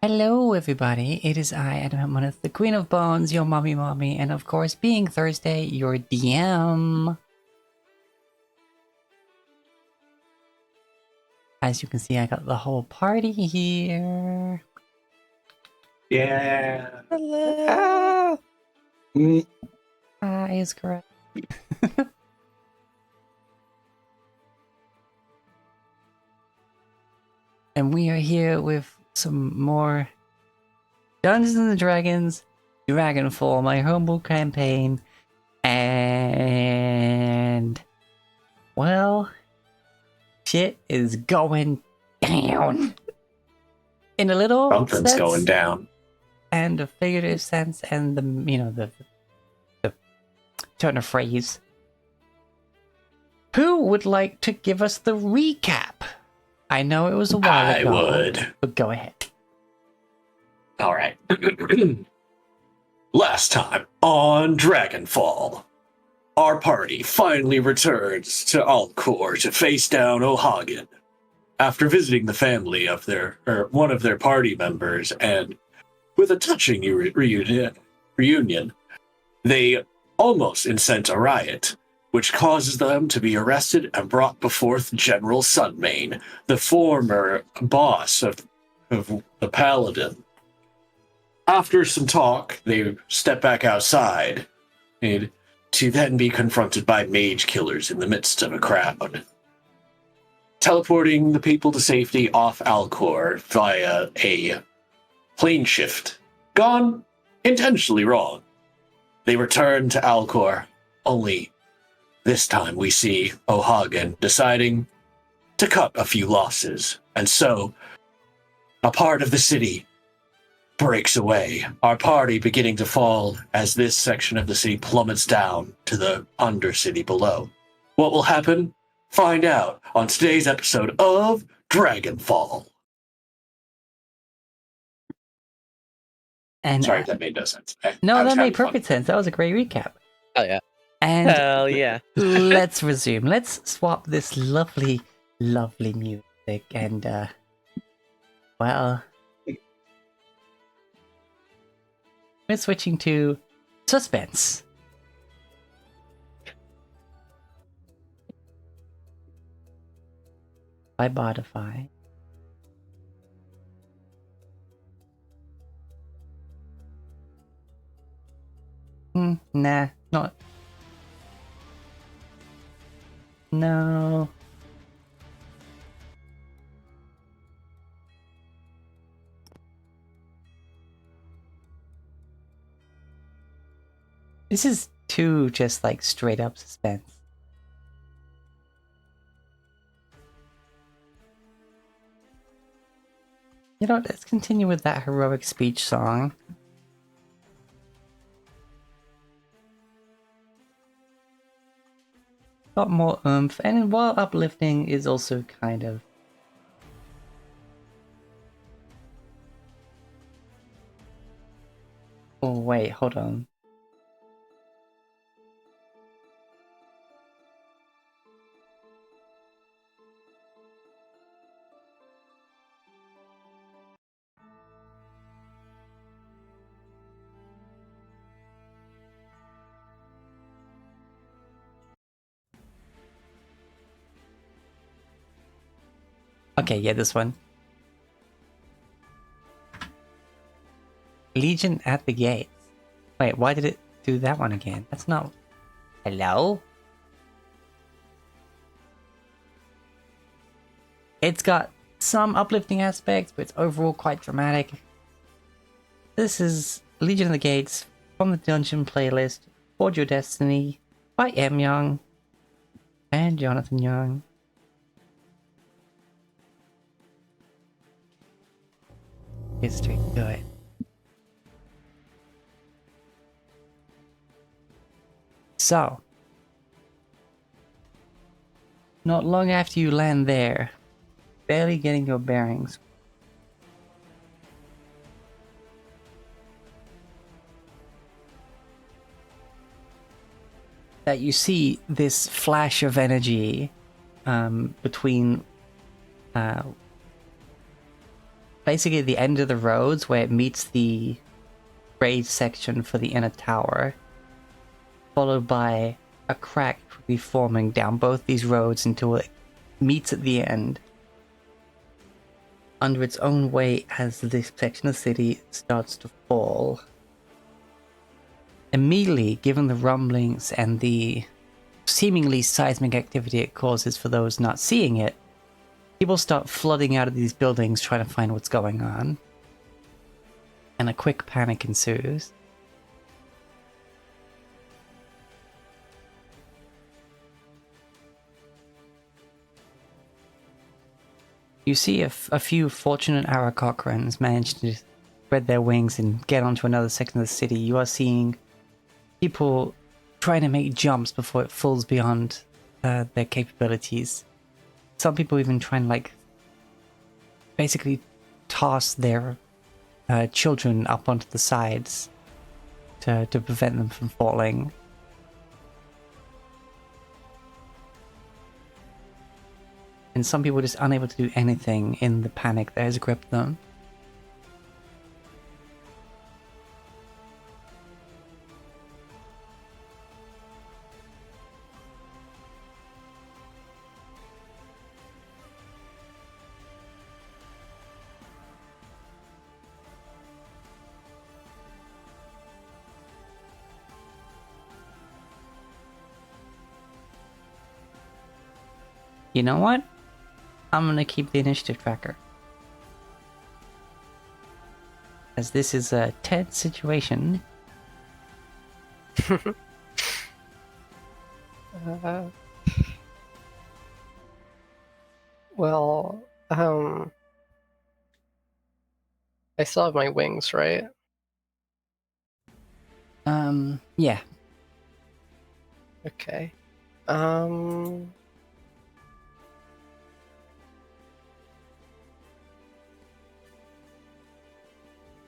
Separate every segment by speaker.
Speaker 1: Hello, everybody. It is I, Adam Moneth, the Queen of Bones, your mommy, and of course, being Thursday, your DM. As you can see, I got the whole party here.
Speaker 2: Yeah.
Speaker 1: Hello.
Speaker 2: Mm.
Speaker 1: Is correct. And we are here with some more Dungeons and Dragons, Dragonfall, my homebrew campaign, and well, shit is going down. In a little
Speaker 2: Something's
Speaker 1: sense,
Speaker 2: going down.
Speaker 1: and a figurative sense, and the turn of phrase. Who would like to give us the recap? I know it was a while ago.
Speaker 2: I would.
Speaker 1: But go ahead.
Speaker 2: All right. Last time on Dragonfall, our party finally returns to Alcor to face down O'Hagan. After visiting the family of one of their party members, and with a touching reunion, they almost incite a riot, which causes them to be arrested and brought before General Sunmane, the former boss of the Paladin. After some talk, they step back outside, and to then be confronted by mage killers in the midst of a crowd. Teleporting the people to safety off Alcor via a plane shift. Gone intentionally wrong. They return to Alcor, only this time we see O'Hagan deciding to cut a few losses, and so a part of the city breaks away, our party beginning to fall as this section of the city plummets down to the undercity below. What will happen? Find out on today's episode of Dragonfall.
Speaker 1: And
Speaker 2: Sorry if that made no sense.
Speaker 1: No, that made perfect sense. That was a great recap.
Speaker 3: Oh yeah.
Speaker 1: And
Speaker 3: Hell yeah.
Speaker 1: let's resume. Let's swap this lovely, lovely music and well, we're switching to suspense. By Bodify. Nah, not. No. This is too just like straight up suspense. You know, let's continue with that heroic speech song. Got more oomph, and while uplifting is also kind of... Oh wait, hold on. Okay, yeah, this one. Legion at the gates. Wait, why did it do that one again? That's not... Hello? It's got some uplifting aspects, but it's overall quite dramatic. This is Legion at the Gates from the Dungeon playlist, Forge Your Destiny by M. Young and Jonathan Young. Get straight to it. So, not long after you land there, barely getting your bearings, that you see this flash of energy between basically the end of the roads where it meets the raised section for the inner tower, followed by a crack quickly forming down both these roads until it meets at the end under its own weight as this section of the city starts to fall. Immediately, given the rumblings and the seemingly seismic activity it causes for those not seeing it, people start flooding out of these buildings trying to find what's going on. And a quick panic ensues. You see a few fortunate Arakokrans manage to spread their wings and get onto another section of the city. You are seeing people trying to make jumps before it falls beyond their capabilities. Some people even try and, like, basically toss their children up onto the sides to prevent them from falling. And some people are just unable to do anything in the panic that has gripped them. You know what? I'm gonna keep the initiative tracker. As this is a tense situation.
Speaker 3: Well, I still have my wings, right?
Speaker 1: Yeah.
Speaker 3: Okay.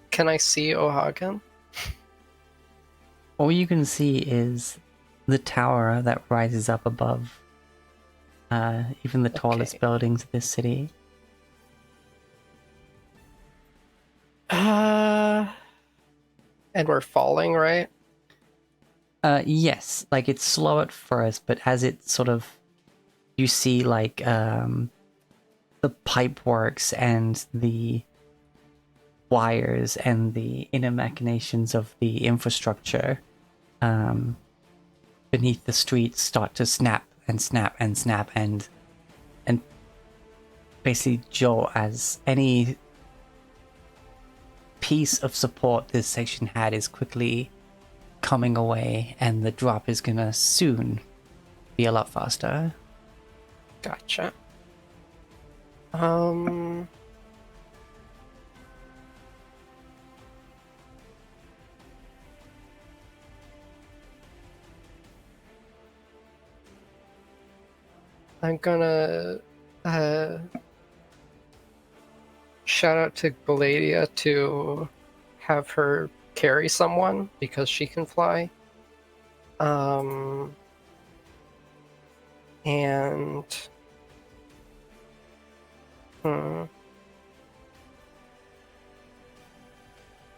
Speaker 3: Can I see O'Hagan?
Speaker 1: All you can see is the tower that rises up above even the tallest
Speaker 3: Okay.
Speaker 1: buildings of this city.
Speaker 3: And we're falling, right?
Speaker 1: Yes, like it's slow at first, but as it sort of, you see like the pipe works and the wires and the inner machinations of the infrastructure beneath the streets start to snap and snap and snap and basically jolt as any piece of support this section had is quickly coming away, and the drop is gonna soon be a lot faster.
Speaker 3: Gotcha. I'm gonna shout out to Galadia to have her carry someone because she can fly. And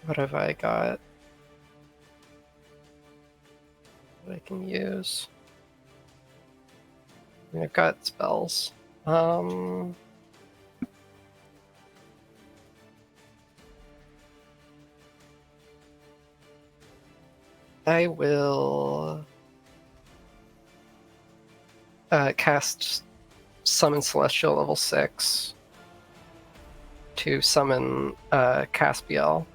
Speaker 3: what have I got that I can use? I've got spells. I will cast Summon Celestial level 6 to summon Caspiel.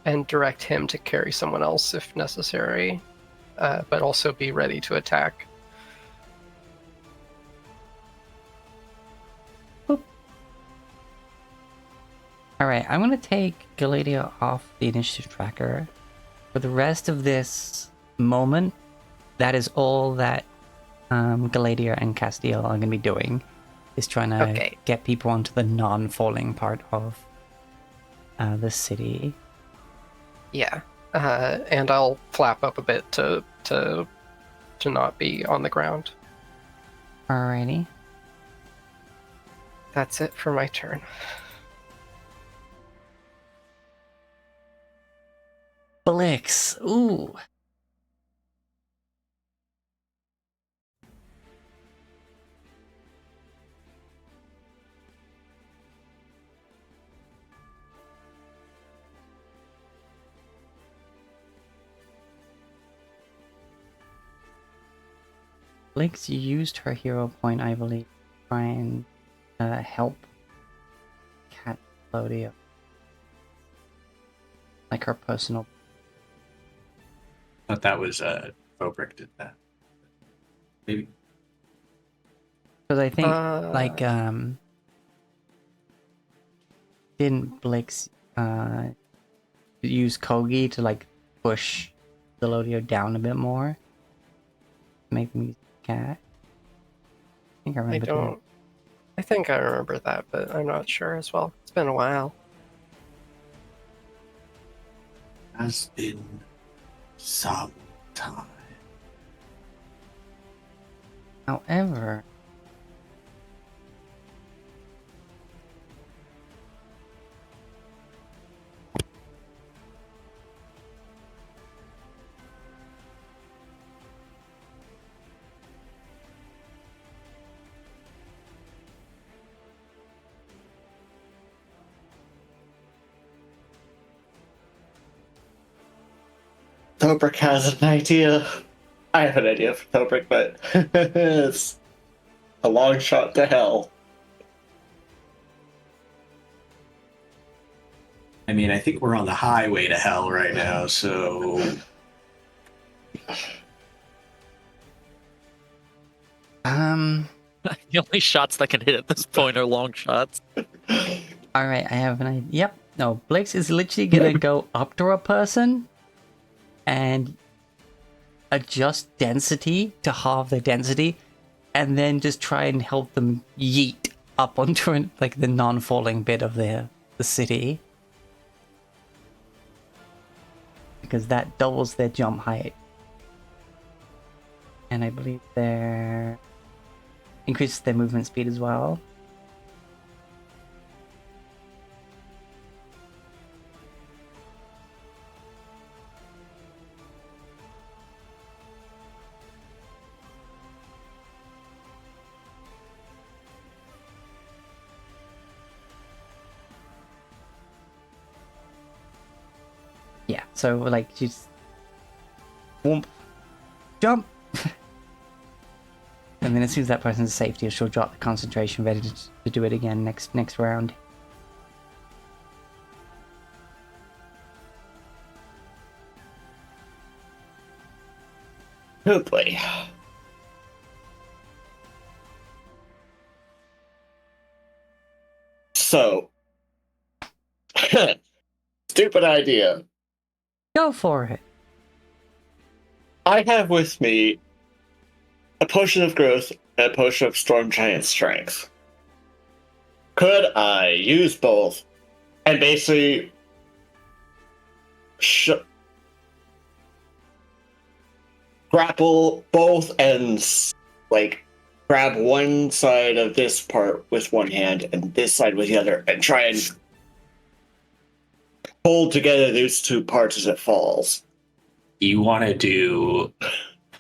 Speaker 3: And direct him to carry someone else if necessary, but also be ready to attack.
Speaker 1: Alright, I'm gonna take Galadia off the initiative tracker. For the rest of this moment, that is all that Galadia and Castiel are gonna be doing, is trying to get people onto the non-falling part of the city.
Speaker 3: Yeah, and I'll flap up a bit to not be on the ground.
Speaker 1: Alrighty.
Speaker 3: That's it for my turn.
Speaker 1: Blix. Ooh. Blix used her hero point, I believe, to try and help Cat Claudia. Like her personal.
Speaker 2: Thought that was Bobrick did that. Maybe.
Speaker 1: Because I think, like, didn't Blix use Kogi to, like, push Zelodio down a bit more? Make them use Cat? I think I remember that.
Speaker 3: I think I remember that, but I'm not sure as well. It's been a while.
Speaker 2: Has been some time.
Speaker 1: However,
Speaker 4: Tobrick has an idea. I have an idea for Tobrick, but it's a long shot to hell.
Speaker 2: I mean, I think we're on the highway to hell right now, so
Speaker 5: The only shots that can hit at this point are long shots.
Speaker 1: alright, I have an idea. Yep. No, Blix is literally gonna go up to a person and adjust density to halve their density, and then just try and help them yeet up onto like the non-falling bit of the city, because that doubles their jump height, and I believe their increases their movement speed as well. Yeah, so like she's whoomp, jump, and then as soon as that person's safety, she'll drop the concentration, ready to do it again next round.
Speaker 4: Oh boy. So, stupid idea.
Speaker 1: Go for it.
Speaker 4: I have with me a potion of growth and a potion of storm giant strength. Could I use both and basically grapple both ends, like grab one side of this part with one hand and this side with the other, and try and hold together these two parts as it falls?
Speaker 2: you want to do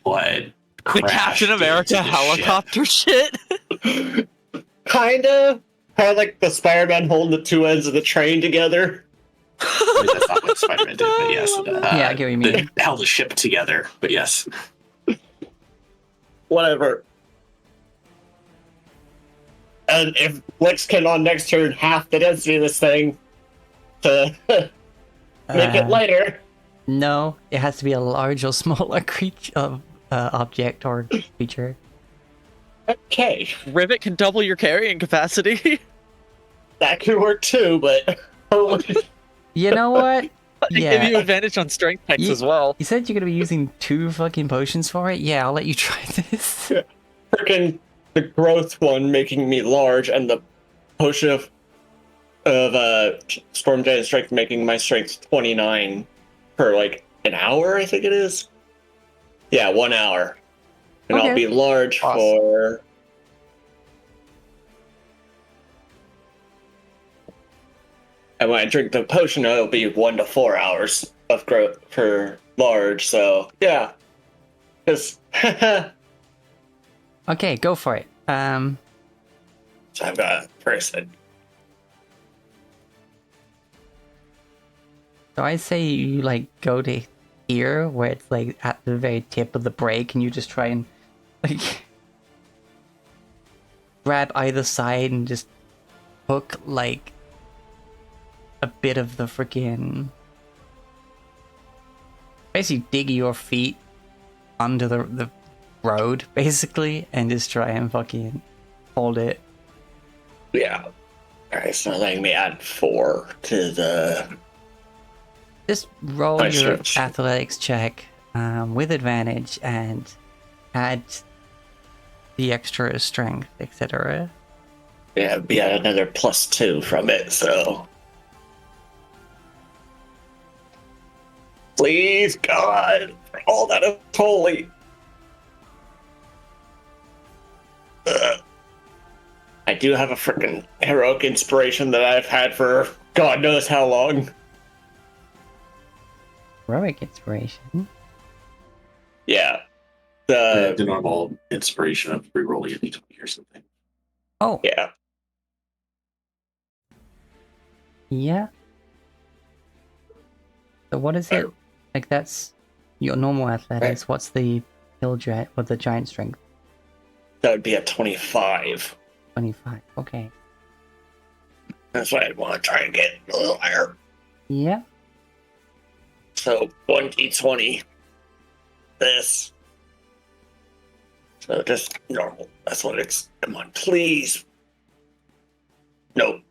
Speaker 2: what?
Speaker 5: The Captain America helicopter shit.
Speaker 4: Kinda like the Spider-Man holding the two ends of the train together.
Speaker 2: That's not what Spider-Man did, but yes.
Speaker 1: Yeah, I get what you mean.
Speaker 2: Held the ship together, but yes.
Speaker 4: Whatever. And if Blix can on next turn half the density of this thing to make it lighter.
Speaker 1: No, it has to be a large or smaller creature, object or creature.
Speaker 4: Okay,
Speaker 5: Rivet can double your carrying capacity.
Speaker 4: that could work too, but
Speaker 1: You know what?
Speaker 5: Give you advantage on strength checks as well.
Speaker 1: You said you're gonna be using 2 fucking potions for it? Yeah, I'll let you try this.
Speaker 4: freaking the growth one making me large, and the potion of storm giant strength making my strength 29 for like an hour, I think it is. Yeah, 1 hour, and
Speaker 1: Okay.
Speaker 4: I'll be large
Speaker 3: Awesome.
Speaker 4: for And when I drink the potion, it'll be 1 to 4 hours of growth for large. So yeah, just so
Speaker 1: Okay, go for it.
Speaker 4: I've got a person.
Speaker 1: So I say you like go to here where it's like at the very tip of the break and you just try and like grab either side and just hook like a bit of the freaking basically dig your feet under the road basically and just try and fucking hold it.
Speaker 4: Yeah. Alright, so letting me add 4 to the.
Speaker 1: Just roll
Speaker 4: Nice
Speaker 1: your
Speaker 4: search.
Speaker 1: athletics check with advantage and add the extra strength, etc.
Speaker 4: Yeah, be at another +2 from it, so. Please, God, for all that is holy. I do have a freaking heroic inspiration that I've had for God knows how long.
Speaker 1: Heroic inspiration.
Speaker 4: Yeah.
Speaker 2: The
Speaker 4: The
Speaker 2: normal inspiration of rerolling a d20 or something.
Speaker 1: Oh,
Speaker 4: yeah.
Speaker 1: yeah. So what is it? Like that's your normal athletics.
Speaker 4: Right.
Speaker 1: What's the Hildred or the giant strength?
Speaker 4: That would be a 25.
Speaker 1: 25. Okay.
Speaker 4: That's why I'd want to try and get a little higher.
Speaker 1: Yeah.
Speaker 4: So 1d20. This. So just normal. Athletics. Come on, please. Nope.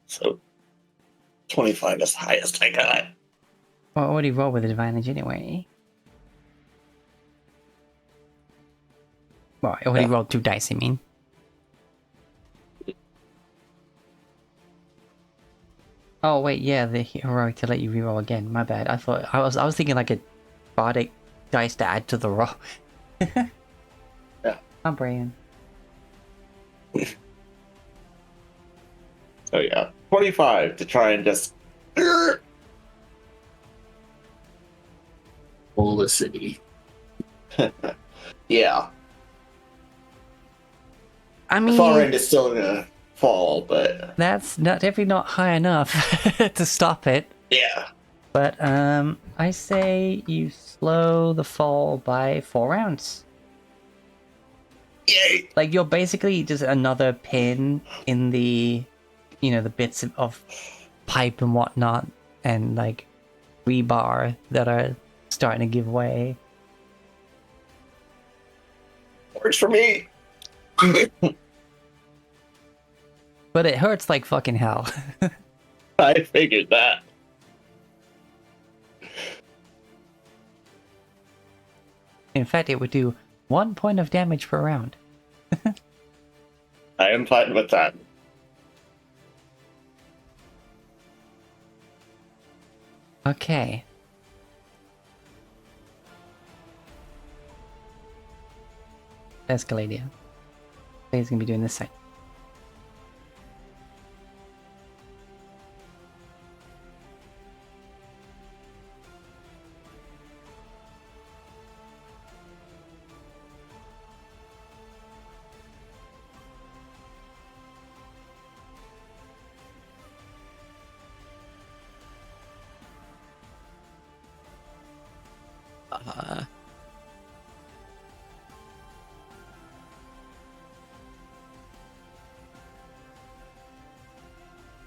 Speaker 4: So 25 is the highest I got.
Speaker 1: Well, I already roll with advantage anyway. Well, I already
Speaker 4: Yeah.
Speaker 1: rolled 2 dice, I mean. Oh wait, yeah, the heroic to let you reroll again. My bad. I was thinking like a bardic dice to add to the roll.
Speaker 4: Yeah.
Speaker 1: I'm brain.
Speaker 4: So yeah, 25 to try and just.
Speaker 2: Felicity.
Speaker 4: Yeah.
Speaker 1: I
Speaker 4: The
Speaker 1: mean,
Speaker 4: far end is still gonna fall, but
Speaker 1: that's definitely not high enough to stop it.
Speaker 4: yeah.
Speaker 1: But I say you slow the fall by 4 rounds.
Speaker 4: Yay!
Speaker 1: Like you're basically just another pin in the, the bits of pipe and whatnot, and like rebar that are starting to give way.
Speaker 4: Works for me.
Speaker 1: But it hurts like fucking hell.
Speaker 4: I figured that.
Speaker 1: In fact, it would do 1 point of damage per round.
Speaker 4: I am fine with that.
Speaker 1: Okay. Escaladia. He's gonna be doing this side.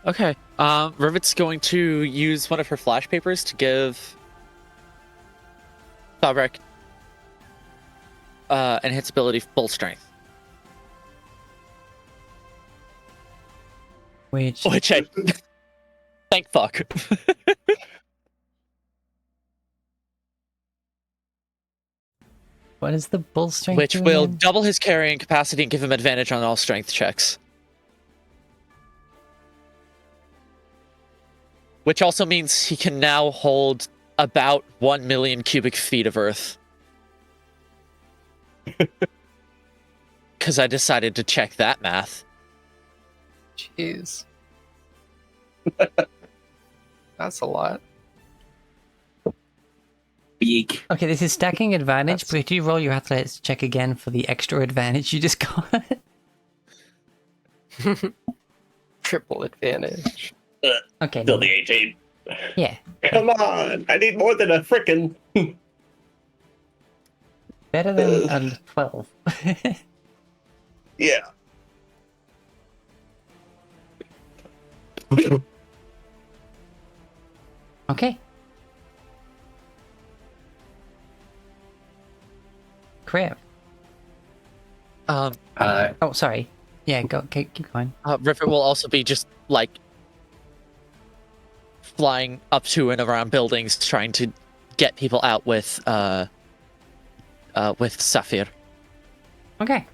Speaker 5: Okay. Rivet's going to use one of her flash papers to give Fabric enhanced ability full strength.
Speaker 1: Which
Speaker 5: I thank fuck.
Speaker 1: what is the bull strength?
Speaker 5: Which
Speaker 1: do
Speaker 5: will
Speaker 1: again?
Speaker 5: double his carrying capacity and give him advantage on all strength checks. Which also means he can now hold about 1 million cubic feet of earth. Because I decided to check that math.
Speaker 3: Jeez. That's a lot.
Speaker 2: Big.
Speaker 1: Okay, this is stacking advantage, but if you roll your athletics check again for the extra advantage you just got.
Speaker 3: Triple advantage.
Speaker 1: Okay,
Speaker 4: Still
Speaker 1: no.
Speaker 4: the 18.
Speaker 1: Yeah.
Speaker 4: Come on! I need more than a frickin'.
Speaker 1: Better than a 12.
Speaker 4: Yeah.
Speaker 1: Okay. Crap.
Speaker 5: Um,
Speaker 1: Oh, sorry. Yeah, go keep going.
Speaker 5: Rivet will also be just like flying up to and around buildings, trying to get people out with Saphir.
Speaker 1: Okay.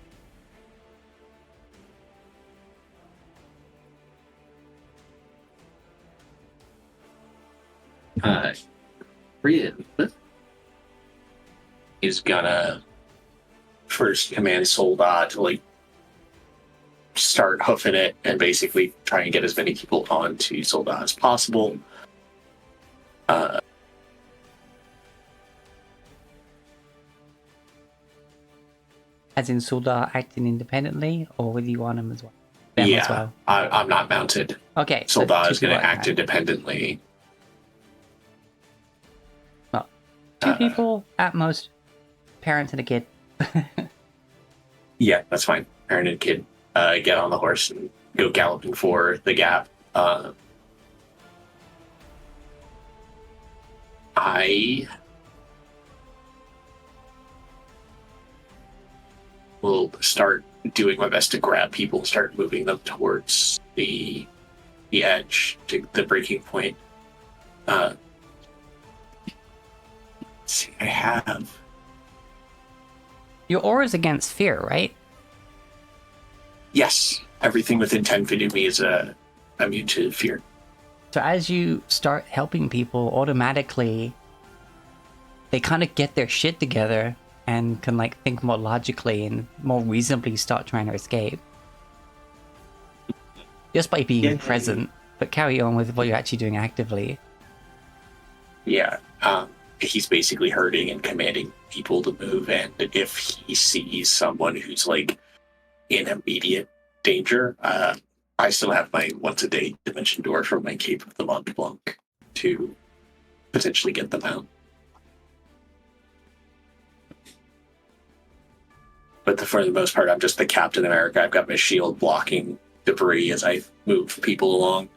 Speaker 2: Rian is gonna first command Soldat to like start hoofing it and basically try and get as many people onto Soldat as possible.
Speaker 1: As in Suldar acting independently, or with you on him as well? Them as well.
Speaker 2: I'm not mounted.
Speaker 1: Okay. so
Speaker 2: Soldat
Speaker 1: two
Speaker 2: is going to
Speaker 1: people
Speaker 2: act
Speaker 1: at a time.
Speaker 2: independently.
Speaker 1: Two people at most. Parent and a kid.
Speaker 2: Yeah, that's fine. Parent and kid get on the horse and go galloping for the gap. I will start doing my best to grab people, start moving them towards the edge, to the breaking point. Let's see, I have.
Speaker 1: Your aura is against fear, right?
Speaker 2: Yes, everything within 10 feet of me is immune to fear.
Speaker 1: So as you start helping people, automatically they kind of get their shit together and can like think more logically and more reasonably start trying to escape. Just by being present, but carry on with what you're actually doing actively.
Speaker 2: Yeah, he's basically hurting and commanding people to move, and if he sees someone who's like in immediate danger, I still have my once-a-day dimension door from my Cape of the Mont Blanc to potentially get them out. But for the most part, I'm just the Captain America. I've got my shield blocking debris as I move people along.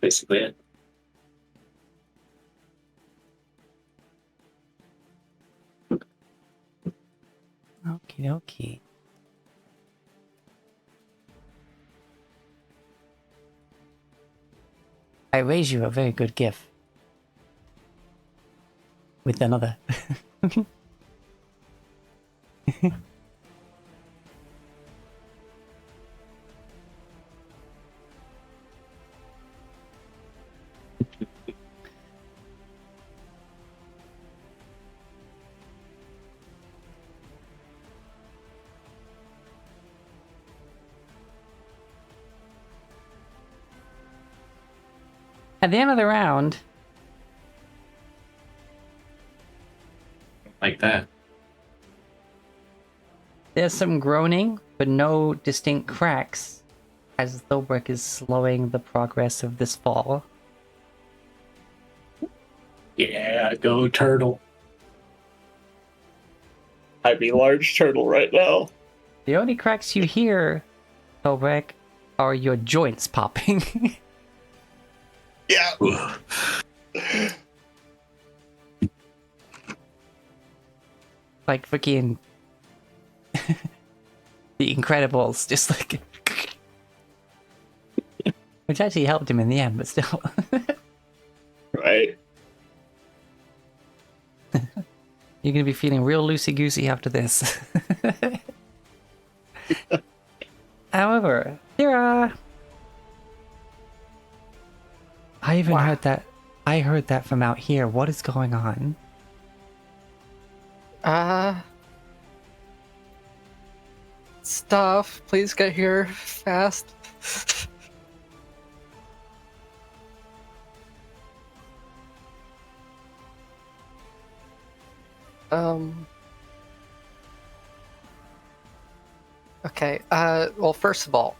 Speaker 2: Basically it.
Speaker 1: Okie dokie. I raise you a very good gift. With another. At the end of the round,
Speaker 2: Like that.
Speaker 1: there's some groaning, but no distinct cracks, as Thilbrick is slowing the progress of this fall.
Speaker 2: Yeah, go turtle.
Speaker 4: I'd be large turtle right now.
Speaker 1: The only cracks you hear, Thilbrick, are your joints popping.
Speaker 4: Yeah.
Speaker 1: Like freaking The Incredibles, just like which actually helped him in the end, but still.
Speaker 4: Right.
Speaker 1: You're gonna be feeling real loosey-goosey after this. However, there are I even
Speaker 3: Wow.
Speaker 1: heard that. I heard that from out here. What is going on?
Speaker 3: Stuff. Please get here fast. Okay. Well, first of all,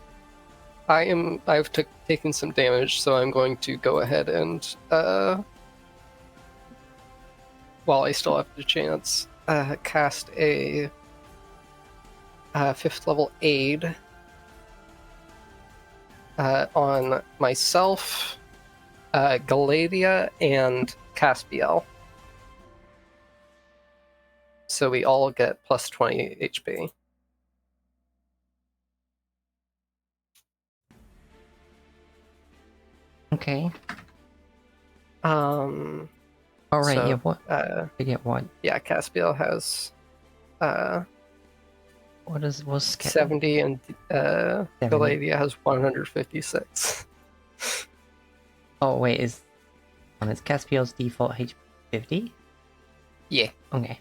Speaker 3: I've taken some damage, so I'm going to go ahead and while I still have the chance, cast a 5th level aid on myself, Galadia, and Caspiel. So we all get plus 20 HP.
Speaker 1: Okay.
Speaker 3: Um,
Speaker 1: All right.
Speaker 3: So,
Speaker 1: yeah. What?
Speaker 3: uh,
Speaker 1: I get what?
Speaker 3: yeah, Caspiel has
Speaker 1: What's
Speaker 3: 70, and
Speaker 1: 70.
Speaker 3: Galadia has 156.
Speaker 1: Oh wait, is Caspiel's default HP 50?
Speaker 3: Yeah.
Speaker 1: Okay.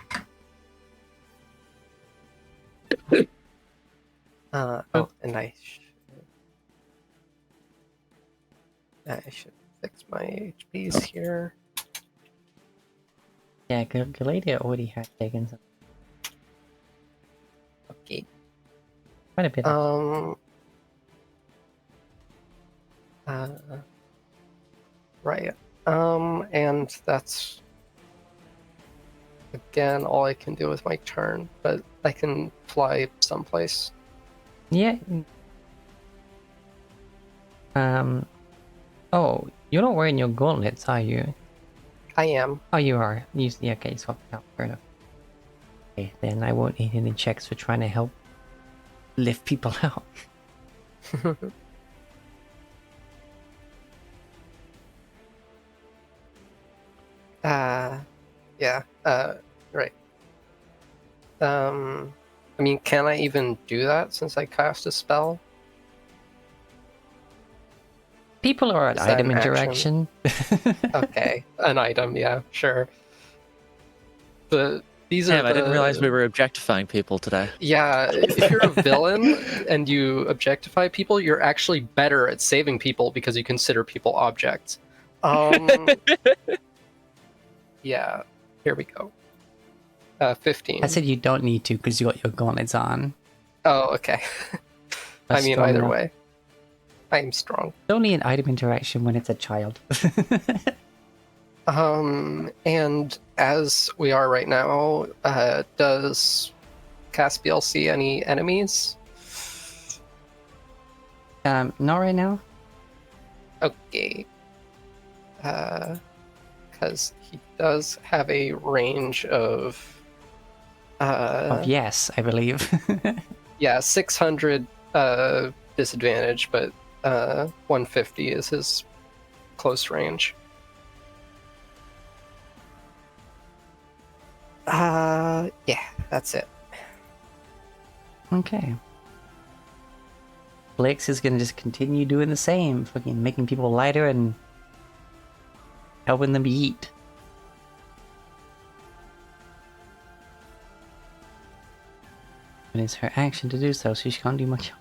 Speaker 3: Oh, and I should fix my HPs here.
Speaker 1: Yeah, Galadia already had taken some,
Speaker 3: Okay.
Speaker 1: quite a bit.
Speaker 3: Right. And that's again all I can do with my turn, but I can fly someplace.
Speaker 1: Yeah. Oh, you're not wearing your gauntlets, are you?
Speaker 3: I am.
Speaker 1: Oh, you are. Yeah, okay, swap it out. Fair enough. Okay, then I won't need any checks for trying to help lift people out.
Speaker 3: Yeah. Right. I mean, can I even do that since I cast a spell?
Speaker 1: People are an
Speaker 3: Is that
Speaker 1: item
Speaker 3: an
Speaker 1: interaction.
Speaker 3: Okay, an item, yeah, sure. These
Speaker 5: Damn,
Speaker 3: are
Speaker 5: I didn't realize we were objectifying people today.
Speaker 3: Yeah, if you're a villain and you objectify people, you're actually better at saving people because you consider people objects. Yeah, here we go. 15.
Speaker 1: I said you don't need to because you got your gauntlets on.
Speaker 3: Oh, okay. I
Speaker 1: That's
Speaker 3: mean,
Speaker 1: strong
Speaker 3: either
Speaker 1: enough.
Speaker 3: way, I'm strong.
Speaker 1: It's only an item interaction when it's a child.
Speaker 3: And as we are right now, does Caspiel see any enemies?
Speaker 1: Not right now.
Speaker 3: Okay. Because he does have a range of
Speaker 1: Yes, I believe.
Speaker 3: yeah, 600 disadvantage, but 150 is his close range. Yeah, that's it.
Speaker 1: Okay. Blix is gonna just continue doing the same, fucking making people lighter and helping them eat. And it's her action to do so, so she can't do much.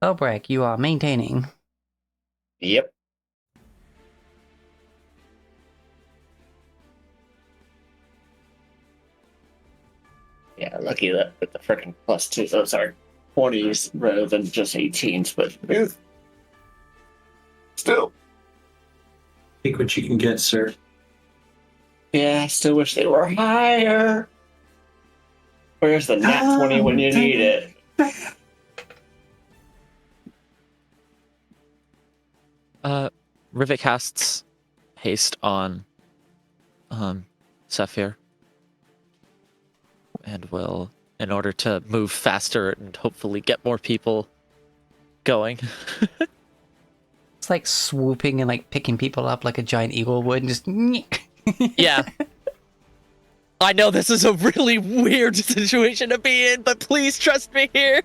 Speaker 1: Elbrek, you are maintaining.
Speaker 4: Yep. Yeah, lucky that with the frickin' +2, those are 20s rather than just 18s, but still.
Speaker 2: Take what you can get, sir.
Speaker 4: Yeah, I still wish they were higher. Where's the nat 20 when you need it?
Speaker 5: Rivet casts haste on Saphir. And will, in order to move faster and hopefully get more people going.
Speaker 1: It's like swooping and like picking people up like a giant eagle would and just...
Speaker 5: Yeah. I know this is a really weird situation to be in, but please trust me here.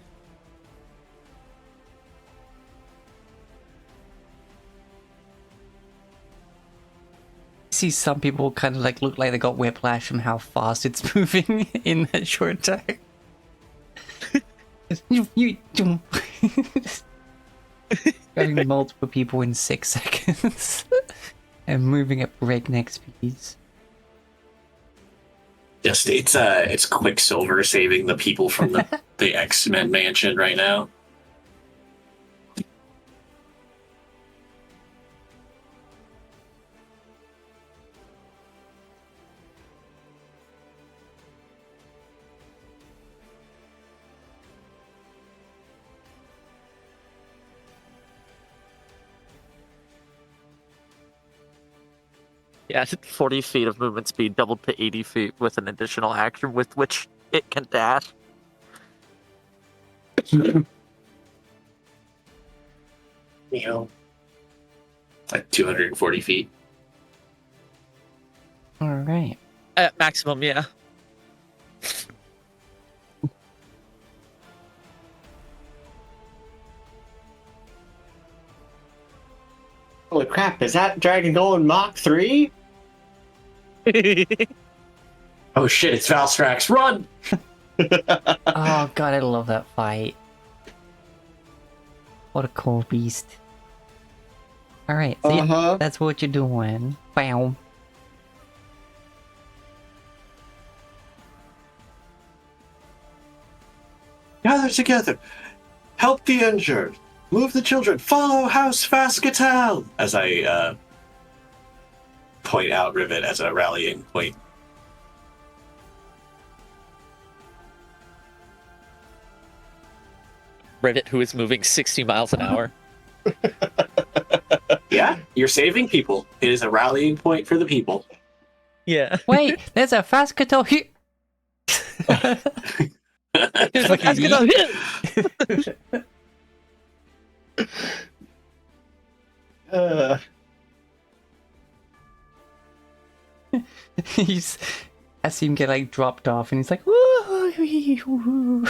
Speaker 1: See some people kind of like look like they got whiplash from how fast it's moving in that short time. Grabbing multiple people in 6 seconds and moving at breakneck speeds.
Speaker 2: Just it's Quicksilver saving the people from the X-Men mansion right now.
Speaker 5: Yeah, 40 feet of movement speed doubled to 80 feet with an additional action with which it can dash.
Speaker 2: You know, like 240 feet.
Speaker 1: Alright.
Speaker 5: At maximum, yeah.
Speaker 4: Holy crap, is that Dragon going Mach 3?
Speaker 2: Oh shit, it's Valstrax, run!
Speaker 1: Oh god, I love that fight. What a cool beast. Alright, so yeah, that's what you're doing. Wow.
Speaker 2: Gather together. Help the injured. Move the children. Follow House Fascatel! As I point out Rivet as a rallying point.
Speaker 5: Rivet, who is moving 60 miles an hour.
Speaker 2: Yeah, you're saving people. It is a rallying point for the people.
Speaker 5: Yeah.
Speaker 1: Wait, there's a Fascatel here! He's... I see him get like dropped off and he's like, woo!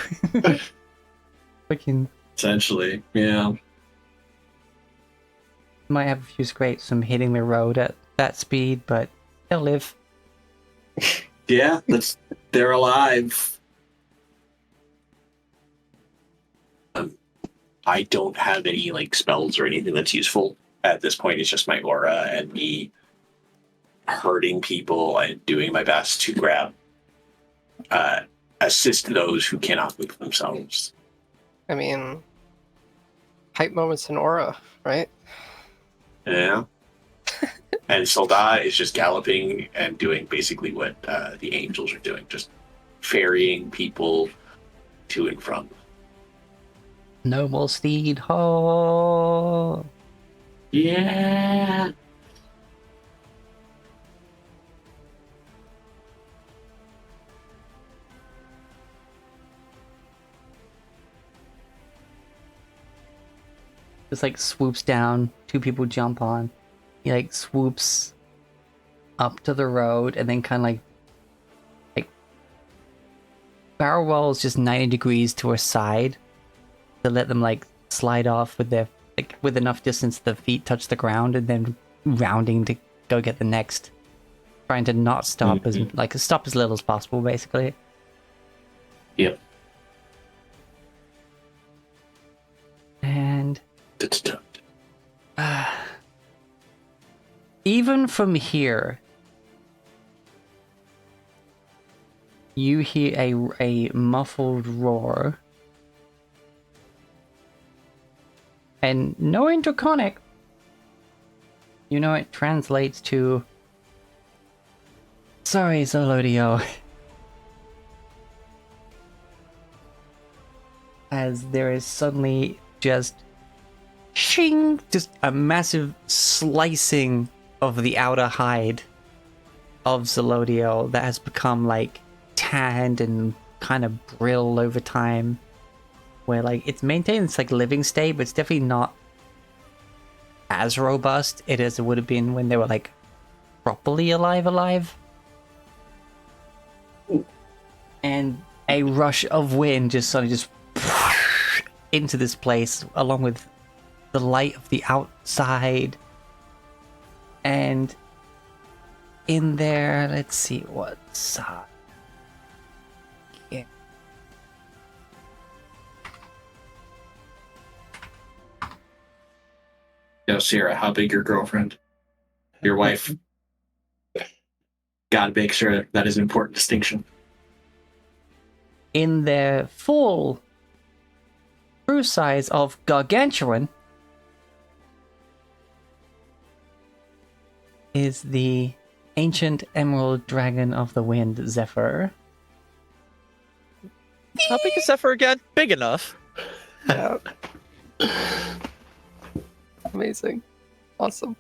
Speaker 1: Fucking...
Speaker 2: Essentially, yeah.
Speaker 1: Might have a few scrapes from hitting the road at that speed, but they'll live.
Speaker 2: Yeah, they're alive. I don't have any like spells or anything that's useful at this point. It's just my aura and me hurting people and doing my best to grab, assist those who cannot move themselves.
Speaker 3: I mean, hype moments in aura, right?
Speaker 2: Yeah. And Soldat is just galloping and doing basically what the angels are doing, just ferrying people to and from.
Speaker 1: Noble steed, ho!
Speaker 2: Yeah.
Speaker 1: Just like swoops down, 2 people jump on. He like swoops up to the road and then kind of like barrel rolls just 90 degrees to her side to let them like slide off with their like with enough distance the feet touch the ground, and then rounding to go get the next, trying to not stop as like stop as little as possible basically.
Speaker 2: Yep.
Speaker 1: And
Speaker 2: Da-da-da.
Speaker 1: even from here, you hear a muffled roar. And knowing Draconic, you know it translates to... Sorry, Zolodio. As there is suddenly just... Shing! Just a massive slicing of the outer hide of Zolodio that has become like tanned and kind of brittle over time. Where like it's maintained its like living state, but it's definitely not as robust as it would have been when they were like properly alive. and a rush of wind just suddenly just into this place, along with the light of the outside. And in there, let's see what's yeah.
Speaker 2: Yo, Sierra, how big your girlfriend? Your wife? Gotta make sure that is an important distinction.
Speaker 1: In their full true size of gargantuan is the ancient emerald dragon of the wind, Zephyr.
Speaker 5: How big is Zephyr again? Big enough.
Speaker 3: Yeah. Amazing. Awesome.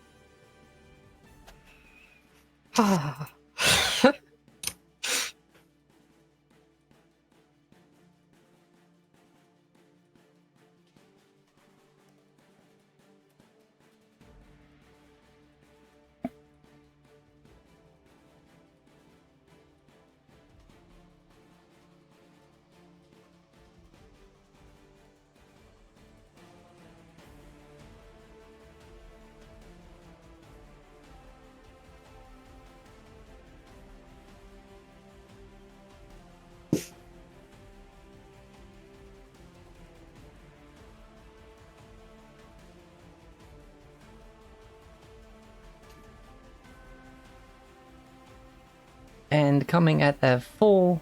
Speaker 1: And coming at a full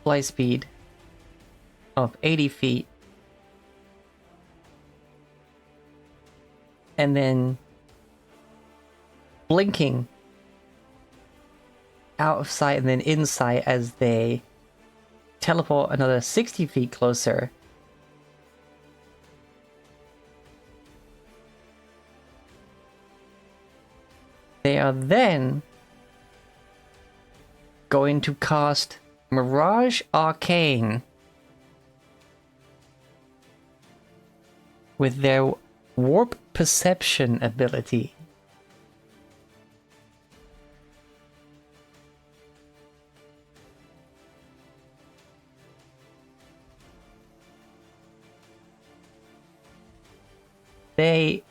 Speaker 1: fly speed of 80 feet. And then blinking out of sight and then in sight as they teleport another 60 feet closer. They are then going to cast Mirage Arcane with their Warp Perception ability. They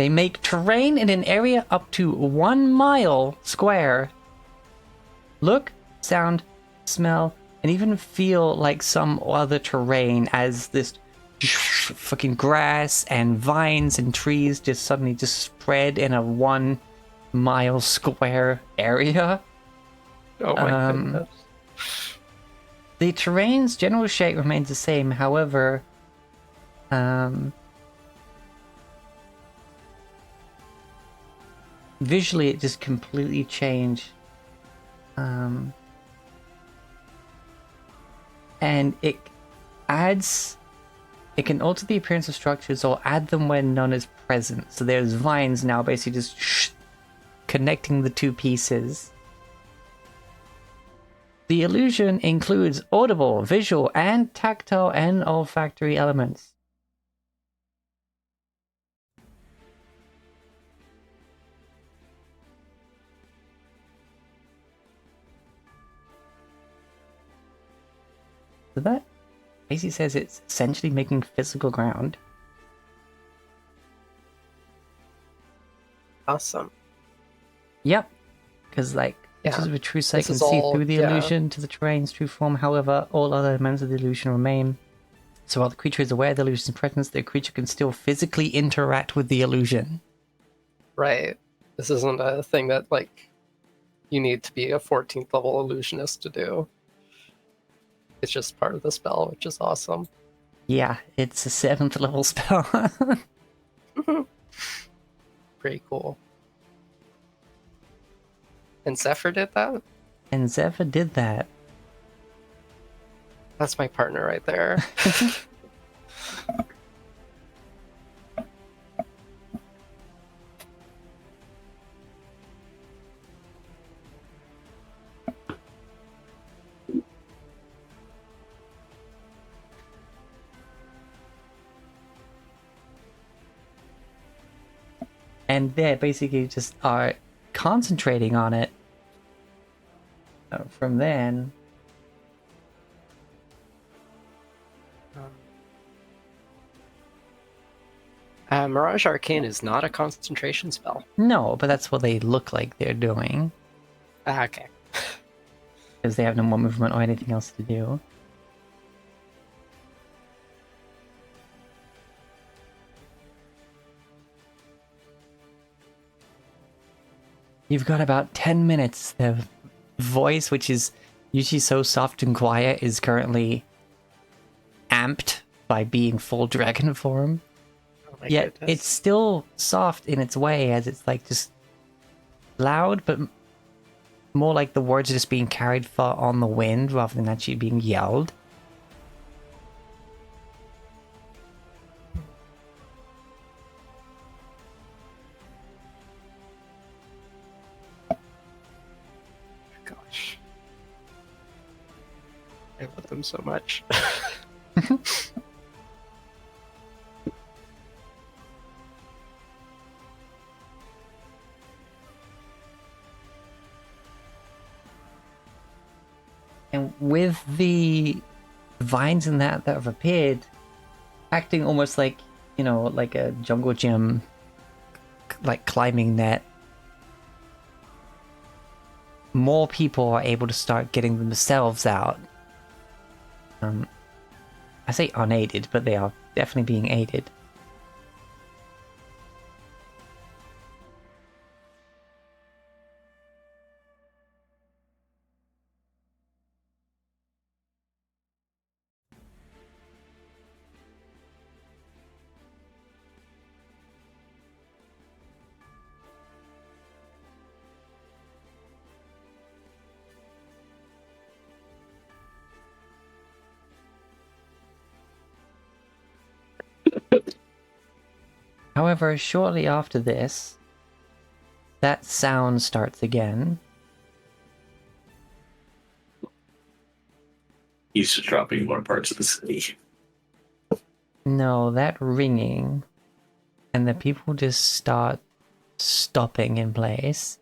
Speaker 1: make terrain in an area up to 1 mile square look, sound, smell, and even feel like some other terrain, as this fucking grass and vines and trees just suddenly just spread in a 1 mile square area.
Speaker 3: Oh my goodness.
Speaker 1: The terrain's general shape remains the same, however, visually it just completely changed. And it can alter the appearance of structures or add them when none is present. So there's vines now basically just connecting the two pieces. The illusion includes audible, visual, and tactile and olfactory elements. So that basically says it's essentially making physical ground.
Speaker 3: Awesome.
Speaker 1: Yep. Because, like,
Speaker 3: Yeah.
Speaker 1: creatures with true sight
Speaker 3: This
Speaker 1: can
Speaker 3: is
Speaker 1: see
Speaker 3: all-
Speaker 1: through the
Speaker 3: yeah.
Speaker 1: illusion to the terrain's true form. However, all other elements of the illusion remain. So while the creature is aware of the illusion's presence, the creature can still physically interact with the illusion.
Speaker 3: Right. This isn't a thing that, like, you need to be a 14th level illusionist to do. It's just part of the spell, which is awesome.
Speaker 1: Yeah, it's a 7th level spell.
Speaker 3: Pretty cool. And Zephyr did that?
Speaker 1: And Zephyr did that.
Speaker 3: That's my partner right there.
Speaker 1: And they basically just are concentrating on it. from then,
Speaker 3: Mirage Arcane is not a concentration spell.
Speaker 1: no, but that's what they look like they're doing
Speaker 3: Okay.
Speaker 1: because they have no more movement or anything else to do. You've got about 10 minutes. The voice, which is usually so soft and quiet, is currently amped by being full dragon form.
Speaker 3: Oh my
Speaker 1: Yet
Speaker 3: goodness.
Speaker 1: it's still soft in its way, as it's like just loud, but more like the words are just being carried far on the wind rather than actually being yelled.
Speaker 3: Gosh. I love them so much.
Speaker 1: And with the vines and that have appeared, acting almost like, you know, like a jungle gym, like climbing net, more people are able to start getting themselves out. I say unaided, but they are definitely being aided. However, shortly after this, that sound starts again.
Speaker 2: He's just dropping more parts of the city.
Speaker 1: No, that ringing, and the people just start stopping in place.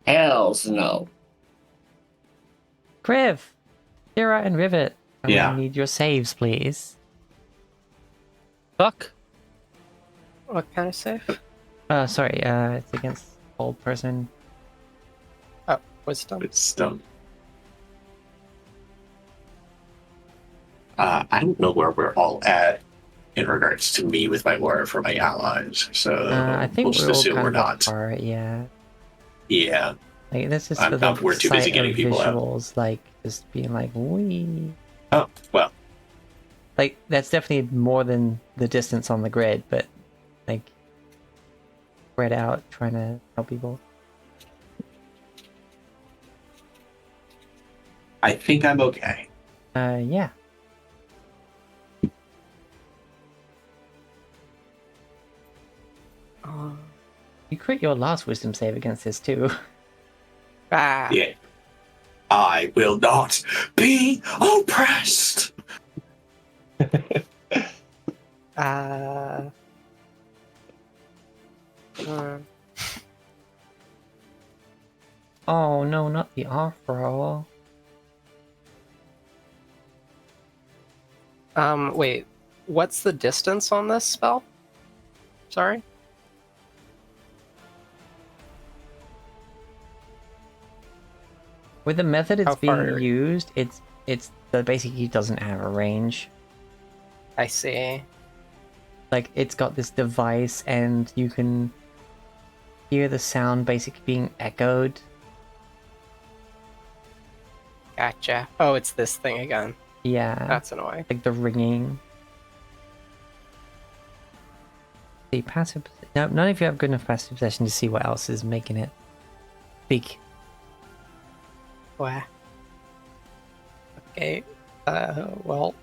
Speaker 4: Hells no.
Speaker 1: Kriv, Kira, and Rivet, I'm
Speaker 2: Yeah.
Speaker 1: gonna need your saves, please.
Speaker 5: Fuck.
Speaker 3: What kind of save?
Speaker 1: Sorry, it's against old person.
Speaker 3: Oh, wisdom.
Speaker 2: It's dumb. I don't know where we're all at in regards to me with my war for my allies, so
Speaker 1: I think
Speaker 2: we'll just
Speaker 1: we're all
Speaker 2: assume
Speaker 1: kind
Speaker 2: we're
Speaker 1: of
Speaker 2: not.
Speaker 1: apart, yeah.
Speaker 2: Yeah.
Speaker 1: Like, this is
Speaker 2: I'm
Speaker 1: for the
Speaker 2: not- we're too busy
Speaker 1: sight
Speaker 2: getting
Speaker 1: of
Speaker 2: people out.
Speaker 1: visuals, like, just being like, wee.
Speaker 2: Oh, well.
Speaker 1: Like, that's definitely more than the distance on the grid, but, like, spread out, trying to help people.
Speaker 2: I think I'm okay.
Speaker 1: Yeah. You crit your last wisdom save against this, too.
Speaker 3: Ah.
Speaker 2: Yeah. I will not be oppressed.
Speaker 3: Uh,
Speaker 1: Oh, no, not the off-roll.
Speaker 3: wait. What's the distance on this spell? Sorry?
Speaker 1: With the method it's
Speaker 3: How
Speaker 1: being
Speaker 3: far?
Speaker 1: used, it's basically doesn't have a range.
Speaker 3: I see.
Speaker 1: Like, it's got this device and you can hear the sound basically being echoed.
Speaker 3: Gotcha. Oh, it's this thing again.
Speaker 1: Yeah,
Speaker 3: That's annoying.
Speaker 1: like the ringing. The passive. No, none of you have good enough passive possession to see what else is making it big.
Speaker 3: Wah. Okay. Well,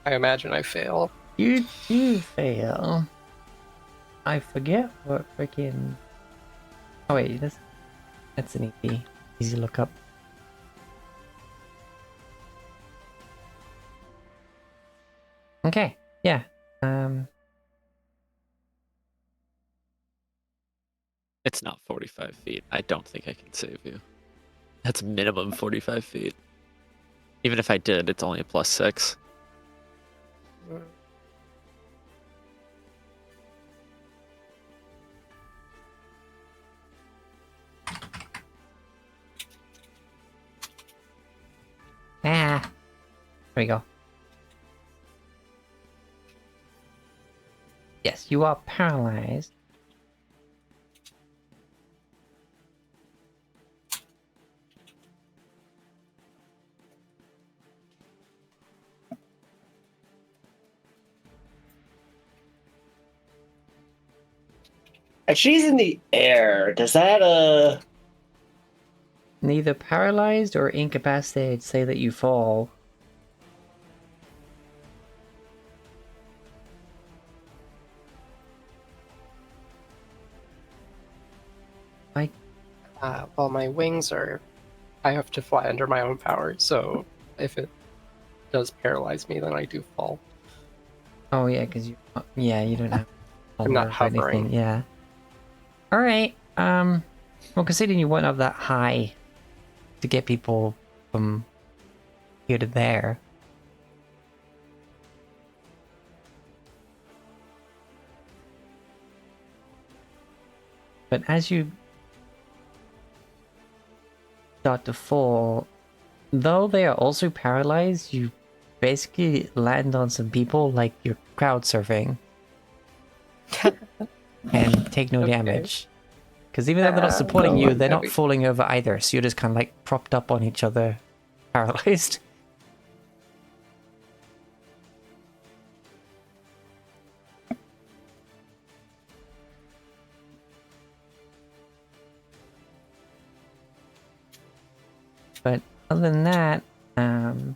Speaker 3: I imagine I fail.
Speaker 1: You do fail. I forget what freaking. Oh wait, that's an easy look up. Okay, yeah.
Speaker 5: It's not 45 feet. I don't think I can save you. That's minimum 45 feet. Even if I did, it's only a +6.
Speaker 1: Ah, there we go. Yes, you are paralyzed.
Speaker 4: If she's in the air, does that
Speaker 1: Neither paralyzed or incapacitated say that you fall.
Speaker 3: Well, my wings are. I have to fly under my own power, so if it does paralyze me, then I do fall.
Speaker 1: Oh yeah, because you. Yeah, you don't have.
Speaker 3: I'm not
Speaker 1: hover or anything,
Speaker 3: hovering.
Speaker 1: Yeah. All right. Well, considering you went up that high to get people from here to there. But as you start to fall, though they are also paralyzed, you basically land on some people like you're crowd surfing and take no
Speaker 3: Okay.
Speaker 1: damage. Because even though they're not supporting
Speaker 3: well,
Speaker 1: you,
Speaker 3: I'm
Speaker 1: they're not
Speaker 3: having-
Speaker 1: falling over either, so you're just kind of like propped up on each other, paralyzed. But other than that, well,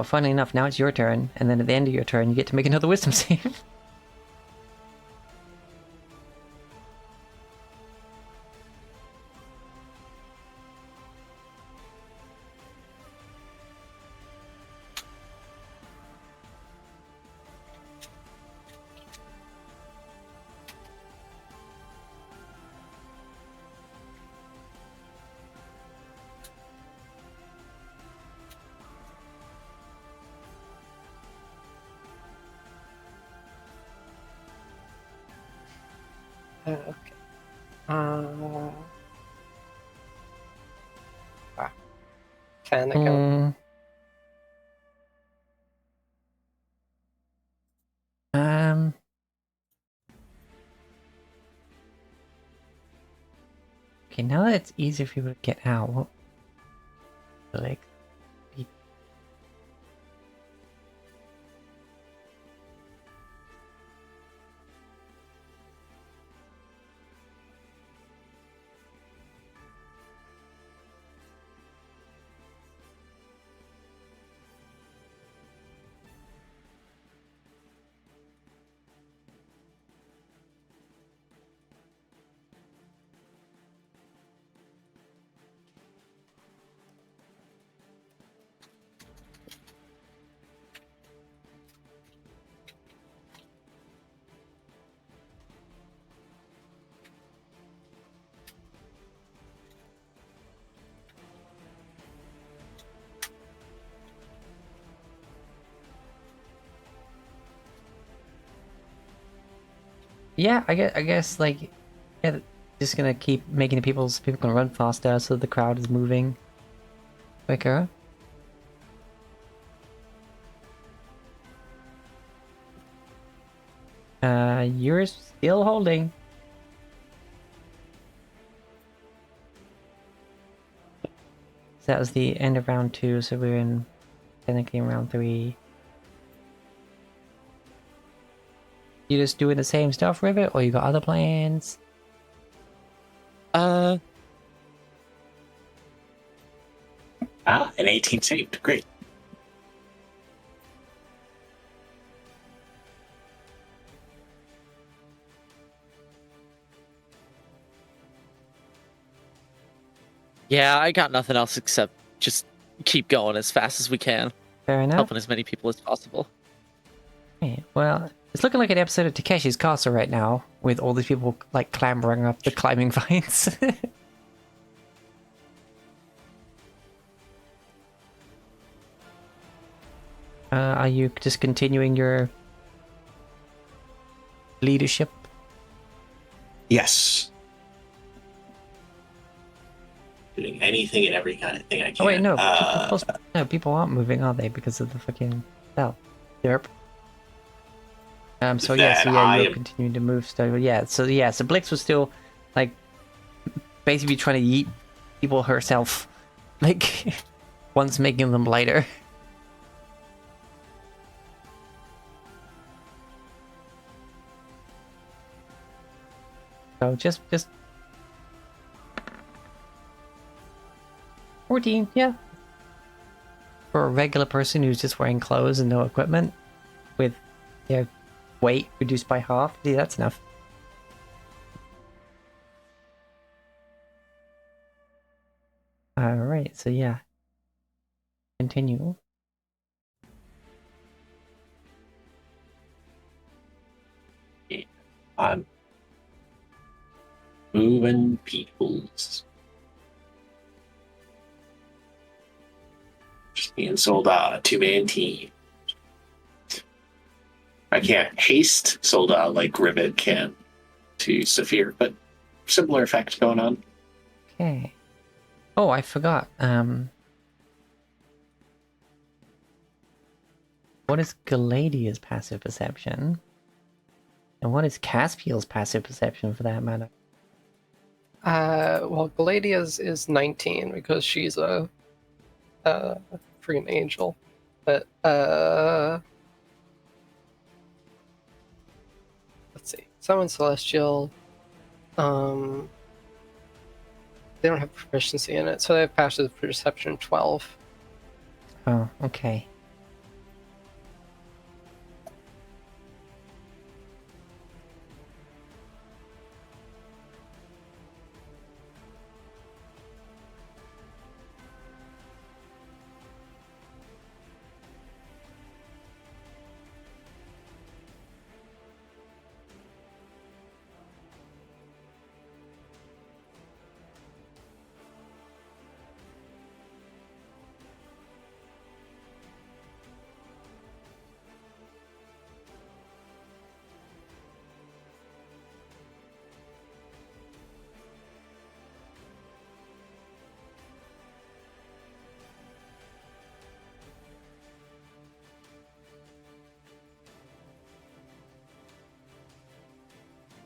Speaker 1: funny enough, now it's your turn, and then at the end of your turn, you get to make another wisdom save.
Speaker 3: Okay. Wow. 10 again.
Speaker 1: Um, okay, now that it's easier for people to get out, what like yeah, I guess like yeah, just gonna keep making the people gonna run faster so the crowd is moving quicker. You're still holding. So that was the end of round 2, so we're in technically in round 3. You just doing the same stuff with it, or you got other plans?
Speaker 2: An 18 saved. Great.
Speaker 5: Yeah, I got nothing else except just keep going as fast as we can,
Speaker 1: Fair enough.
Speaker 5: helping as many people as possible.
Speaker 1: Okay, well, it's looking like an episode of Takeshi's Castle right now, with all these people like clambering up the climbing vines. Are you just continuing your leadership?
Speaker 2: Yes. Doing anything and every kind of thing I can.
Speaker 1: Oh wait, no, people aren't moving, are they? Because of the fucking bell. Derp. So
Speaker 2: That
Speaker 1: you're
Speaker 2: I am-
Speaker 1: continuing to move still. So Blix was still like basically trying to yeet people herself, like once making them lighter. So just 14, yeah. For a regular person who's just wearing clothes and no equipment, with weight reduced by half, yeah, that's enough. Alright, so yeah. Continue.
Speaker 2: I'm moving peoples. Just being sold out, a 2-man team. I can't haste sold out like Ribbit can to Saphir, but similar effect going on.
Speaker 1: Okay. Oh, I forgot. What is Galadia's passive perception? And what is Caspiel's passive perception for that matter?
Speaker 3: Well, Galadia's is 19 because she's a freaking angel. But let's see. Summon Celestial. They don't have proficiency in it, so they have passive perception 12.
Speaker 1: Oh, okay.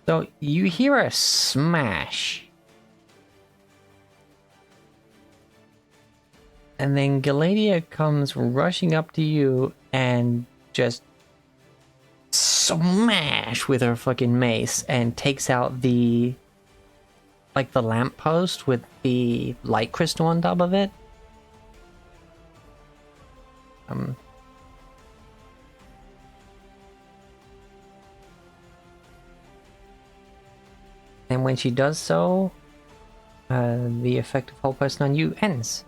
Speaker 1: So you hear a smash. And then Galadia comes rushing up to you and just smash with her fucking mace and takes out the lamppost with the light crystal on top of it. And when she does so, the effect of hold person on you ends.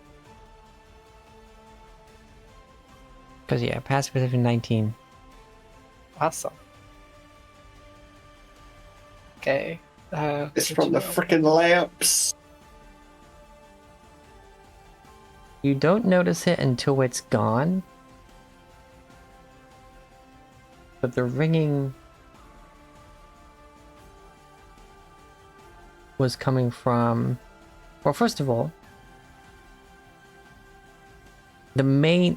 Speaker 1: Because yeah, passive perception 19.
Speaker 3: Awesome. Okay.
Speaker 4: It's
Speaker 3: good
Speaker 4: from
Speaker 3: to
Speaker 4: the
Speaker 3: know.
Speaker 4: freaking lamps.
Speaker 1: You don't notice it until it's gone. But the ringing was coming from... Well, first of all, the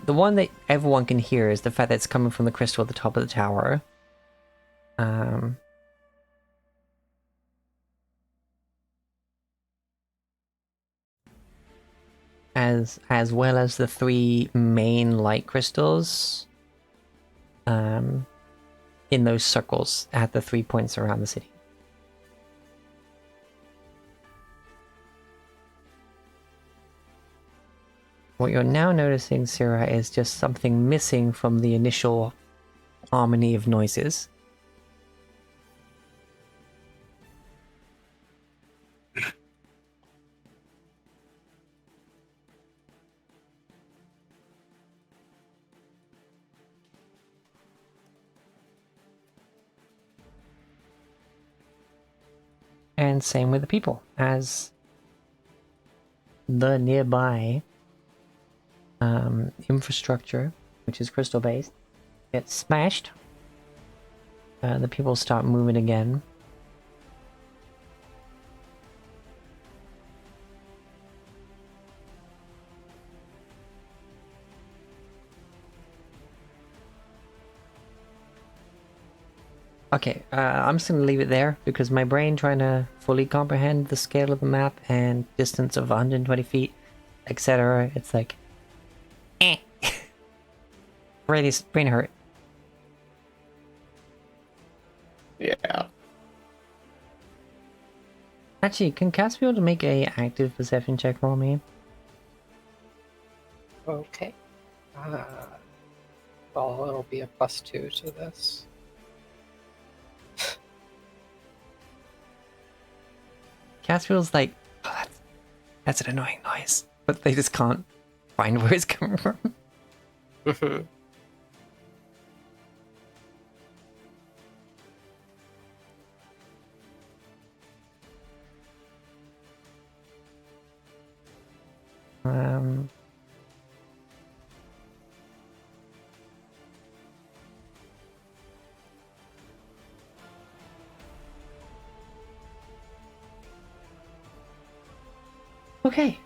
Speaker 1: one that everyone can hear is the fact that it's coming from the crystal at the top of the tower. As well as the 3 main light crystals in those circles at the 3 points around the city. What you're now noticing, Syrah, is just something missing from the initial harmony of noises. and same with the people. As the nearby infrastructure, which is crystal based, gets smashed, the people start moving again. Okay, I'm just gonna leave it there because my brain trying to fully comprehend the scale of the map and distance of 120 feet, etc. It's like, eh. brain hurt.
Speaker 4: Yeah.
Speaker 1: Actually, can Cass be able to make a active perception check for me?
Speaker 3: Okay. Well, it'll be a +2 to this.
Speaker 1: Cass feels like, oh, that's an annoying noise, but they just can't find where it's coming from.
Speaker 3: Mhm.
Speaker 1: Um, okay.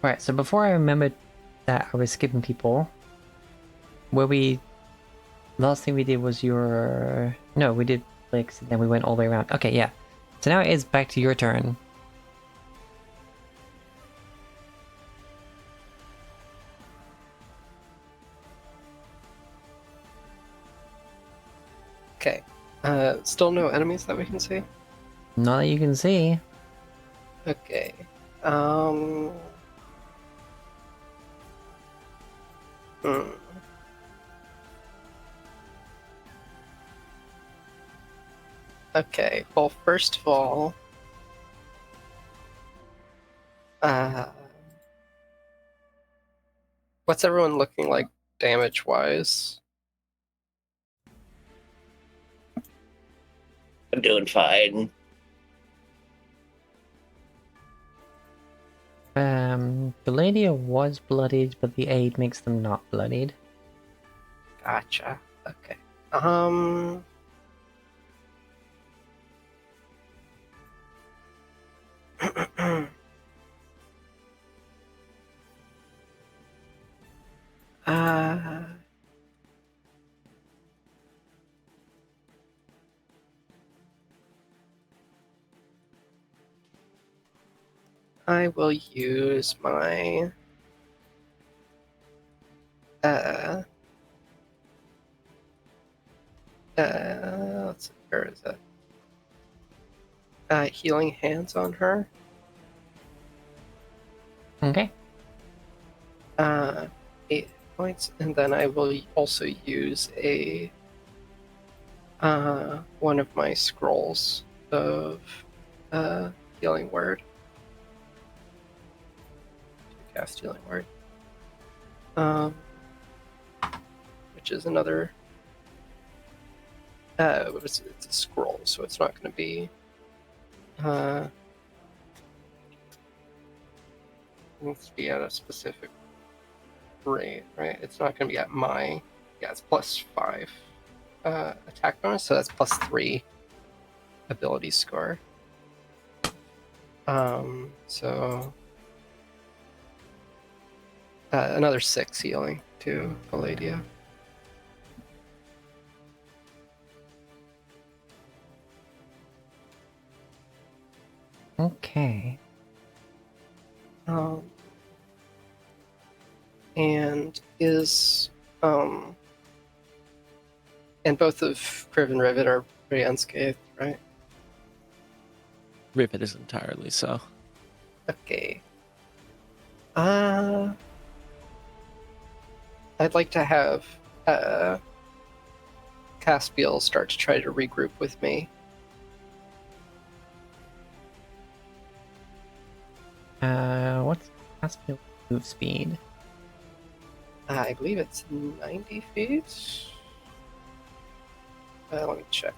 Speaker 1: Right, so before I remembered that I was skipping people, last thing we did was no, we did clicks, and then we went all the way around. Okay, yeah. So now it is back to your turn.
Speaker 3: Okay. Still no enemies that we can see?
Speaker 1: Not that you can see.
Speaker 3: Okay. Hmm. Okay, well, first of all, what's everyone looking like damage-wise?
Speaker 4: I'm doing fine.
Speaker 1: Galadia was bloodied, but the aid makes them not bloodied.
Speaker 3: Gotcha. Okay. uh, I will use my let's see, where is it? Healing hands on her.
Speaker 1: Okay.
Speaker 3: 8 points, and then I will also use a one of my scrolls of healing word to cast healing word, which is another. It's a scroll, so it's not going to be. It needs to be at a specific rate, right? It's not going to be at my. Yeah, it's +5 attack bonus, so that's +3 ability score. So another 6 healing to Palladium.
Speaker 1: Okay.
Speaker 3: And is and both of Kriv and Rivet are pretty unscathed, right?
Speaker 5: Rivet is entirely so.
Speaker 3: Okay. I'd like to have Caspiel start to try to regroup with me.
Speaker 1: What's Caspiel's move speed?
Speaker 3: I believe it's 90 feet. Let me check.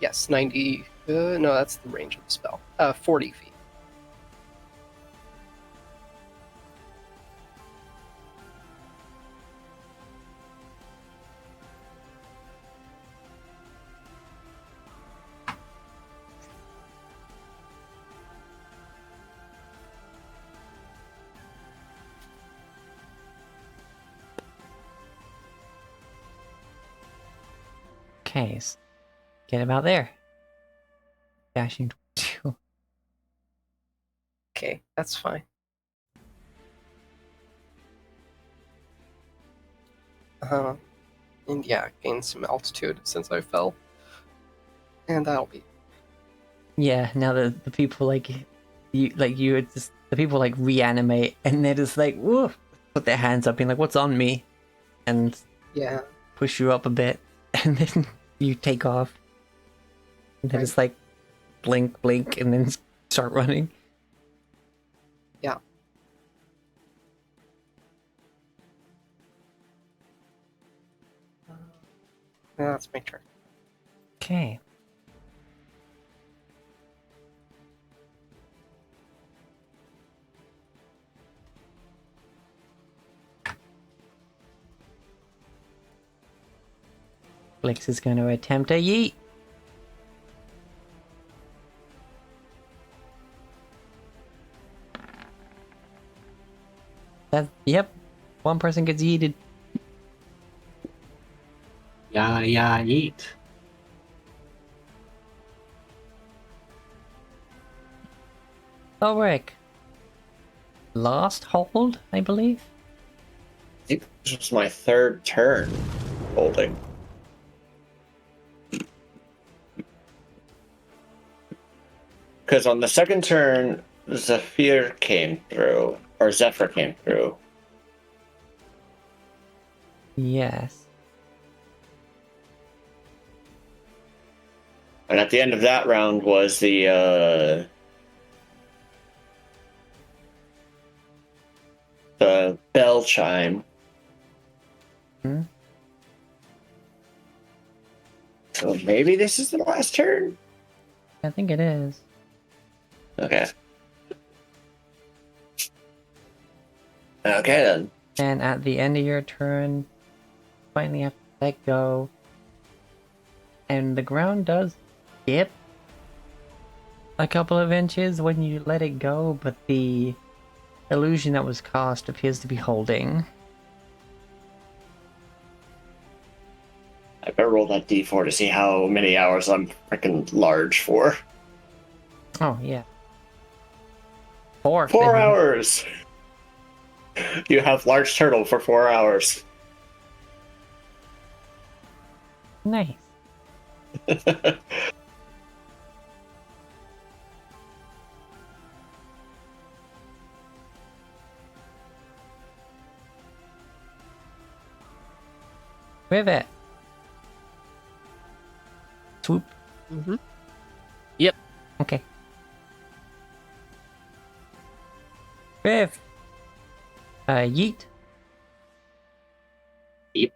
Speaker 3: Yes, 90. No, that's the range of the spell. 40 feet.
Speaker 1: Okay, get about there. Dashing 22.
Speaker 3: Okay, that's fine. And yeah, gain some altitude since I fell. And that'll be.
Speaker 1: Yeah, now the people like you just the people like reanimate and they're just like woo, put their hands up being like what's on me, and
Speaker 3: Yeah.
Speaker 1: push you up a bit, and then you take off. And then
Speaker 3: Right.
Speaker 1: it's like blink, blink, and then start running.
Speaker 3: Yeah. That's my turn.
Speaker 1: Okay. Blix is going to attempt a yeet. Yep. One person gets yeeted.
Speaker 2: Yeah, yeet.
Speaker 1: Ulrich. Last hold, I believe.
Speaker 4: I think this was my third turn holding. Because on the second turn, Zephyr came through, or Zephyr came through.
Speaker 1: Yes.
Speaker 4: And at the end of that round was the bell chime.
Speaker 1: Hmm?
Speaker 4: So maybe this is the last turn?
Speaker 1: I think it is.
Speaker 4: Okay. Okay then.
Speaker 1: And at the end of your turn, finally have to let go. And the ground does dip a couple of inches when you let it go, but the illusion that was cast appears to be holding.
Speaker 4: I better roll that d4 to see how many hours I'm freaking large for.
Speaker 1: Oh, yeah. 4.
Speaker 4: 4 hours! You have large turtle for 4 hours.
Speaker 1: Nice. Rivet. Swoop.
Speaker 5: Mm-hmm. Yep.
Speaker 1: Okay. Riv. Yeet.
Speaker 4: Yep.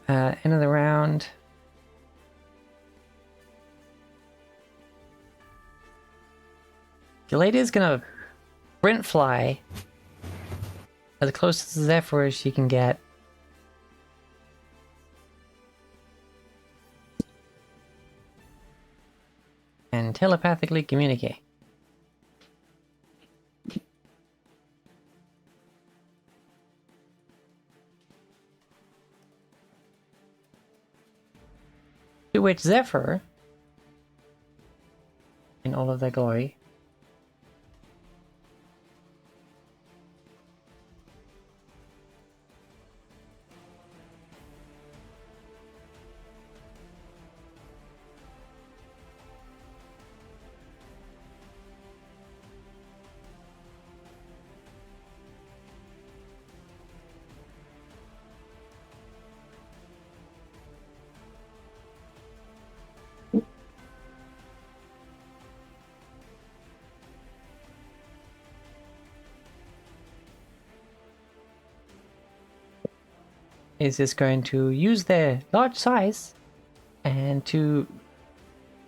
Speaker 1: End of the round. The lady is gonna sprint fly as close to Zephyr as she can get. And telepathically communicate. To which Zephyr, in all of their glory, is just going to use their large size and to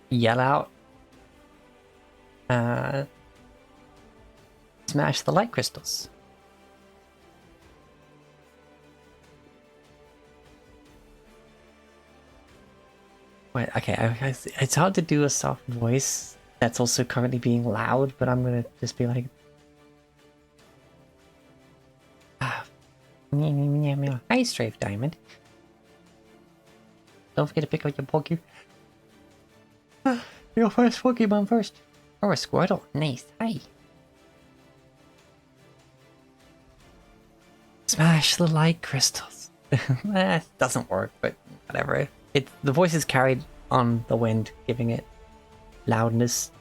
Speaker 1: yell out, smash the light crystals. Wait, okay, it's hard to do a soft voice that's also currently being loud, but I'm gonna just be like, hi, Strafe Diamond. Don't forget to pick up your Poke. Your first Pokemon first. Or a Squirtle. Nice. Hi. Smash the light crystals. Doesn't work, but whatever. The voice is carried on the wind, giving it loudness.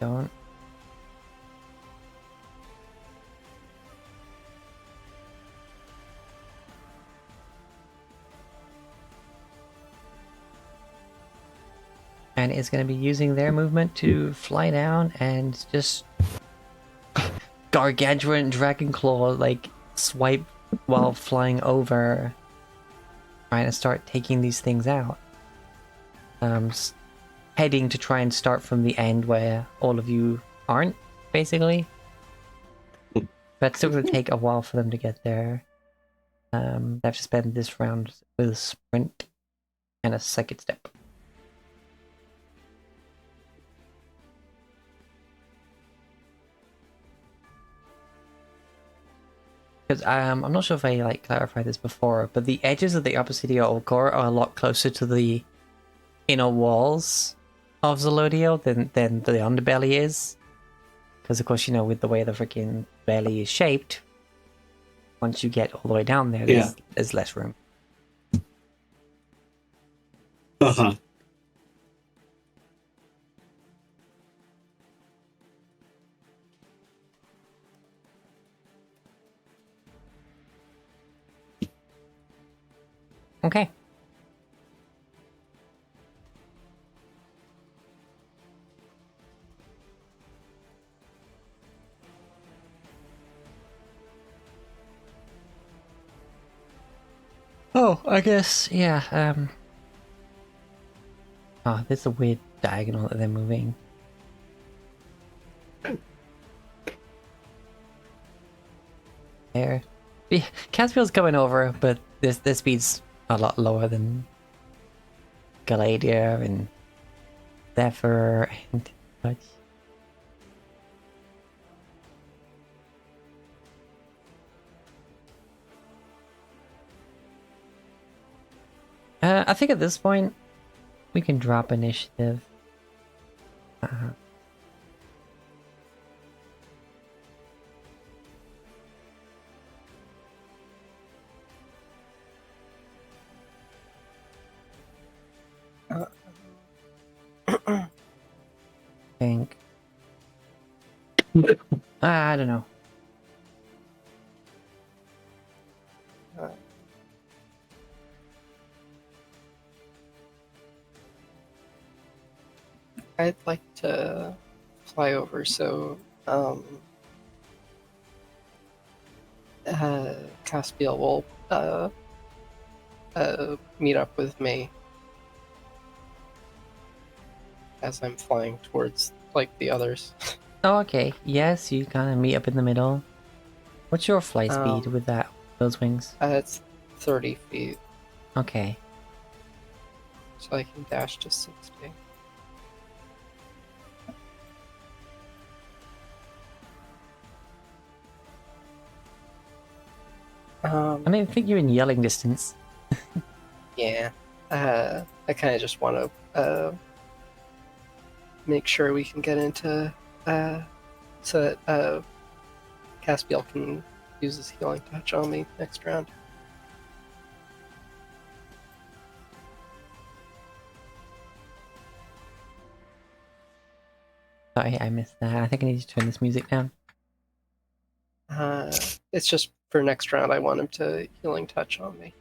Speaker 1: Don't. And is going to be using their movement to fly down and just gargantuan dragon claw, like swipe while flying over, trying to start taking these things out. Heading to try and start from the end where all of you aren't, basically. But it's still going to take a while for them to get there. They have to spend this round with a sprint and a second step. Because I'm not sure if I clarified this before, but the edges of the Obsidian core are a lot closer to the inner walls of Zolodio than the underbelly is. Because of course, with the way the freaking belly is shaped, once you get all the way down there, there's less room.
Speaker 2: Uh-huh.
Speaker 1: Okay. Oh, I guess, yeah, oh, there's a weird diagonal that they're moving. There. Yeah, Caspiel's coming over, but their speed's a lot lower than Galadia and Zephyr and such. I think at this point, we can drop initiative. Think. I don't know.
Speaker 3: I'd like to fly over, so Caspiel will meet up with me as I'm flying towards the others.
Speaker 1: Oh, okay. Yes, you kind of meet up in the middle. What's your flight speed with those wings?
Speaker 3: It's 30 feet,
Speaker 1: Okay.
Speaker 3: so I can dash to 60.
Speaker 1: I mean, I think you're in yelling distance.
Speaker 3: Yeah. I kind of just want to make sure we can get into so that Caspiel can use his healing touch on me next round.
Speaker 1: Sorry, I missed that. I think I need to turn this music down.
Speaker 3: It's just for next round, I want him to healing touch on me.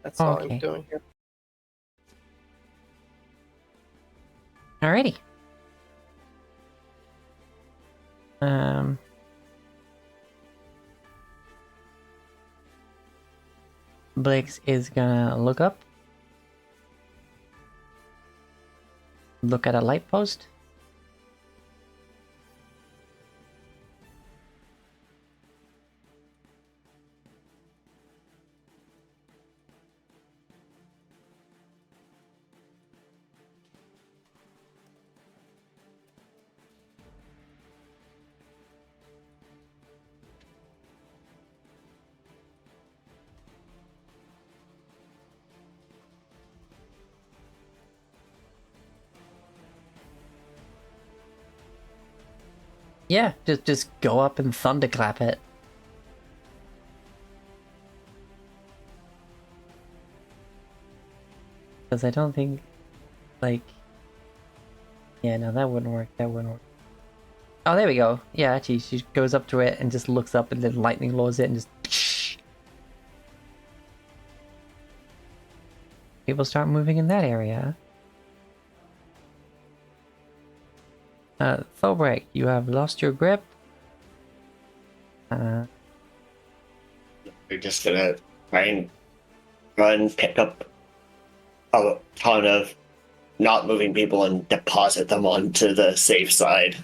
Speaker 3: That's all
Speaker 1: Okay.
Speaker 3: I'm doing here.
Speaker 1: Alrighty. Um. Blix is gonna look up. Look at a light post. Yeah, just go up and thunderclap it. Because I don't think, like, yeah, no, that wouldn't work. That wouldn't work. Oh, there we go. Yeah, actually, she goes up to it and just looks up, and then lightning lures it, and just. People start moving in that area. Thorbrek, you have lost your grip.
Speaker 4: We're just gonna try and run, pick up a ton of not moving people and deposit them onto the safe side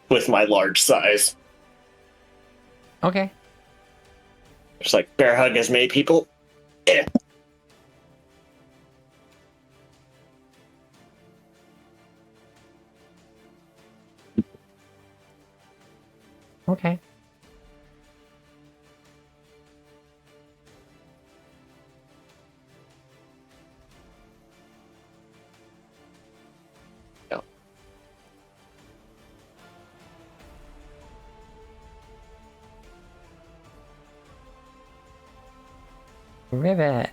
Speaker 4: with my large size.
Speaker 1: Okay.
Speaker 4: Just like bear hug as many people. Yeah.
Speaker 1: Okay.
Speaker 4: Yep.
Speaker 1: Rivet.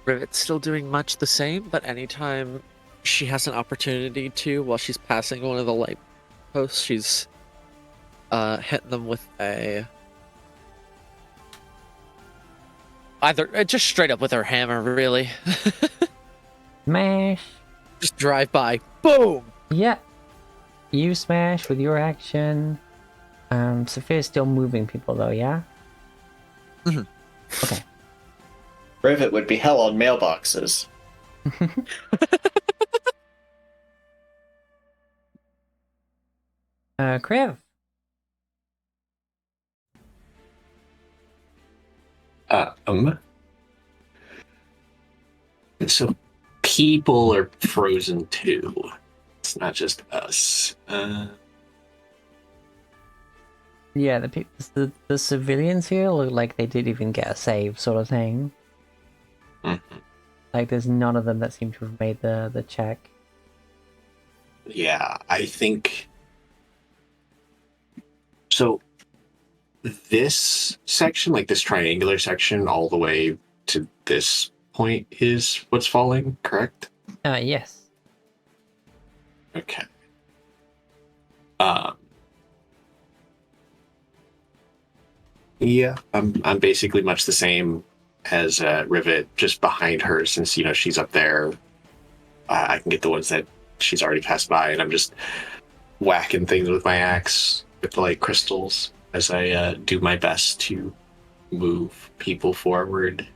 Speaker 5: Rivet's still doing much the same, but anytime she has an opportunity to, while she's passing one of the light posts, she's hitting them with a either just straight up with her hammer, really.
Speaker 1: Smash.
Speaker 5: Just drive by, boom.
Speaker 1: Yeah. You smash with your action. Sophia's still moving people though, yeah?
Speaker 5: Mhm.
Speaker 1: Okay.
Speaker 4: Rivet would be hell on mailboxes.
Speaker 1: Kriv.
Speaker 2: So people are frozen too. It's not just us.
Speaker 1: Yeah, the civilians here look like they didn't even get a save, sort of thing.
Speaker 2: Mhm.
Speaker 1: Like, there's none of them that seem to have made the check.
Speaker 2: Yeah, I think so. This section, like this triangular section, all the way to this point, is what's falling. Correct.
Speaker 1: Yes.
Speaker 2: Okay. Um. Yeah, I'm basically much the same as Rivet, just behind her, since she's up there. I can get the ones that she's already passed by, and I'm just whacking things with my axe with the light crystals as I do my best to move people forward.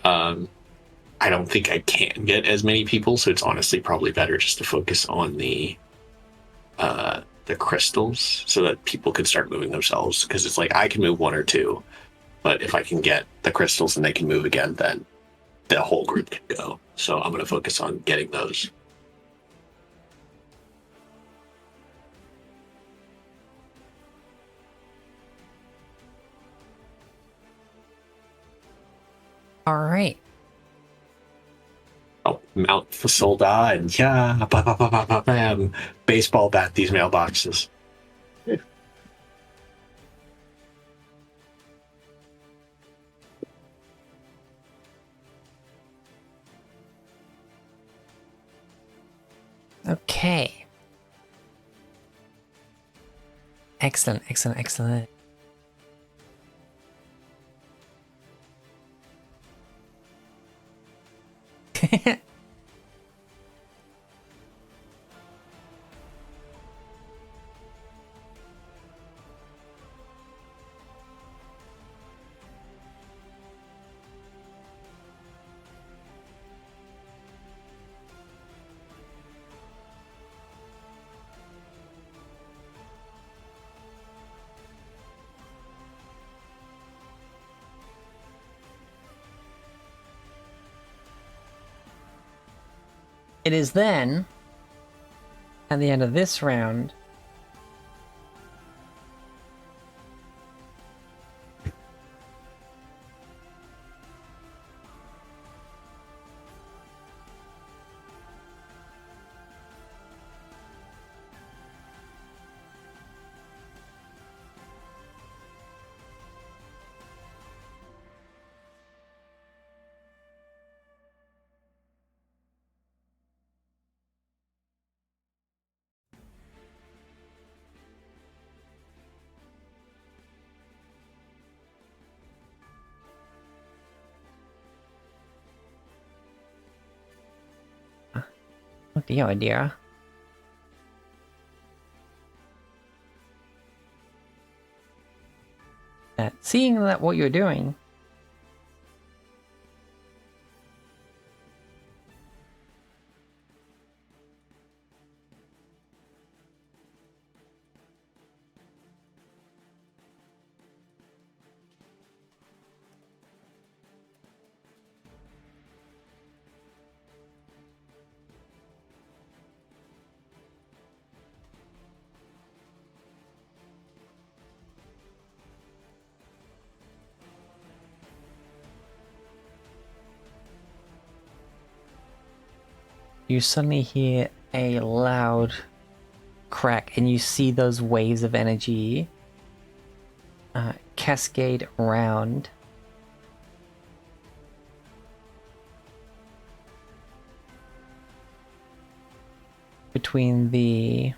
Speaker 2: I don't think I can get as many people, so it's honestly probably better just to focus on the crystals so that people can start moving themselves, because it's like I can move one or two, but if I can get the crystals and they can move again, then the whole group can go. So I'm going to focus on getting those.
Speaker 1: Alright.
Speaker 2: I'll mount the soldat and yeah, bam, baseball bat these mailboxes.
Speaker 1: Okay. Excellent, excellent, excellent. It is then, at the end of this round, oh dear, oh dear. Seeing that what you're doing, you suddenly hear a loud crack and you see those waves of energy cascade around. Between the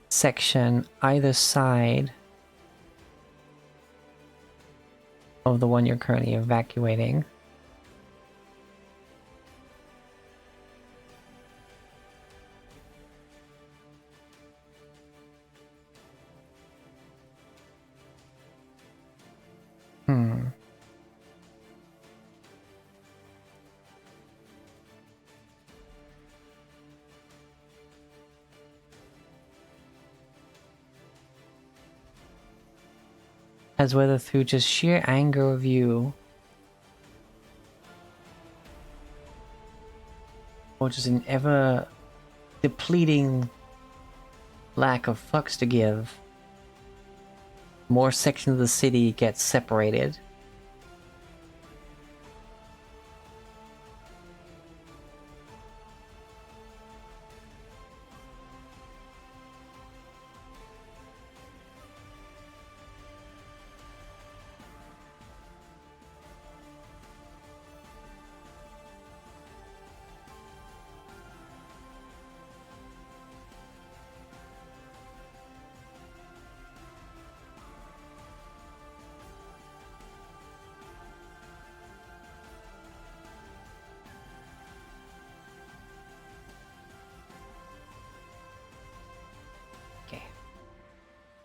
Speaker 1: section either side of the one you're currently evacuating. As whether through just sheer anger of you, or just an ever depleting lack of fucks to give, more sections of the city get separated.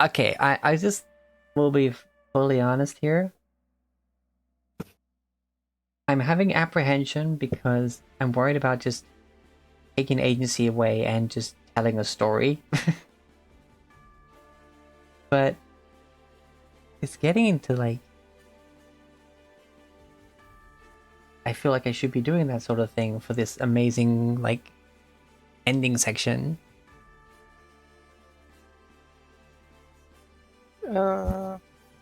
Speaker 1: Okay, I just will be fully honest here. I'm having apprehension because I'm worried about just taking agency away and just telling a story. But it's getting into like, I feel like I should be doing that sort of thing for this amazing like ending section.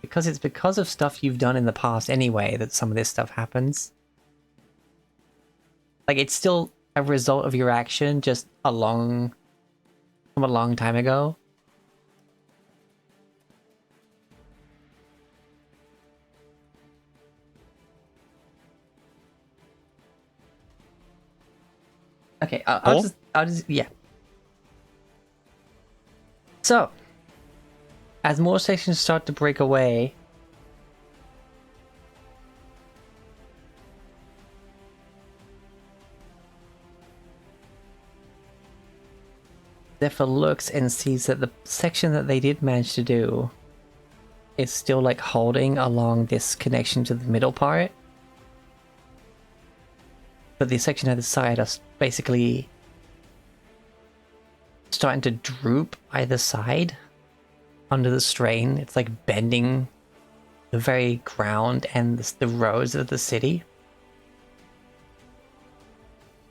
Speaker 1: Because it's because of stuff you've done in the past anyway that some of this stuff happens. Like, it's still a result of your action just from a long time ago. Okay, I'll just, yeah. So, as more sections start to break away, Zephyr looks and sees that the section that they did manage to do is still like holding along this connection to the middle part. But the section at the side are basically starting to droop either side under the strain. It's like bending the very ground and the roads of the city.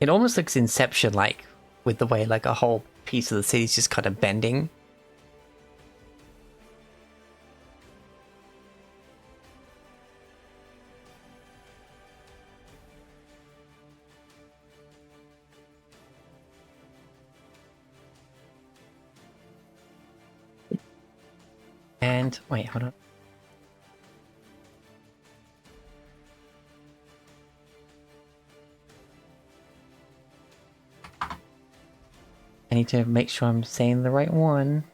Speaker 1: It almost looks Inception-like, with the way like a whole piece of the city is just kind of bending. And wait, hold on. I need to make sure I'm saying the right one.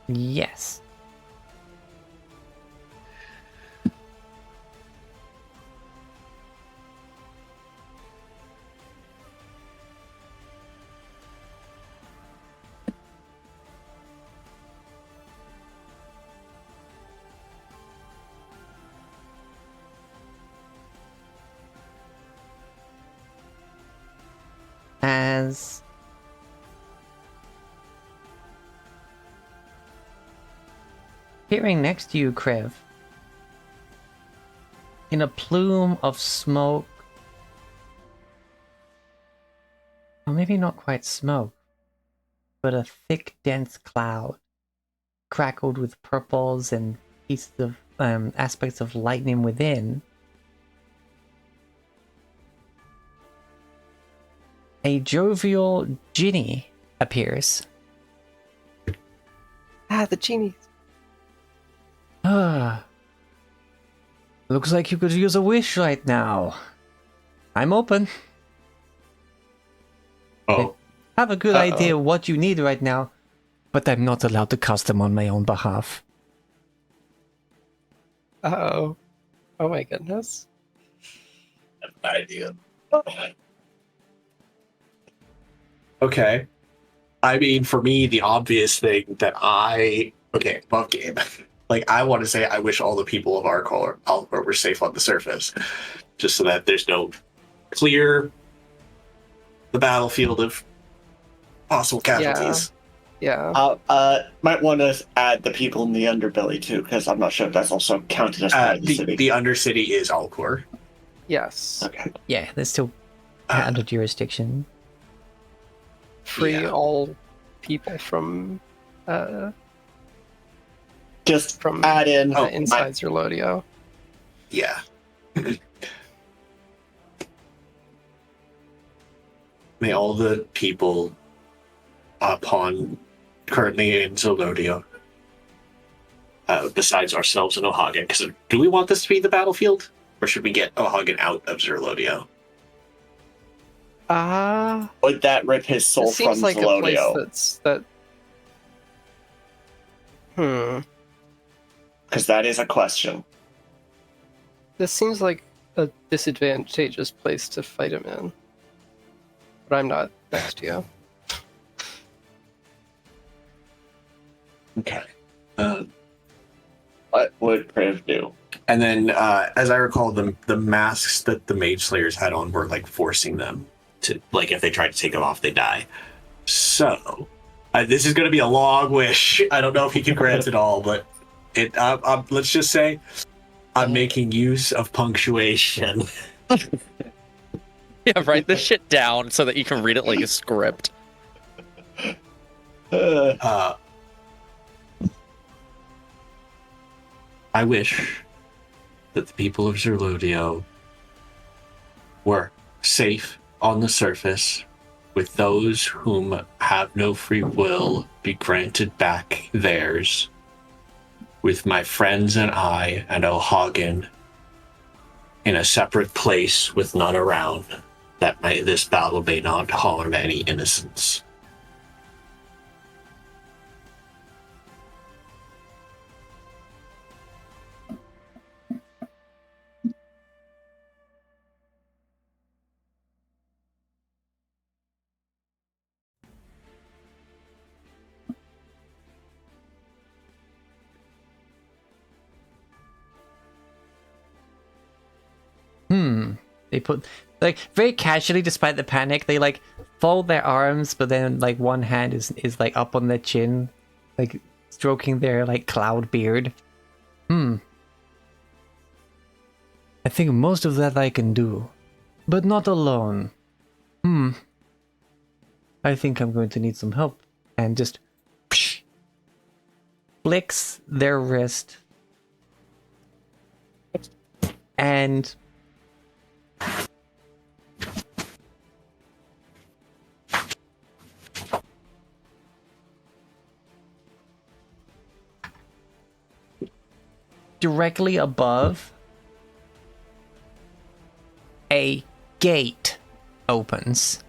Speaker 1: Yes. As appearing next to you, Krev, in a plume of smoke, or maybe not quite smoke, but a thick, dense cloud, crackled with purples and pieces of aspects of lightning within. A jovial genie appears.
Speaker 3: Ah, the genie.
Speaker 1: Ah. Looks like you could use a wish right now. I'm open.
Speaker 2: Oh,
Speaker 1: Have a good idea what you need right now, but I'm not allowed to cast them on my own behalf.
Speaker 3: Uh-oh. Oh my goodness.
Speaker 4: Idea.
Speaker 2: okay. I mean, for me, the obvious thing that above game. Like, I want to say I wish all the people of Alcor were safe on the surface, just so that there's no clear the battlefield of possible casualties.
Speaker 3: Yeah.
Speaker 4: Might want to add the people in the underbelly too, because I'm not sure if that's also counted as part of the city.
Speaker 2: The Undercity is Alcor.
Speaker 3: Yes.
Speaker 4: Okay.
Speaker 1: Yeah, they're still under jurisdiction.
Speaker 3: Free
Speaker 2: Yeah.
Speaker 3: all people from
Speaker 4: Just
Speaker 3: from
Speaker 4: add in
Speaker 3: inside Zerlodio.
Speaker 2: Yeah. May all the people currently in Zerlodio, besides ourselves and O'Hagan, because do we want this to be the battlefield? Or should we get O'Hagan out of Zerlodio?
Speaker 4: would that rip his soul
Speaker 3: It seems
Speaker 4: from
Speaker 3: like a place
Speaker 4: Zelodio?
Speaker 3: that.
Speaker 4: Because that is a question.
Speaker 3: This seems like a disadvantageous place to fight him in. But I'm not next to you.
Speaker 2: Okay.
Speaker 4: What would Priv do?
Speaker 2: And then, as I recall, the masks that the Mage Slayers had on were like forcing them to, like, if they tried to take them off, they die. So, this is going to be a long wish. I don't know if he can grant it all, but let's just say I'm making use of punctuation.
Speaker 5: Yeah, write this shit down so that you can read it like a script.
Speaker 2: I wish that the people of Zerludio were safe on the surface, with those whom have no free will be granted back theirs, with my friends and I and O'Hagan in a separate place with none around, that this battle may not harm any innocents.
Speaker 1: They put, like, very casually, despite the panic, they, like, fold their arms, but then, like, one hand is like, up on their chin, like, stroking their, like, cloud beard. I think most of that I can do, but not alone. I think I'm going to need some help. And just flicks their wrist. And directly above, a gate opens.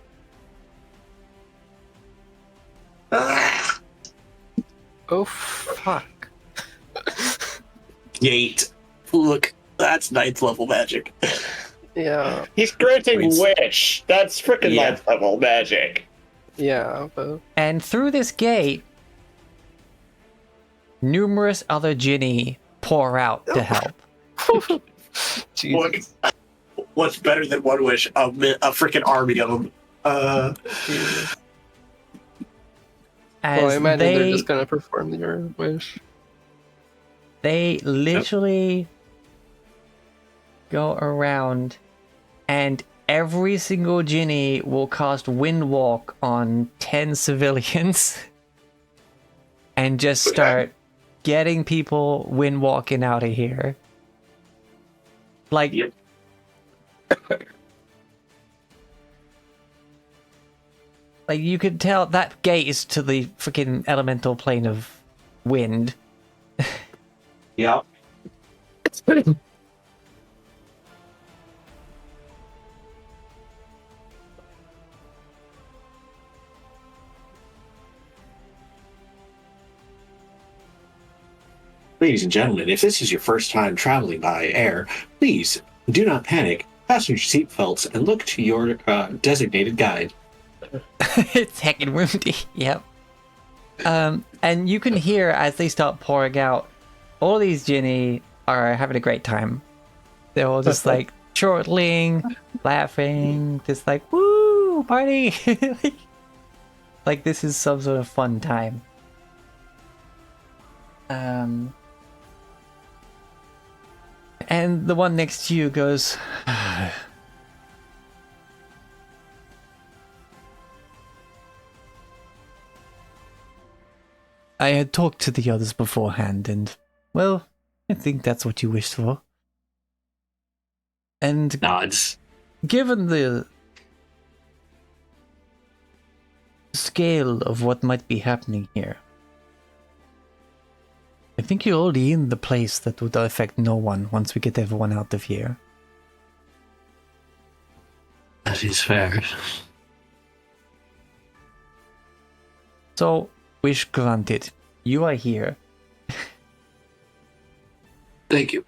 Speaker 3: Oh, fuck.
Speaker 2: Gate. Look, that's 9th level magic.
Speaker 3: Yeah,
Speaker 4: He's granting
Speaker 2: Wait.
Speaker 4: wish. That's freaking
Speaker 2: Yeah.
Speaker 4: 9th level magic.
Speaker 3: yeah, but...
Speaker 1: And through this gate, numerous other Jinni pour out to help.
Speaker 3: Jesus.
Speaker 2: What's better than one wish? A freaking army of them.
Speaker 3: Jesus.
Speaker 1: As
Speaker 3: Well, I imagine they're
Speaker 1: they,
Speaker 3: just gonna perform your wish.
Speaker 1: they literally go around, and every single Jinni will cast Wind Walk on 10 civilians and just start getting people wind walking out of here. Like,
Speaker 2: Yep.
Speaker 1: like you could tell that gate is to the freaking elemental plane of wind.
Speaker 2: Yeah. Ladies and gentlemen, if this is your first time traveling by air, please do not panic. Fasten your seatbelts and look to your designated guide.
Speaker 1: It's heckin' windy. Yep. And you can hear as they start pouring out, all these Jinni are having a great time. They're all just like chortling, laughing, just like, woo, party! Like this is some sort of fun time. And the one next to you goes, I had talked to the others beforehand, and, well, I think that's what you wished for. And
Speaker 2: Nods.
Speaker 1: given the scale of what might be happening here, I think you're already in the place that would affect no one once we get everyone out of here.
Speaker 2: That is fair.
Speaker 1: So, wish granted. You are here.
Speaker 2: Thank you.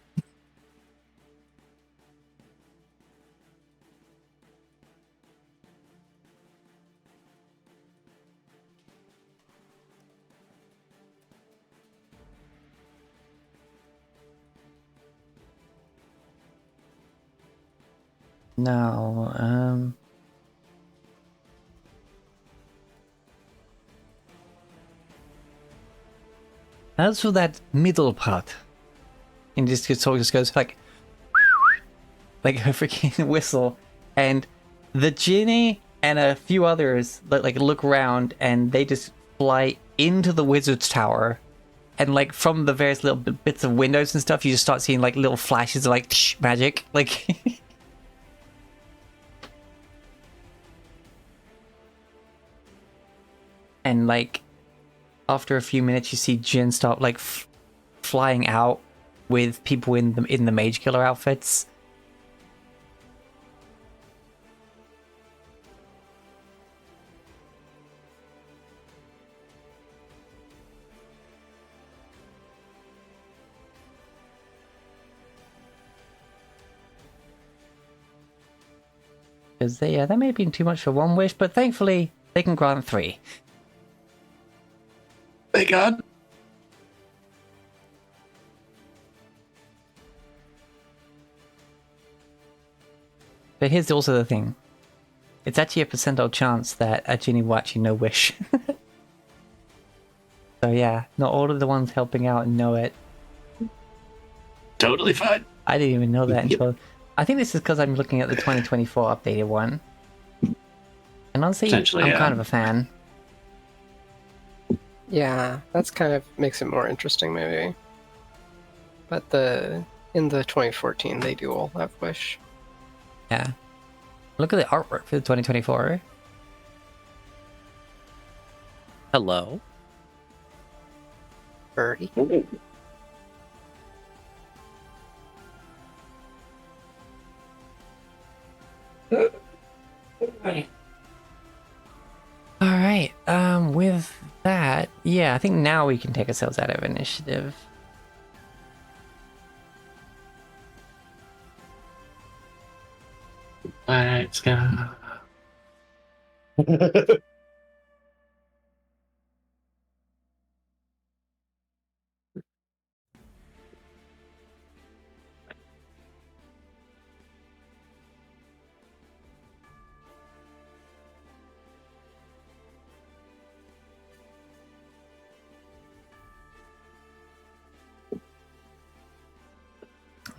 Speaker 1: Now, as for that middle part, and just goes like a freaking whistle, and the genie and a few others like look around, and they just fly into the wizard's tower, and like from the various little bits of windows and stuff, you just start seeing like little flashes of like magic, like. And like after a few minutes, you see Jin start like flying out with people in the mage killer outfits. Because that may have been too much for one wish, but thankfully they can grant 3.
Speaker 2: Thank God.
Speaker 1: But here's also the thing. It's actually a percentile chance that a genie will actually know wish. So yeah, not all of the ones helping out know it.
Speaker 2: Totally fine.
Speaker 1: I didn't even know that until... I think this is because I'm looking at the 2024 updated one. And honestly, I'm kind of a fan.
Speaker 3: Yeah, that's kind of makes it more interesting, maybe. But in the 2014, they do all have wish.
Speaker 1: Yeah. Look at the artwork for the 2024.
Speaker 5: Hello.
Speaker 3: Birdie.
Speaker 1: Alright, with that, yeah, I think now we can take ourselves out of initiative.
Speaker 2: Let's go.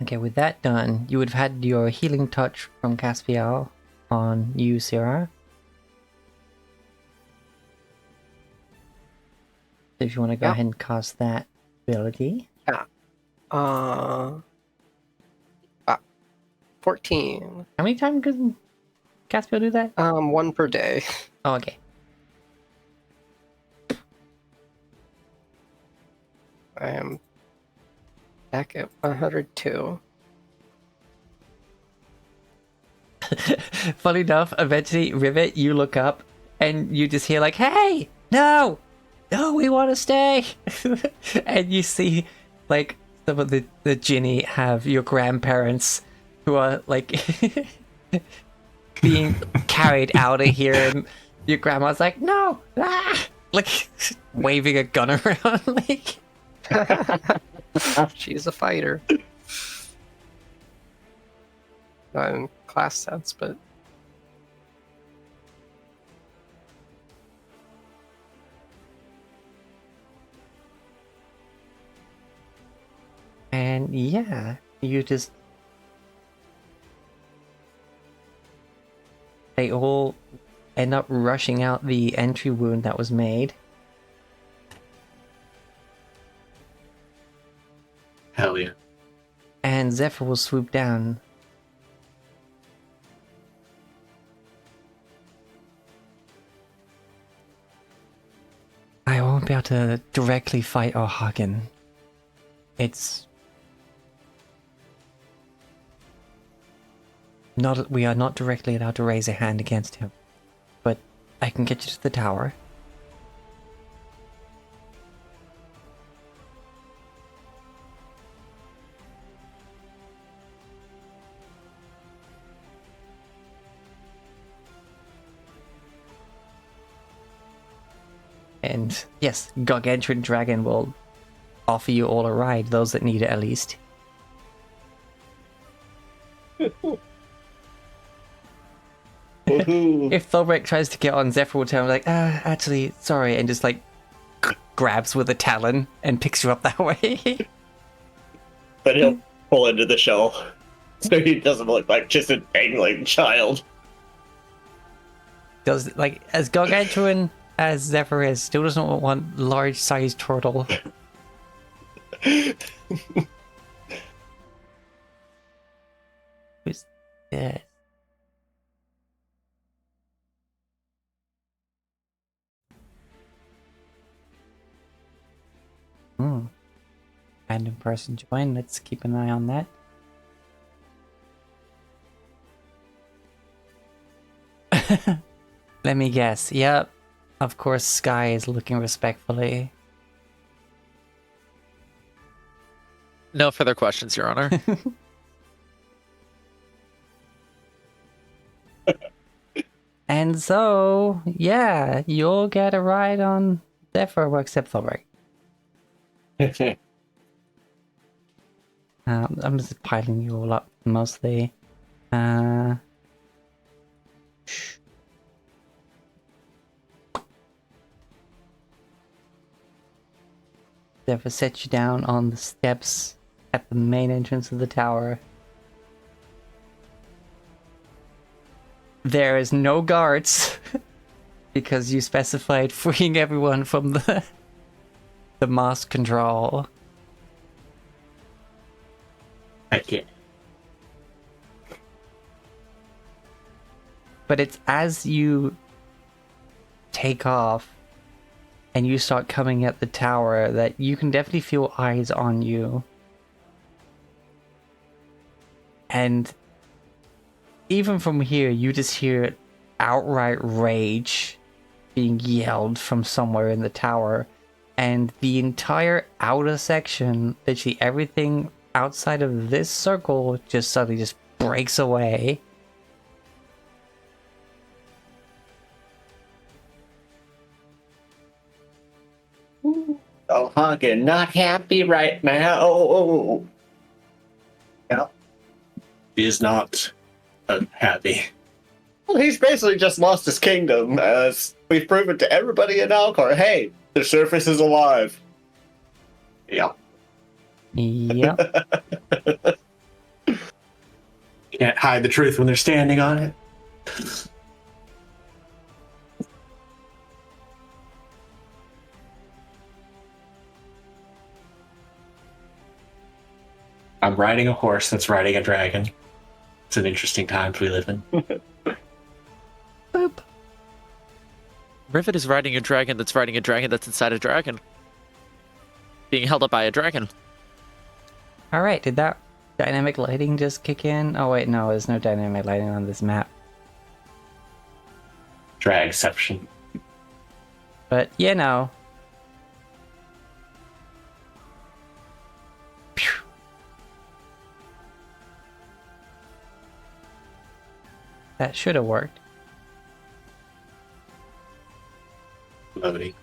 Speaker 1: Okay, with that done, you would have had your healing touch from Caspial on you, Sierra. So if you want to go ahead and cast that ability.
Speaker 3: Yeah. 14.
Speaker 1: How many times can Caspial do that?
Speaker 3: 1 per day.
Speaker 1: Oh, okay.
Speaker 3: I am back at 102.
Speaker 1: Funny enough, eventually, Rivet, you look up and you just hear like, "Hey, no, we want to stay." And you see like some of the Ginny have your grandparents who are like being carried out of here, and your grandma's like, "No, ah!" Like waving a gun around, like.
Speaker 3: She's a fighter. Not in class sense, but
Speaker 1: And yeah, you just... They all end up rushing out the entry wound that was made.
Speaker 2: Hell yeah.
Speaker 1: And Zephyr will swoop down. I won't be able to directly fight O'Hagan. It's... we are not directly allowed to raise a hand against him. But I can get you to the tower. And yes, Gargantuan Dragon will offer you all a ride, those that need it at least. If Thorek tries to get on, Zephyr will tell him like, actually, sorry, and just like grabs with a talon and picks you up that way.
Speaker 4: But he'll pull into the shell so he doesn't look like just an angling child.
Speaker 1: does, like, as gargantuan as Zephyr is, still doesn't want large-sized turtle. Who's this? Random person join. Let's keep an eye on that. Let me guess. Yep. Of course, Sky is looking respectfully.
Speaker 5: No further questions, Your Honor.
Speaker 1: And so, yeah, you'll get a ride on Zephyr, except Thorberg. I'm just piling you all up mostly. Shh. Zephyr sets you down on the steps at the main entrance of the tower. There is no guards because you specified freeing everyone from the mask control.
Speaker 2: Okay.
Speaker 1: But it's as you take off and you start coming at the tower that you can definitely feel eyes on you. And even from here, you just hear outright rage being yelled from somewhere in the tower. And the entire outer section, literally everything outside of this circle, just suddenly just breaks away.
Speaker 4: Oh, Hagen, not happy right now. Oh. Yeah.
Speaker 2: He is not happy.
Speaker 4: Well, he's basically just lost his kingdom, as we've proven to everybody in Alcor. Hey, the surface is alive.
Speaker 2: Yep.
Speaker 1: Yep.
Speaker 2: Can't hide the truth when they're standing on it. I'm riding a horse that's riding a dragon. It's an interesting times we live in.
Speaker 1: Boop.
Speaker 5: Rivet is riding a dragon that's riding a dragon that's inside a dragon. Being held up by a dragon.
Speaker 1: Alright, did that dynamic lighting just kick in? Oh wait, no, there's no dynamic lighting on this map.
Speaker 2: Dragception.
Speaker 1: But, you know. Phew. That should have worked.
Speaker 2: Loading.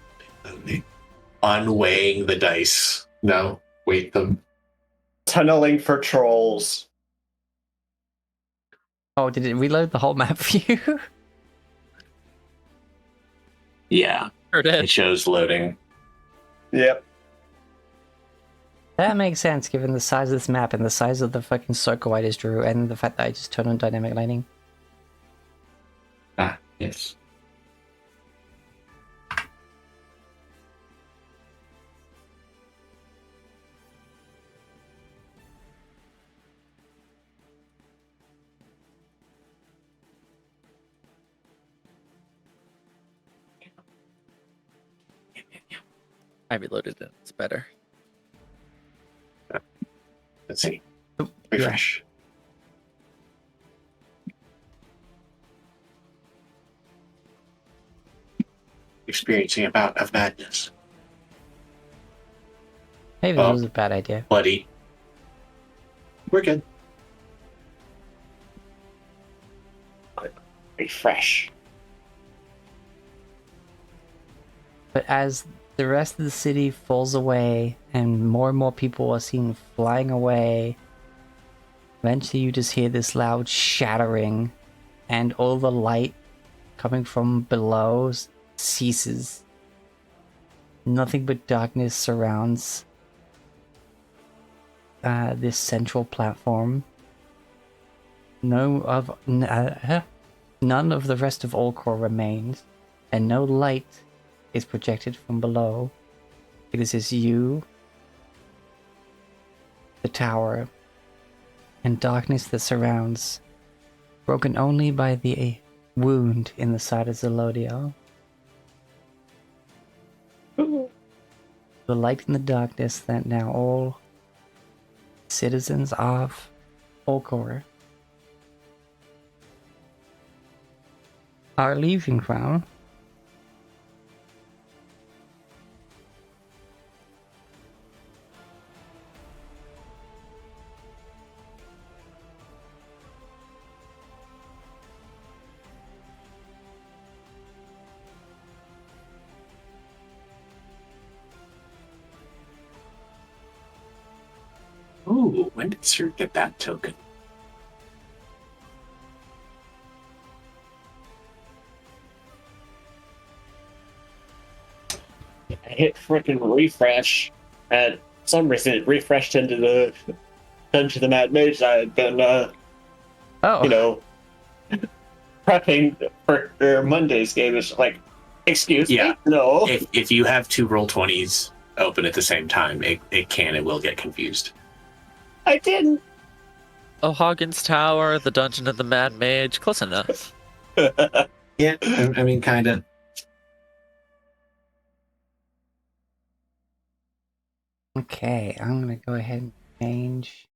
Speaker 2: Unweighing the dice. No, weight them.
Speaker 4: Tunneling for trolls.
Speaker 1: Oh, did it reload the whole map for you?
Speaker 2: Yeah,
Speaker 5: Sure
Speaker 2: it
Speaker 5: did.
Speaker 2: shows loading.
Speaker 4: Yep.
Speaker 1: That makes sense given the size of this map and the size of the fucking circle I just drew and the fact that I just turned on dynamic lighting.
Speaker 2: Ah, yes.
Speaker 5: I reloaded it. It's better.
Speaker 2: Let's see.
Speaker 1: Oh,
Speaker 2: Refresh. Experiencing a bout of madness.
Speaker 1: Maybe that was a bad idea.
Speaker 2: Bloody. We're good.
Speaker 4: Refresh.
Speaker 1: But as the rest of the city falls away and more people are seen flying away, eventually you just hear this loud shattering and all the light coming from below ceases. Nothing but darkness surrounds this central platform. None of the rest of Allcore remains, and no light is projected from below. It is just you, the tower, and darkness that surrounds, broken only by the wound in the side of Zelodio. The light and the darkness that now all citizens of Allcore are leaving from.
Speaker 2: Ooh, when did Sir get that token?
Speaker 4: I hit freaking refresh, and for some reason it refreshed into the Mad Mage I had been,
Speaker 1: Oh,
Speaker 4: prepping for Monday's game. It's like, excuse
Speaker 2: Yeah.
Speaker 4: me? No.
Speaker 2: If you have two Roll20s open at the same time, it will get confused.
Speaker 4: I didn't.
Speaker 5: O'Hoggin's Tower, the Dungeon of the Mad Mage, close enough.
Speaker 2: Yeah, I mean, kind of.
Speaker 1: okay. I'm gonna go ahead and change.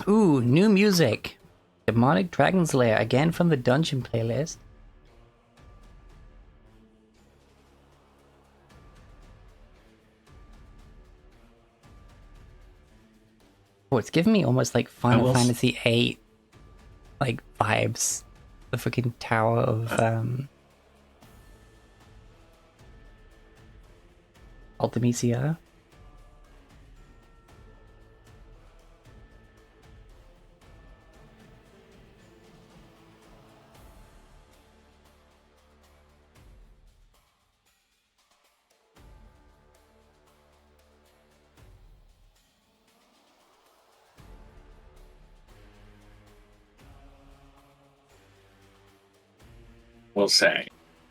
Speaker 1: Ooh, new music. Demonic Dragon's Lair, again from the Dungeon playlist. Oh, it's giving me almost like Final Fantasy VIII like vibes. The freaking Tower of Ultimecia.
Speaker 2: We'll say.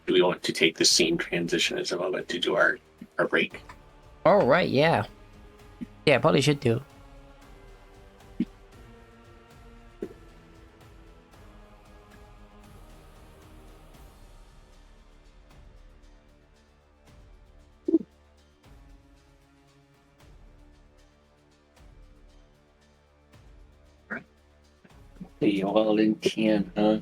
Speaker 2: Do we want to take the scene transition as a moment to do our break?
Speaker 1: Oh, right, yeah. Yeah, probably should do.
Speaker 2: You all in can, huh?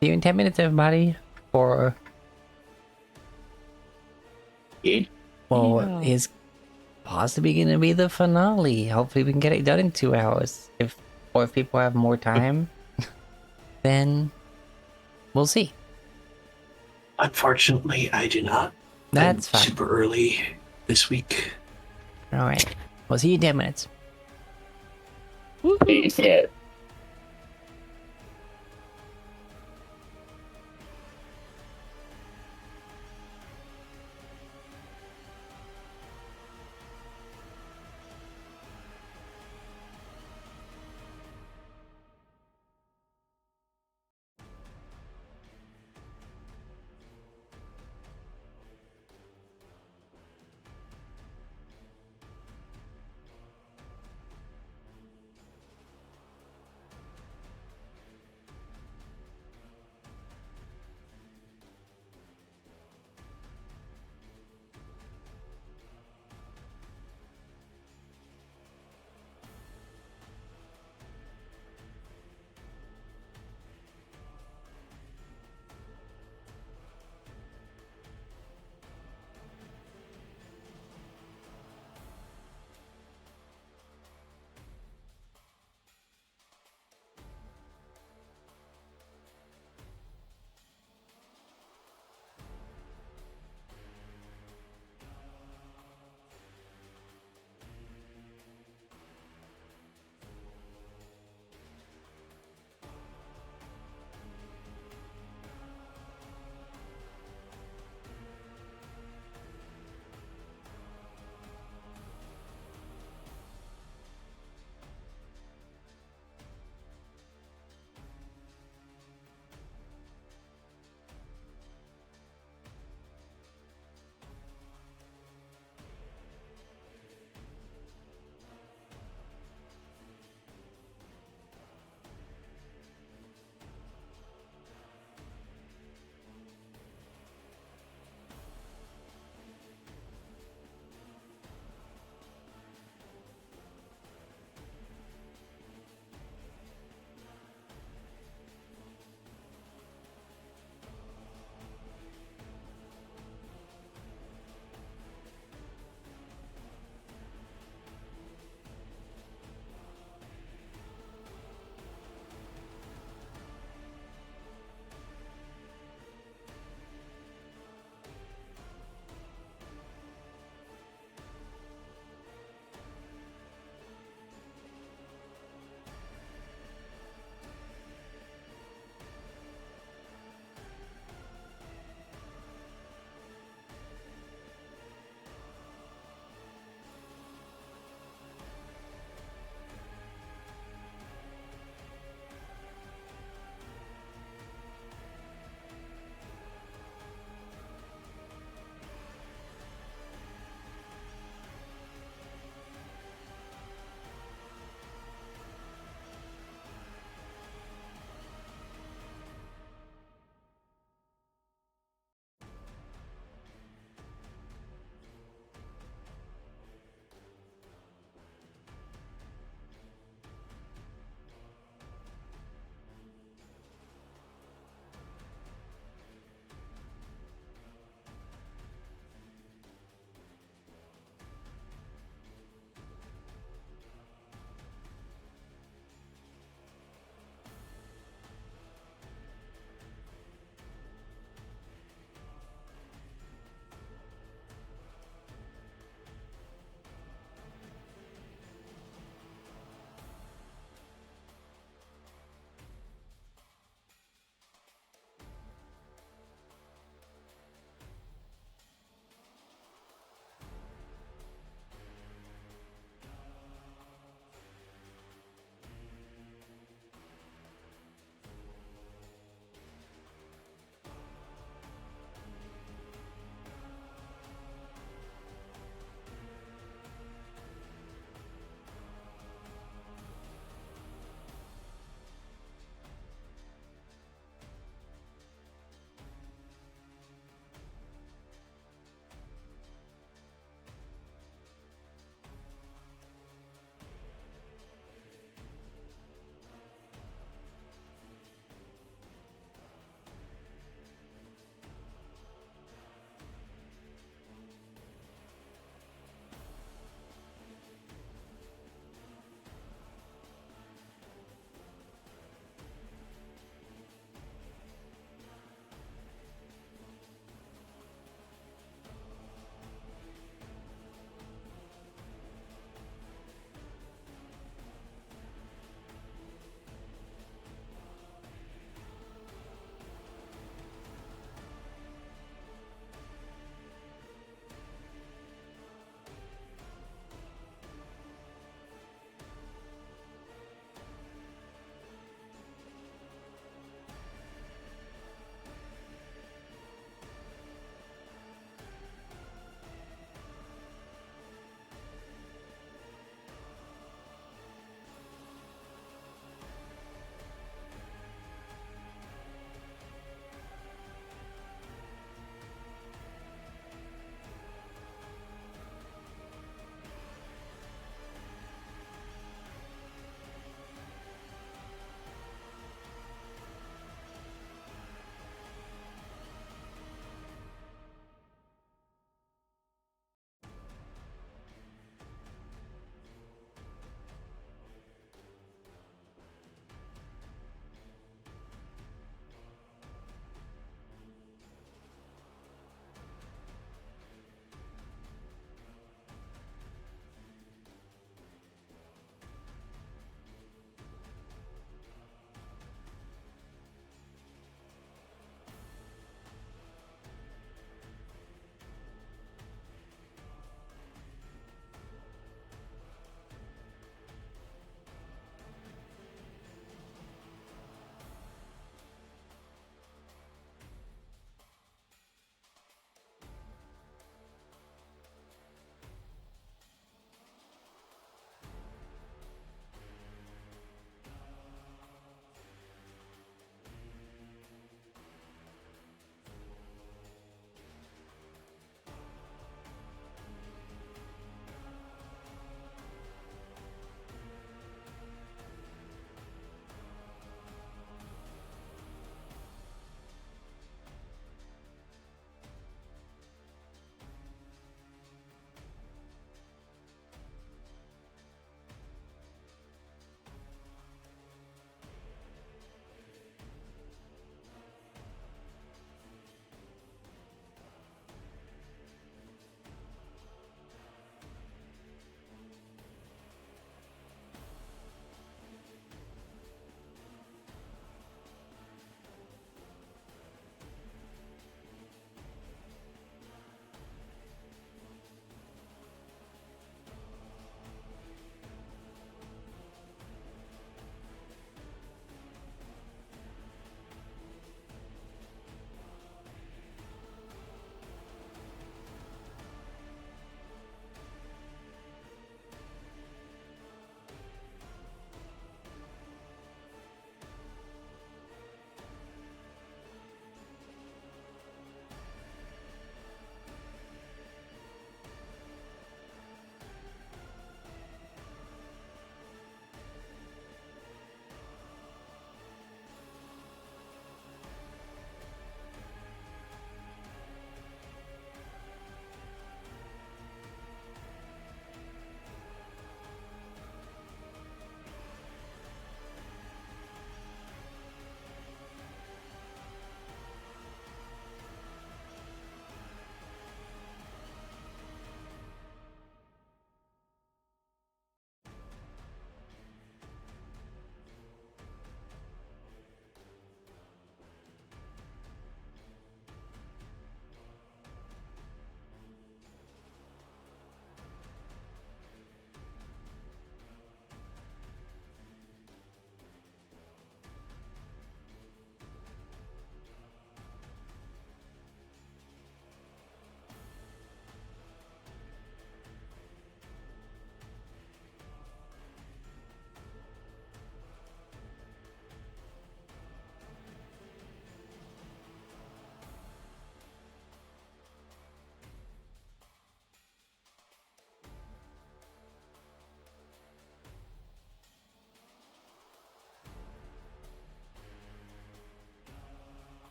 Speaker 1: See you in 10 minutes, everybody. For
Speaker 2: Yeah.
Speaker 1: well, is possibly going to be the finale. Hopefully, we can get it done in 2 hours. If people have more time, then we'll see.
Speaker 2: Unfortunately, I do not.
Speaker 1: That's
Speaker 2: I'm
Speaker 1: fine.
Speaker 2: super early this week.
Speaker 1: All right. We'll see you in 10 minutes.
Speaker 4: Yeah.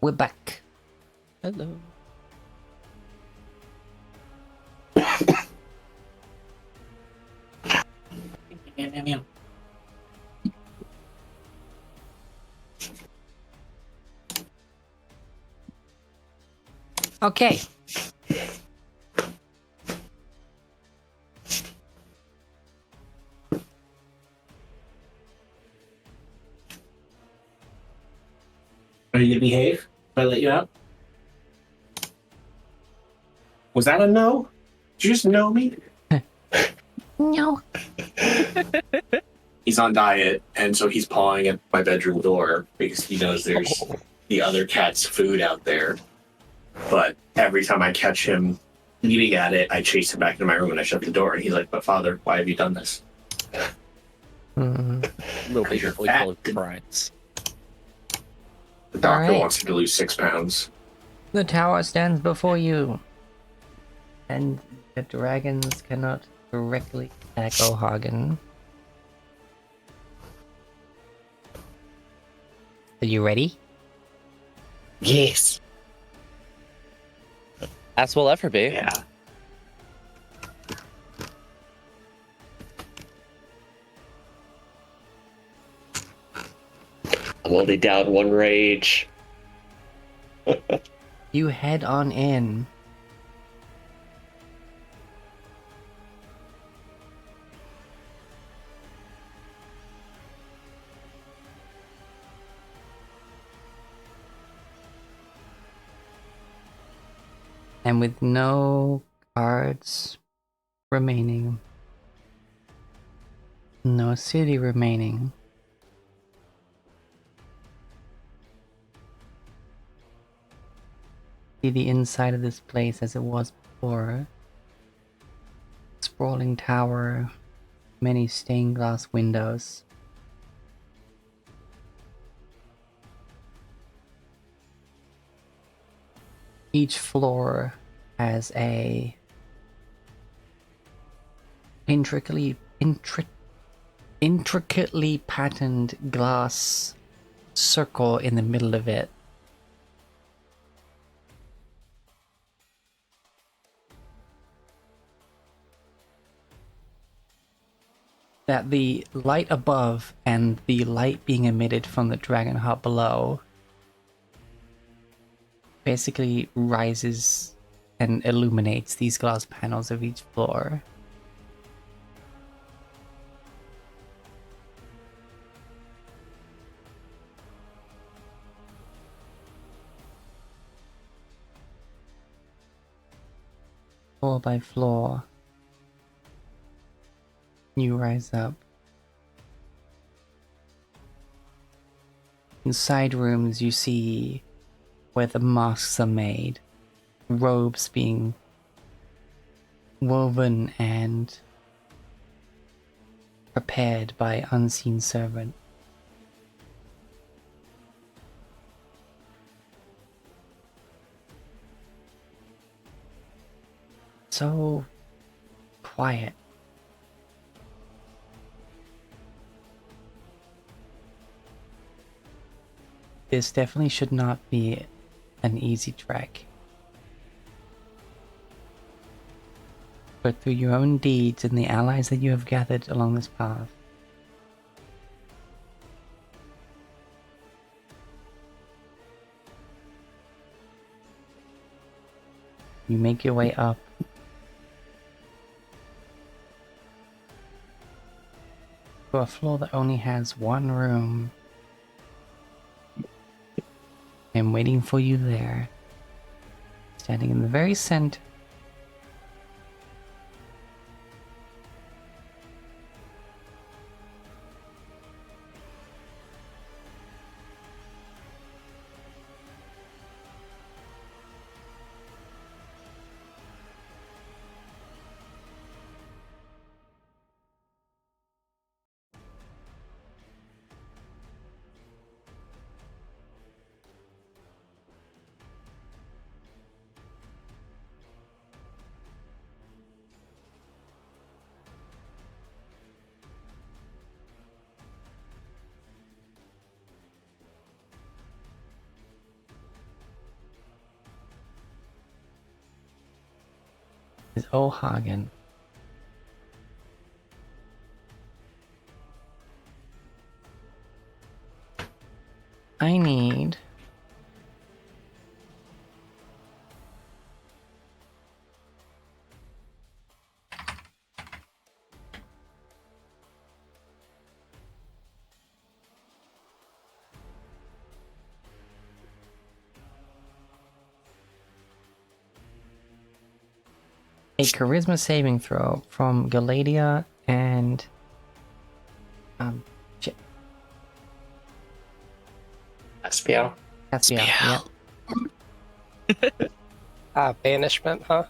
Speaker 1: We're back.
Speaker 5: Hello.
Speaker 1: Okay.
Speaker 2: Are you gonna behave if I let you out? Was that a no? Did you just know me?
Speaker 1: No.
Speaker 2: He's on diet, and so he's pawing at my bedroom door because he knows there's the other cat's food out there. But every time I catch him eating at it, I chase him back into my room and I shut the door. And he's like, "But father, why have you done this?"
Speaker 1: Hmm.
Speaker 5: Little
Speaker 2: Because you're
Speaker 5: baby
Speaker 2: fat.
Speaker 5: full of prides.
Speaker 2: The doctor
Speaker 1: Alright.
Speaker 2: wants him to lose 6 pounds.
Speaker 1: The tower stands before you. And the dragons cannot directly attack O'Hagan. Are you ready?
Speaker 4: Yes.
Speaker 5: As will ever be.
Speaker 2: Yeah.
Speaker 4: I'm only down 1 rage.
Speaker 1: You head on in. And with no cards remaining, no city remaining, see the inside of this place as it was before. Sprawling tower, many stained glass windows. Each floor has a intricately patterned glass circle in the middle of it. That the light above and the light being emitted from the dragon heart below basically rises and illuminates these glass panels of each floor. Floor by floor, you rise up. In side rooms, you see where the masks are made, robes being woven and prepared by unseen servant. So quiet. This definitely should not be an easy trek. But through your own deeds and the allies that you have gathered along this path, you make your way up to a floor that only has one room. And waiting for you there, standing in the very center, is O'Hagan. I need a charisma saving throw from Galadia and shit.
Speaker 3: Espial.
Speaker 1: Caspian. Yeah.
Speaker 3: Banishment, huh?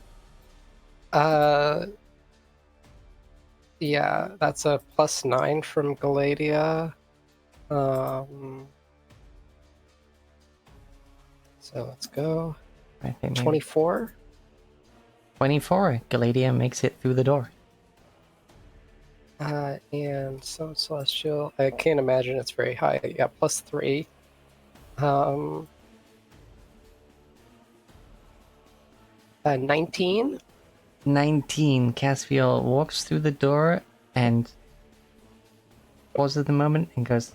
Speaker 3: Yeah, that's a +9 from Galadia. So let's go.
Speaker 1: I think maybe
Speaker 3: 24.
Speaker 1: 24. Galadia makes it through the door.
Speaker 3: And so Celestial, I can't imagine it's very high. Yeah, +3. 19.
Speaker 1: 19. Caspiel walks through the door and pauses at the moment and goes,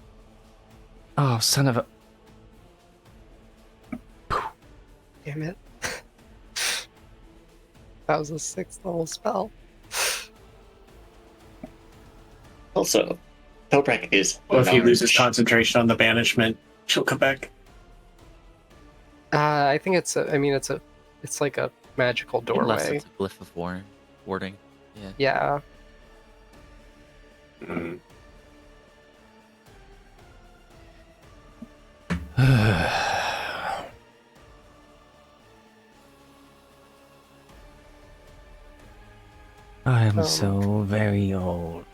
Speaker 1: "Oh, son of a..."
Speaker 3: Damn it. That was a 6th level spell.
Speaker 4: Also, Toprak is.
Speaker 2: Well, if he
Speaker 4: large.
Speaker 2: loses concentration on the banishment, she'll come back.
Speaker 3: I think it's it's like a magical
Speaker 5: Unless
Speaker 3: doorway.
Speaker 5: it's a glyph of warding. Yeah.
Speaker 3: Yeah.
Speaker 2: Mm.
Speaker 1: I am so very old.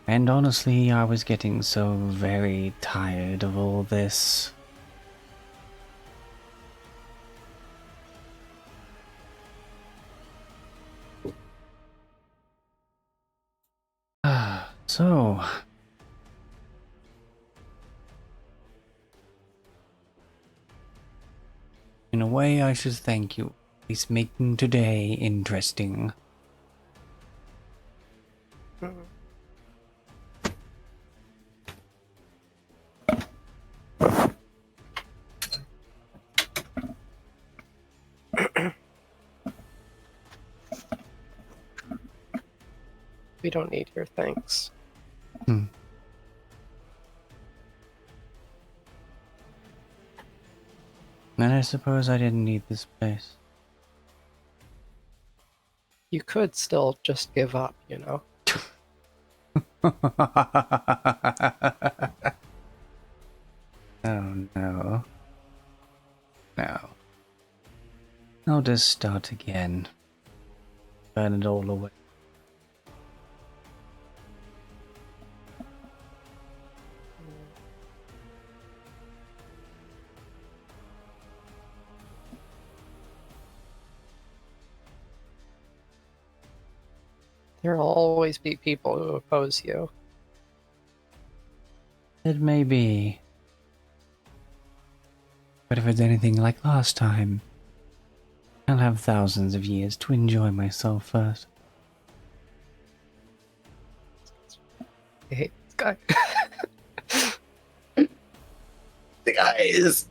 Speaker 1: And honestly, I was getting so very tired of all this. So... in a way, I should thank you. It's making today interesting.
Speaker 3: We don't need your thanks.
Speaker 1: Hmm. And I suppose I didn't need this place.
Speaker 3: You could still just give up, you know?
Speaker 1: Oh no. No. I'll just start again. Burn it all away.
Speaker 3: There will always be people who oppose you.
Speaker 1: It may be. But if it's anything like last time, I'll have thousands of years to enjoy myself first.
Speaker 3: I hate this guy.
Speaker 4: The guys.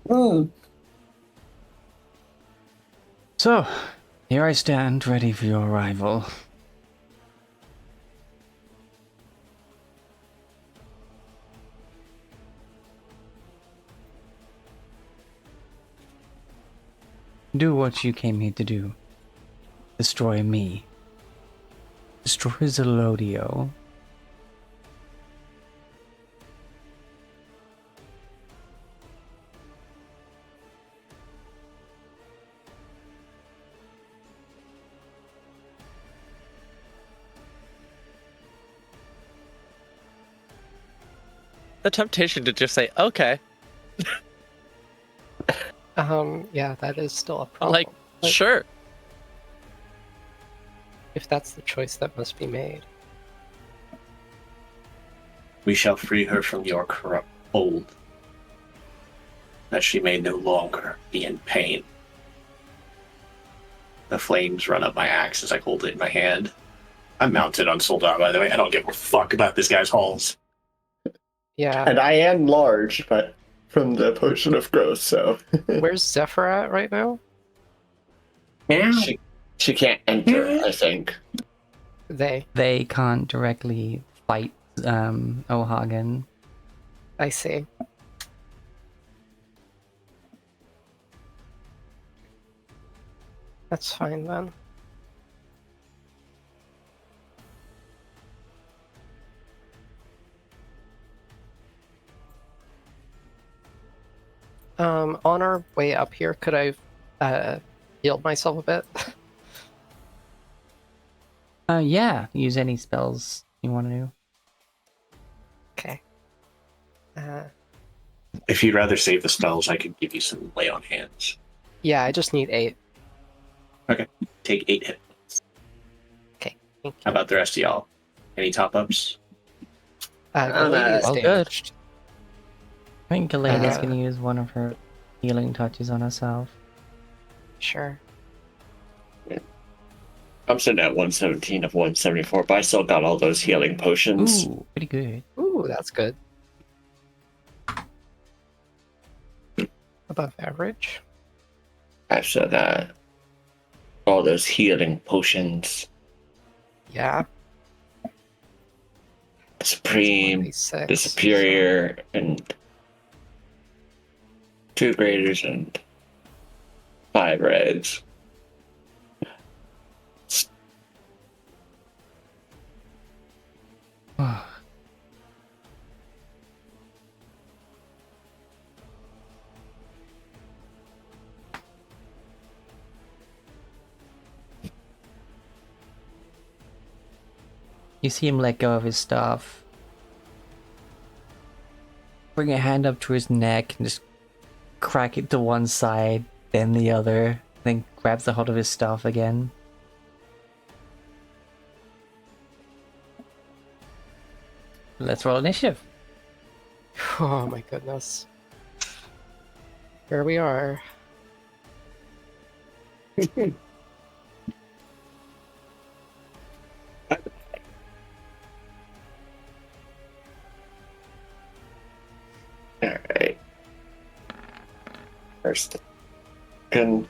Speaker 1: So, here I stand, ready for your arrival. Do what you came here to do. Destroy me. Destroy Zelodio.
Speaker 5: The temptation to just say, okay,
Speaker 3: Yeah, that is still a problem.
Speaker 5: like, sure.
Speaker 3: If that's the choice that must be made.
Speaker 2: We shall free her from your corrupt hold. that she may no longer be in pain. The flames run up my axe as I hold it in my hand. I'm mounted on Soldat, by the way. I don't give a fuck about this guy's halls.
Speaker 3: Yeah.
Speaker 4: And I am large, but from the potion of growth, so
Speaker 3: Where's Zephyr at right now?
Speaker 4: she can't enter, I think.
Speaker 1: They can't directly fight O'Hagan.
Speaker 3: I see. That's fine then. On our way up here, could I healed myself a bit?
Speaker 1: Yeah, use any spells you want to do.
Speaker 3: Okay.
Speaker 2: If you'd rather save the spells, I could give you some lay on hands.
Speaker 3: Yeah, I just need 8.
Speaker 2: Take 8 hit points.
Speaker 3: Okay, thank you.
Speaker 2: How about the rest of y'all? Any top ups?
Speaker 3: The lady is
Speaker 5: all good.
Speaker 3: damaged.
Speaker 1: I think Galena's
Speaker 3: Uh,
Speaker 1: gonna use one of her healing touches on herself.
Speaker 3: Sure.
Speaker 4: I'm sitting at 117 of 174, but I still got all those healing potions.
Speaker 1: Ooh, pretty good.
Speaker 3: Ooh, that's good. Above average.
Speaker 4: After that, all those healing potions.
Speaker 3: Yeah.
Speaker 4: The Supreme,
Speaker 3: 26,
Speaker 4: the Superior, and 2 Graders and 5 Reds.
Speaker 1: You see him let go of his staff. Bring a hand up to his neck and just crack it to one side, then the other, then grabs the hold of his staff again. Let's roll initiative.
Speaker 3: Oh my goodness. Here we are.
Speaker 4: Alright. First. Can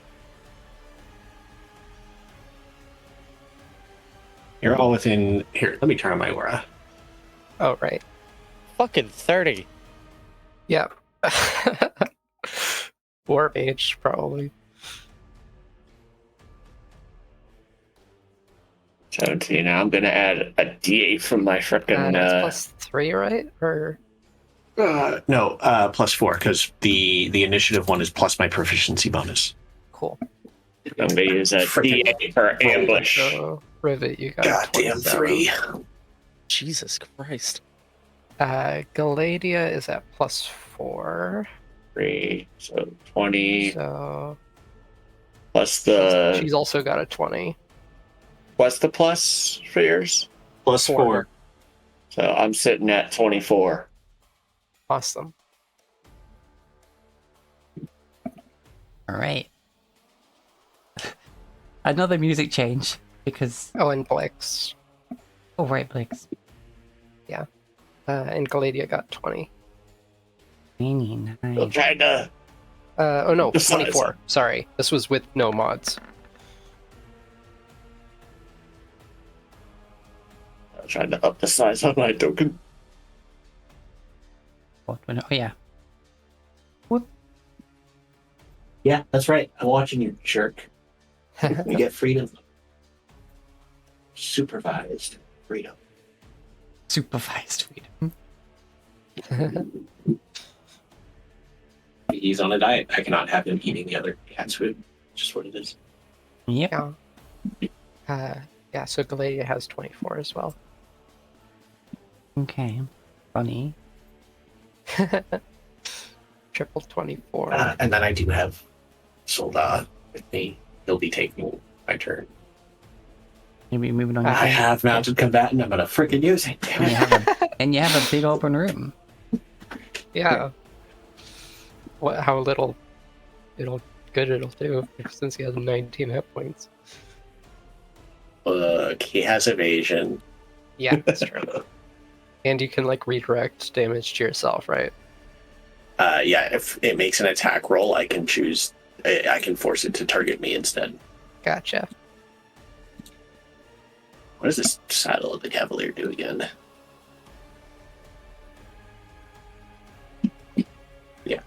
Speaker 2: You're all within... Here, let me turn on my aura.
Speaker 3: Oh, right.
Speaker 5: Fucking 30.
Speaker 3: Yep. War mage, probably.
Speaker 4: 17. Now I'm gonna add a D8 from my frickin'
Speaker 3: That's +3, right? Or
Speaker 2: No, +4, because the initiative one is plus my proficiency bonus.
Speaker 3: cool.
Speaker 4: I'm gonna use a
Speaker 2: Frickin'
Speaker 4: D8 for ambush.
Speaker 3: So, Rivet, you got
Speaker 2: Goddamn
Speaker 3: 27.
Speaker 2: 3.
Speaker 5: Jesus Christ.
Speaker 3: Galadia is at +4.
Speaker 4: 3, so 20
Speaker 3: So
Speaker 4: plus the
Speaker 3: she's also got a 20.
Speaker 4: what's the plus for yours?
Speaker 2: +4.
Speaker 4: So I'm sitting at 24.
Speaker 3: Awesome.
Speaker 1: Alright. Another music change, because...
Speaker 3: Oh, and Blix.
Speaker 1: Oh, right, Blix.
Speaker 3: And Galadia got 20.
Speaker 1: Nice.
Speaker 4: I'm trying to
Speaker 3: Oh no,
Speaker 4: The size.
Speaker 3: 24. Sorry. This was with no mods.
Speaker 4: up the size on my token.
Speaker 1: Oh, yeah.
Speaker 2: Yeah, that's right. I'm watching you, jerk. You get freedom. Supervised freedom.
Speaker 1: Supervised freedom.
Speaker 2: He's on a diet. I cannot have him eating the other cat's food. Just what it is.
Speaker 1: Yep.
Speaker 3: Yeah, so Galadia has 24 as well.
Speaker 1: Okay. Funny.
Speaker 3: Triple 24.
Speaker 2: And then I do have Soldat with me. He'll be taking my turn.
Speaker 1: Maybe moving on.
Speaker 2: I have mounted combatant. I'm gonna freaking use it.
Speaker 1: And you have a big open room.
Speaker 3: Yeah. how little good it'll do since he has 19 hit points.
Speaker 4: Look, he has evasion.
Speaker 3: Yeah, that's true. And you can like redirect damage to yourself, right?
Speaker 4: Yeah, if it makes an attack roll, I can choose. I can force it to target me instead.
Speaker 3: Gotcha.
Speaker 4: What does this Saddle of the Cavalier do again? Yeah.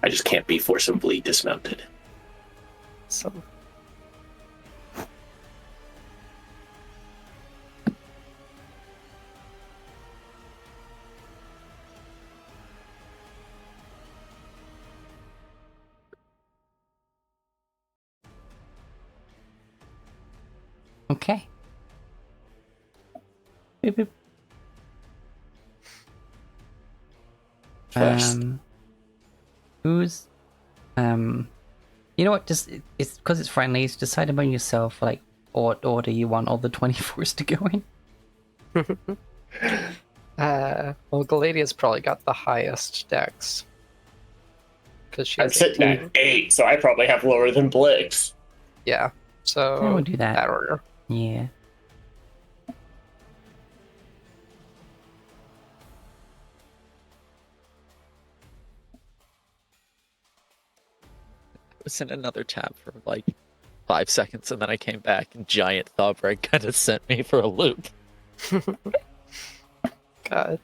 Speaker 4: I just can't be forcibly dismounted.
Speaker 3: So
Speaker 1: Okay. Boop, boop.
Speaker 4: First.
Speaker 1: Who's you know what? Just it's because it's friendly. It's decide among yourself. Like, what order you want all the 24s to go in.
Speaker 3: well, Galadia's probably got the highest dex because she
Speaker 4: I'm
Speaker 3: has
Speaker 4: sitting
Speaker 3: 10.
Speaker 4: at 8, so I probably have lower than Blix.
Speaker 3: Yeah, so
Speaker 1: Yeah, we'll do that.
Speaker 3: that order.
Speaker 1: Yeah.
Speaker 5: I was in another tab for like 5 seconds, and then I came back, and giant Thawbreak kind of sent me for a loop.
Speaker 3: God.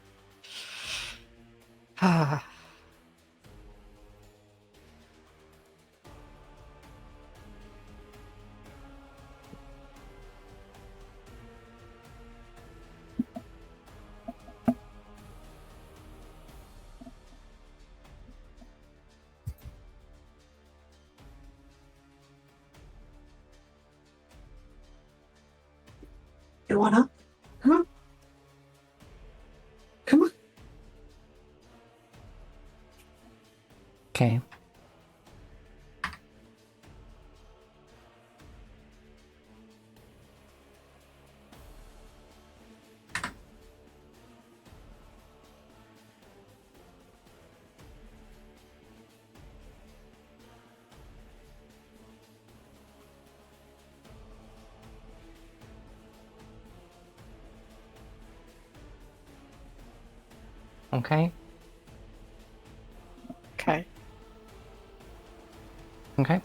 Speaker 3: Ah.
Speaker 4: You wanna? Come on. Come on.
Speaker 1: Okay. Okay.
Speaker 3: Okay.
Speaker 1: Okay.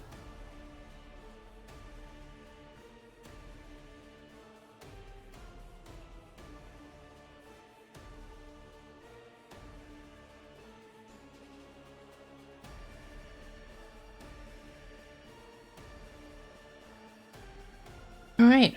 Speaker 1: All right.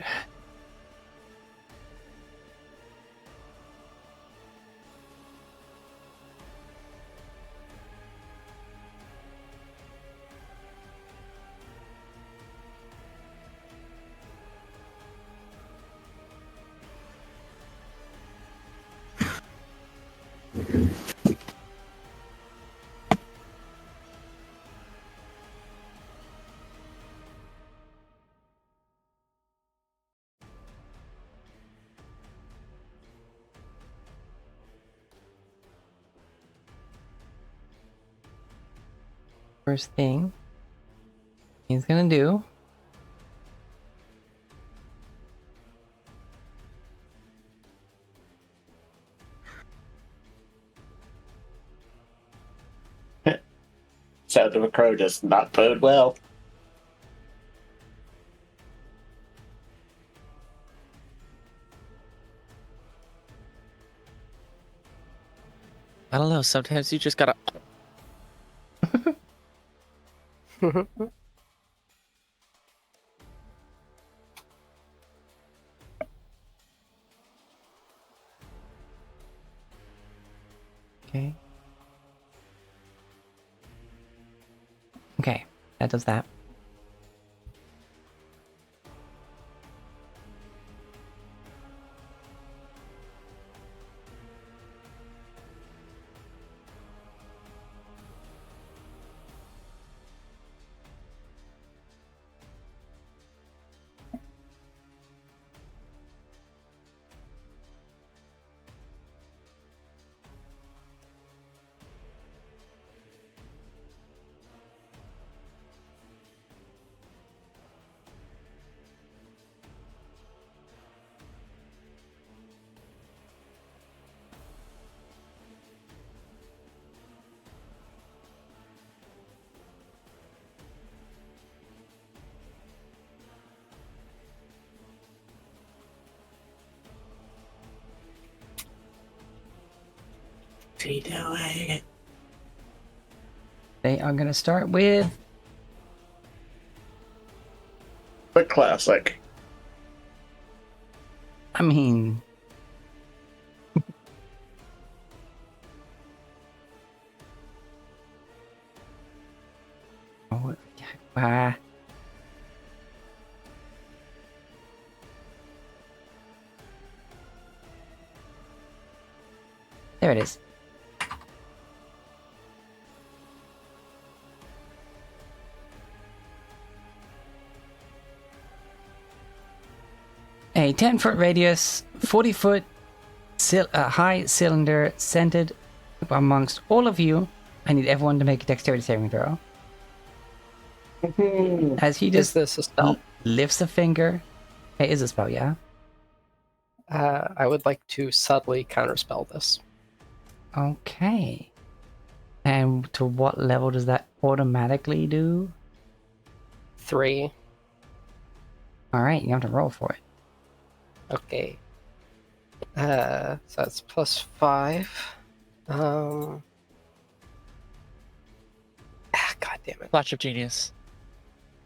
Speaker 1: First thing he's gonna do
Speaker 4: Sound of a crow does not bode well.
Speaker 5: I don't know. Sometimes you just gotta.
Speaker 1: okay. Okay, that does that.
Speaker 2: he doing?
Speaker 1: They are going to start with
Speaker 4: The classic.
Speaker 1: I mean, oh, yeah, there it is. A 10-foot radius, 40-foot high cylinder centered amongst all of you. I need everyone to make a dexterity saving throw. As he
Speaker 3: Is
Speaker 1: just
Speaker 3: this a spell?
Speaker 1: lifts a finger. It is a spell, yeah?
Speaker 3: I would like to subtly counterspell this.
Speaker 1: Okay. And to what level does that automatically do?
Speaker 3: 3.
Speaker 1: Alright, you have to roll for it.
Speaker 3: Okay. So that's plus 5. God damn it.
Speaker 5: Flash of genius.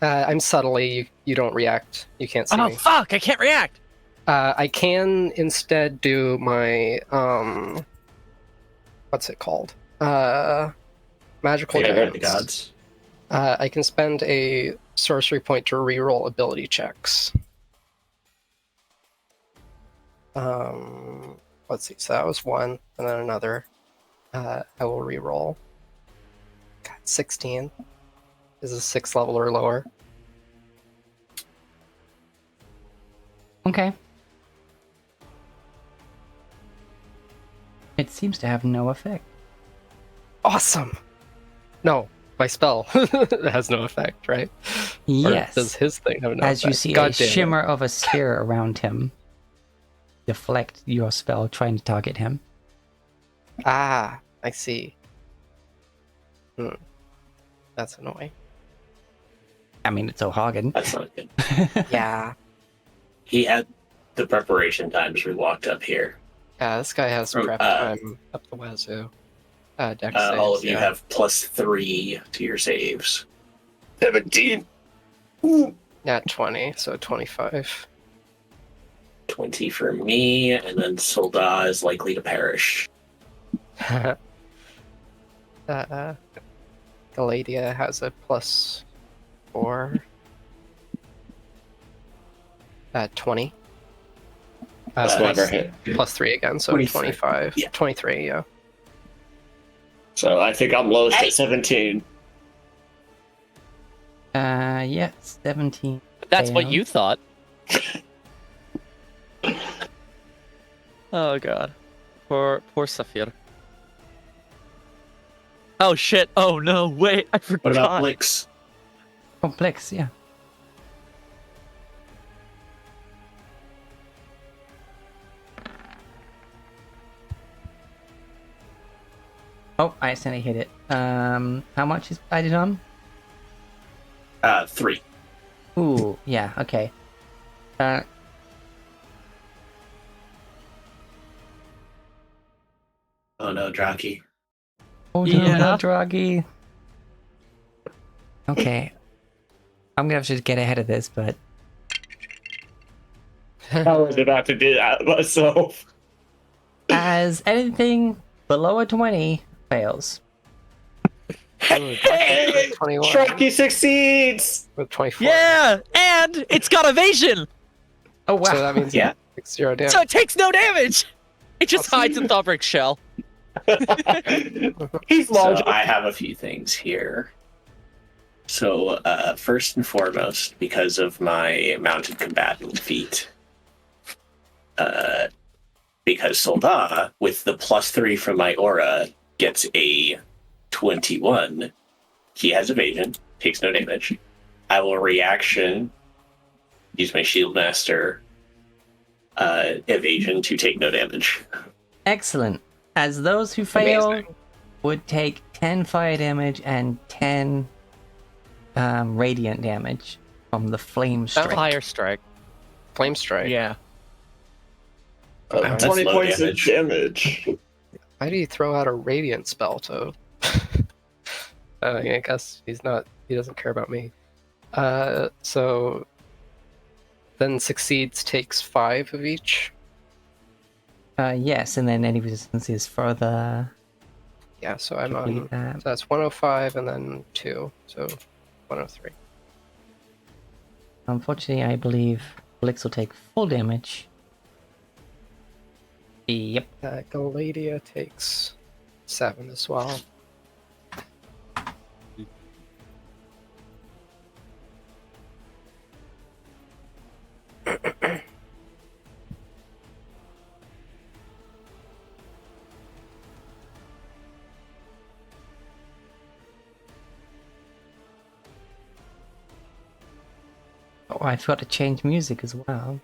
Speaker 3: I'm subtly. You don't react. You can't see
Speaker 5: Oh
Speaker 3: me.
Speaker 5: fuck! I can't react.
Speaker 3: I can instead do my what's it called? Magical
Speaker 2: Favor of the
Speaker 3: guidance.
Speaker 2: gods.
Speaker 3: I can spend a sorcery point to reroll ability checks. Let's see. So that was 1, and then another. I will reroll. God, 16. Is it 6th level or lower?
Speaker 1: Okay. It seems to have no effect.
Speaker 3: Awesome. No, my spell has no effect, right? Or
Speaker 1: Yes.
Speaker 3: does his thing have no
Speaker 1: As
Speaker 3: effect?
Speaker 1: you see
Speaker 3: God
Speaker 1: a
Speaker 3: damn it.
Speaker 1: shimmer of a sphere around him deflect your spell trying to target him.
Speaker 3: Ah, I see. That's annoying.
Speaker 1: I mean, it's O'Hagan.
Speaker 2: That's not good.
Speaker 3: Yeah.
Speaker 2: He had the preparation times we walked up here.
Speaker 3: Yeah, this guy has prep time up the wazoo. Dex saves,
Speaker 2: All of you
Speaker 3: yeah.
Speaker 2: have +3 to your saves.
Speaker 4: 17.
Speaker 3: Nat 20, so 25.
Speaker 2: 20 for me, and then Solda is likely to perish.
Speaker 3: Galadia has a +4. 20.
Speaker 4: That's
Speaker 3: plus,
Speaker 4: never hit.
Speaker 3: +3 again, so
Speaker 2: 23.
Speaker 3: 25.
Speaker 2: Yeah.
Speaker 3: 23, yeah.
Speaker 4: So I think I'm lowest at 17.
Speaker 1: Yeah, 17.
Speaker 5: That's what
Speaker 1: fails.
Speaker 5: you thought. Oh god. Poor Saphir. Oh shit. Oh no, wait, I forgot.
Speaker 2: What about Blix?
Speaker 1: Complex, yeah. Oh, I accidentally hit it. How much is added on?
Speaker 2: 3.
Speaker 1: Ooh, yeah, okay.
Speaker 2: Oh no, Draki.
Speaker 1: Oh, no,
Speaker 5: Yeah.
Speaker 1: not Draghi. Okay. I'm gonna have to get ahead of this, but
Speaker 4: I was about to do that myself.
Speaker 1: as anything below a 20 fails.
Speaker 4: Hey!
Speaker 3: 21.
Speaker 4: Sharky succeeds!
Speaker 3: With 24.
Speaker 5: Yeah, and it's got evasion,
Speaker 1: Oh, wow.
Speaker 3: So that means
Speaker 2: Yeah.
Speaker 3: it takes 0 damage.
Speaker 5: so it takes no damage. It just hides in Thaubric's shell.
Speaker 4: He's
Speaker 2: So
Speaker 4: large.
Speaker 2: I have a few things here. So first and foremost, because of my mounted combatant feat, because Solda, with the +3 from my aura, gets a 21. He has evasion, takes no damage. I will reaction, use my Shield Master evasion to take no damage.
Speaker 1: Excellent. As those who fail
Speaker 3: Amazing.
Speaker 1: would take 10 fire damage and 10 radiant damage from the flame strike.
Speaker 5: Fire strike.
Speaker 3: Flame strike.
Speaker 5: Yeah.
Speaker 2: That's
Speaker 4: 20
Speaker 2: low
Speaker 4: points
Speaker 2: damage.
Speaker 4: of damage.
Speaker 3: Why do you throw out a radiant spell, Toad? I guess he doesn't care about me. So then succeeds takes 5 of each.
Speaker 1: Yes, and then any resistance is further.
Speaker 3: Yeah, so I'm on.
Speaker 1: Complete that.
Speaker 3: So that's 105 and then 2, so 103.
Speaker 1: Unfortunately, I believe Blix will take full damage. Yep.
Speaker 3: Galadia takes 7 as well.
Speaker 1: Oh, I forgot to change music as well.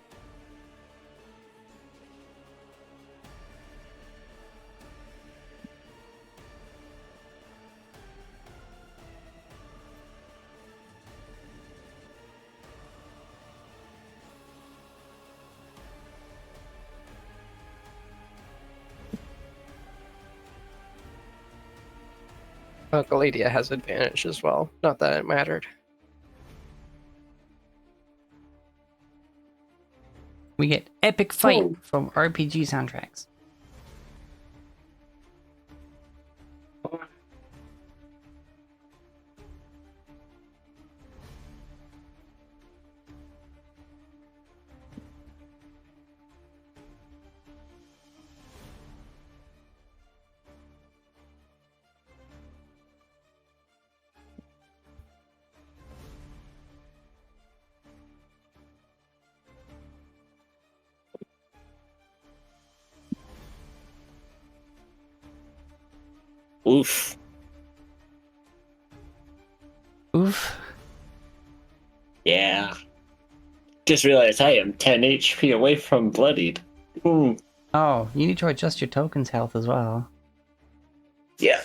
Speaker 3: Galadia has advantage as well. Not that it mattered.
Speaker 1: We get epic fight
Speaker 3: Oh.
Speaker 1: from RPG soundtracks.
Speaker 4: Oof.
Speaker 1: Oof.
Speaker 4: Yeah. Just realized I am 10 HP away from bloodied. Ooh.
Speaker 1: Oh, you need to adjust your token's health as well.
Speaker 4: Yeah.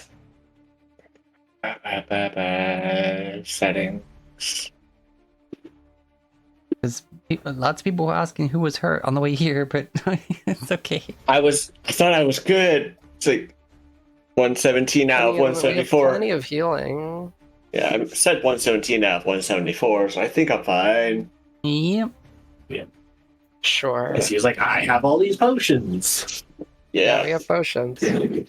Speaker 4: Settings.
Speaker 1: Because lots of people were asking who was hurt on the way here, but it's okay.
Speaker 4: I thought I was good. It's like 117 out of
Speaker 3: We have
Speaker 4: 174.
Speaker 3: plenty of healing.
Speaker 4: Yeah, I said 117 out of 174, so I think I'm fine.
Speaker 1: Yep.
Speaker 3: Sure.
Speaker 2: Yes, he was like, I have all these potions.
Speaker 3: Yeah, we
Speaker 4: Yeah.
Speaker 3: have potions.
Speaker 4: Should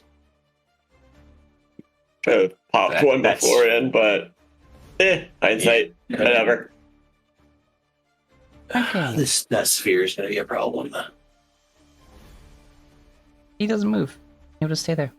Speaker 4: have popped
Speaker 2: That-
Speaker 4: one
Speaker 2: that's-
Speaker 4: beforehand, but hindsight, whatever.
Speaker 1: Okay.
Speaker 2: That sphere is going to be a problem.
Speaker 1: He doesn't move. He'll just stay there.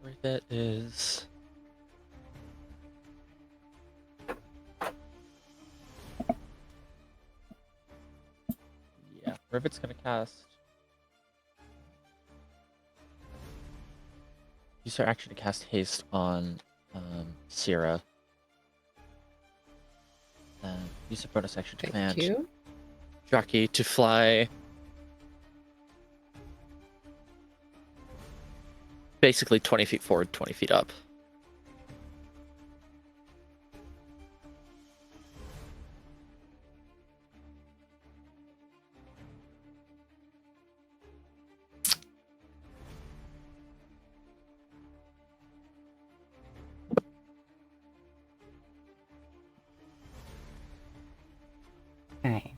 Speaker 5: Rivet is. Yeah, Rivet's gonna cast. Use her action to cast haste on Sierra. Use a bonus action to
Speaker 3: Thank
Speaker 5: command
Speaker 3: you.
Speaker 5: Jockey to fly. Basically 20 feet forward, 20 feet up.
Speaker 1: Okay.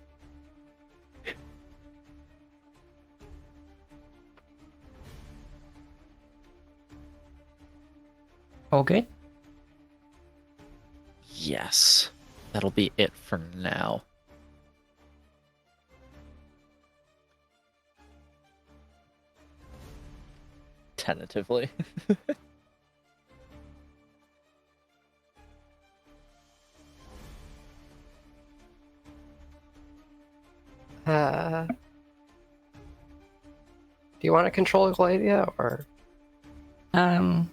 Speaker 1: All good?
Speaker 5: Yes. That'll be it for now. Tentatively.
Speaker 3: Do you want to control Gladia, or
Speaker 1: Um,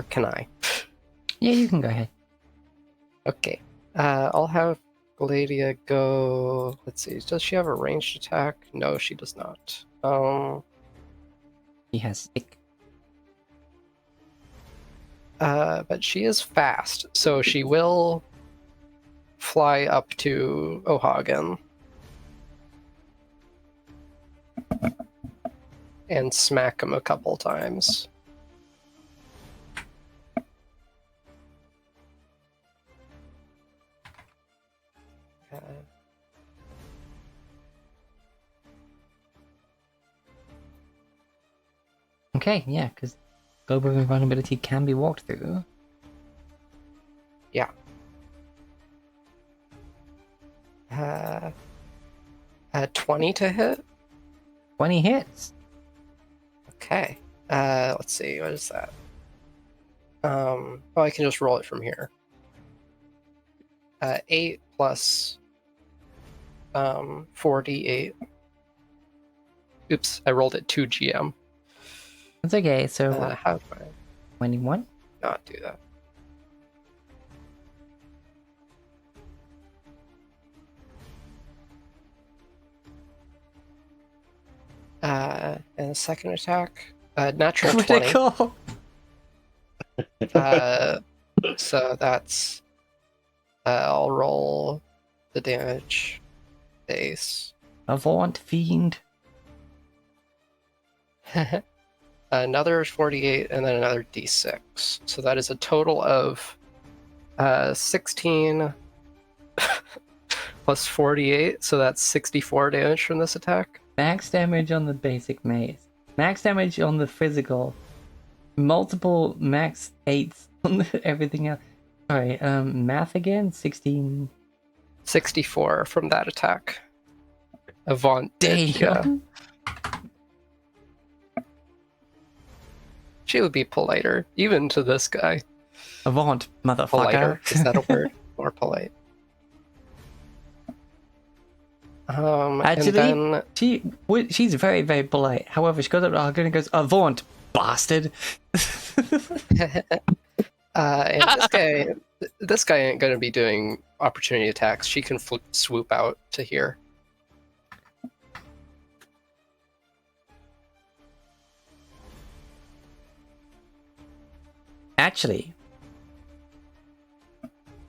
Speaker 3: can I?
Speaker 1: yeah, you can go ahead.
Speaker 3: Okay. I'll have Gladia go. Let's see. Does she have a ranged attack? No, she does not.
Speaker 1: He has stick.
Speaker 3: But she is fast, so she will fly up to O'Hagan and smack him a couple times.
Speaker 1: Okay, yeah, because global invulnerability can be walked through.
Speaker 3: Yeah. 20 to hit?
Speaker 1: 20 hits.
Speaker 3: Okay. Let's see, what is that? Oh, I can just roll it from here. 8 plus 48. Oops, I rolled it 2 GM.
Speaker 1: That's okay, so
Speaker 3: How do I
Speaker 1: 21?
Speaker 3: not do that? And the second attack, natural 20.
Speaker 1: Critical!
Speaker 3: So that's I'll roll the damage base.
Speaker 1: Avant fiend.
Speaker 3: Another 48 and then another d6. So that is a total of 16 plus 48, so that's 64 damage from this attack.
Speaker 1: Max damage on the basic mace. Max damage on the physical. Multiple max 8s on everything else. Sorry, math again? 16.
Speaker 3: 64 from that attack. Avant did, yeah.
Speaker 1: Damn!
Speaker 3: She would be politer, even to this guy.
Speaker 1: Avant, motherfucker.
Speaker 3: Politer, is that a word? More polite.
Speaker 1: Actually,
Speaker 3: and
Speaker 1: she's very, very polite. However, she goes up to Argon and goes, Avant, bastard!
Speaker 3: and this guy ain't gonna be doing opportunity attacks. She can swoop out to here.
Speaker 1: Actually,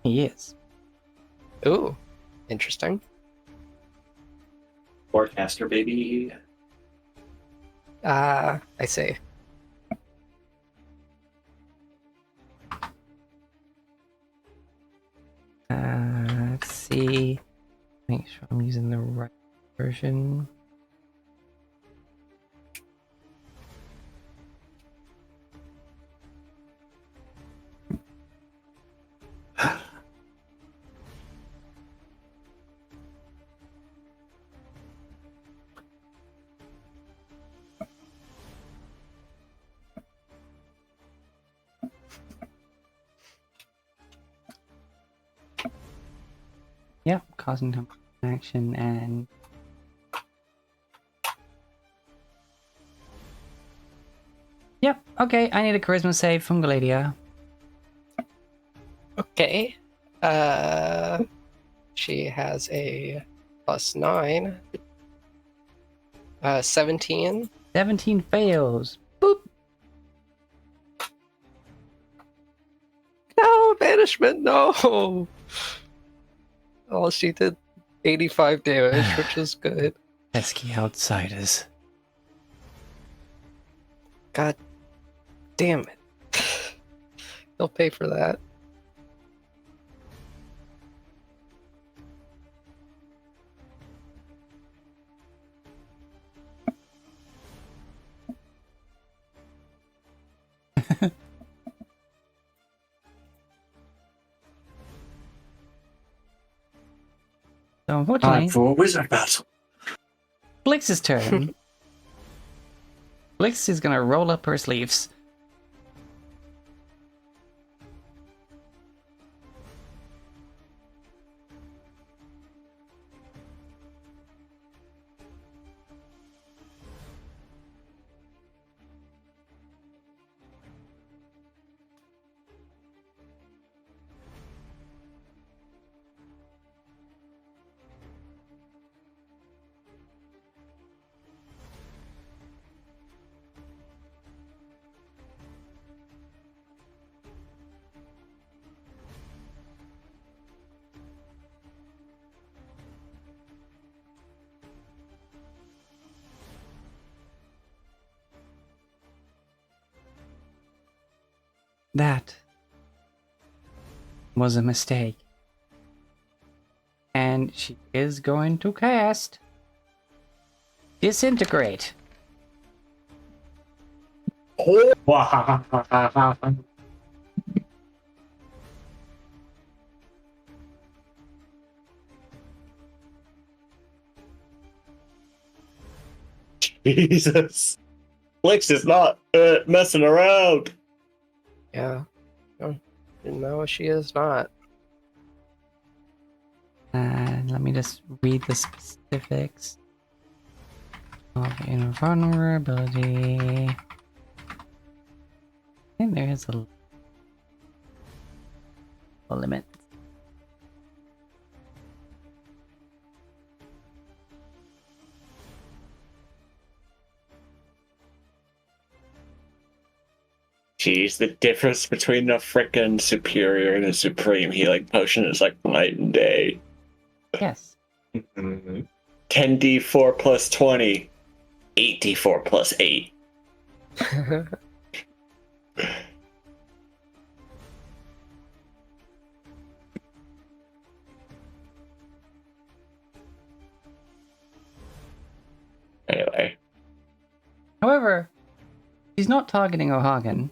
Speaker 1: he is.
Speaker 3: Ooh, interesting.
Speaker 2: Forecaster, baby.
Speaker 3: I see.
Speaker 1: Let's see. Make sure I'm using the right version. Yep, causing him action and yep, okay, I need a charisma save from Gladia.
Speaker 3: Okay. She has a +9. 17.
Speaker 1: 17 fails. Boop.
Speaker 3: No, banishment, no! Oh, she did 85 damage, which is good.
Speaker 1: Pesky outsiders.
Speaker 3: God damn it. He'll pay for that.
Speaker 1: So unfortunately,
Speaker 2: Time for a wizard battle.
Speaker 1: Blix's turn. Blix is gonna roll up her sleeves. That was a mistake. And she is going to cast Disintegrate.
Speaker 4: Jesus. Flix is not messing around.
Speaker 3: Yeah. No, she is not.
Speaker 1: Let me just read the specifics of invulnerability. I think there is a limit.
Speaker 4: Jeez, the difference between a frickin' superior and a supreme healing potion is like night and day.
Speaker 1: Yes.
Speaker 4: 10d4 plus 20, 8d4 plus 8. Anyway.
Speaker 1: However, she's not targeting O'Hagan.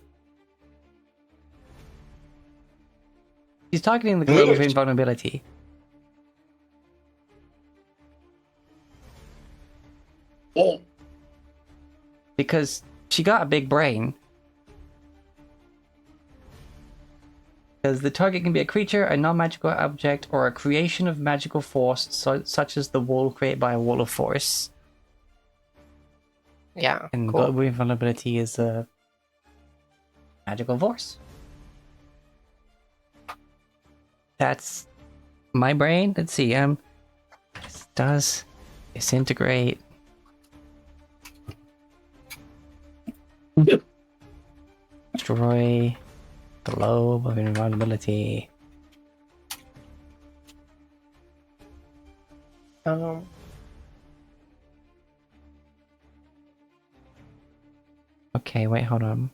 Speaker 1: She's targeting the globe of invulnerability.
Speaker 4: Oh.
Speaker 1: Because she got a big brain. Because the target can be a creature, a non-magical object, or a creation of magical force, such as the wall created by a wall of force.
Speaker 3: Yeah,
Speaker 1: And
Speaker 3: cool.
Speaker 1: global invulnerability is a magical force. That's my brain. Let's see. This does disintegrate. Destroy globe of invulnerability. Okay, wait, hold on.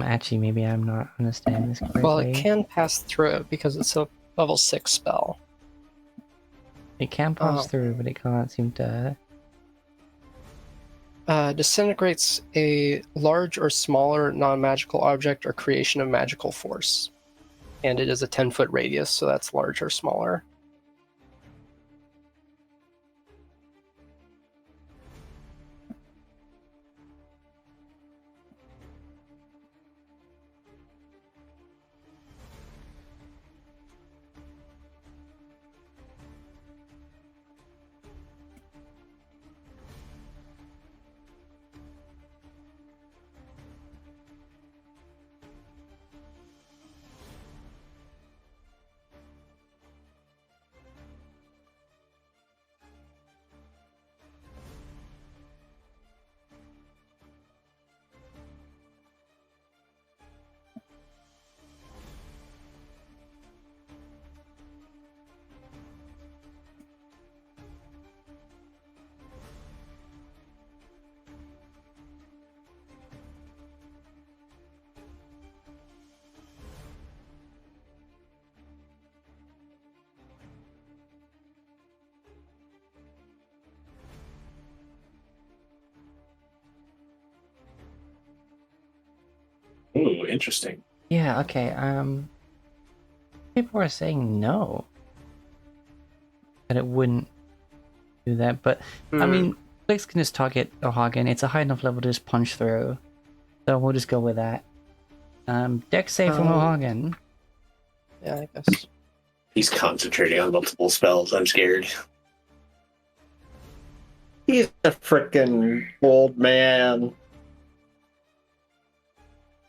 Speaker 1: Actually, maybe I'm not understanding this correctly.
Speaker 3: Well, it can pass through it because it's a level 6 spell.
Speaker 1: It can pass through, but it can't seem to...
Speaker 3: Disintegrates a large or smaller non-magical object or creation of magical force. And it is a 10-foot radius, so that's large or smaller.
Speaker 2: Ooh, interesting.
Speaker 1: Yeah, okay, people are saying no. That it wouldn't do that, but, I mean, Flix can just target O'Hagan. It's a high enough level to just punch through. So we'll just go with that. Dex save from O'Hagan.
Speaker 3: Yeah, I guess.
Speaker 2: He's concentrating on multiple spells. I'm scared.
Speaker 4: He's a freaking old man.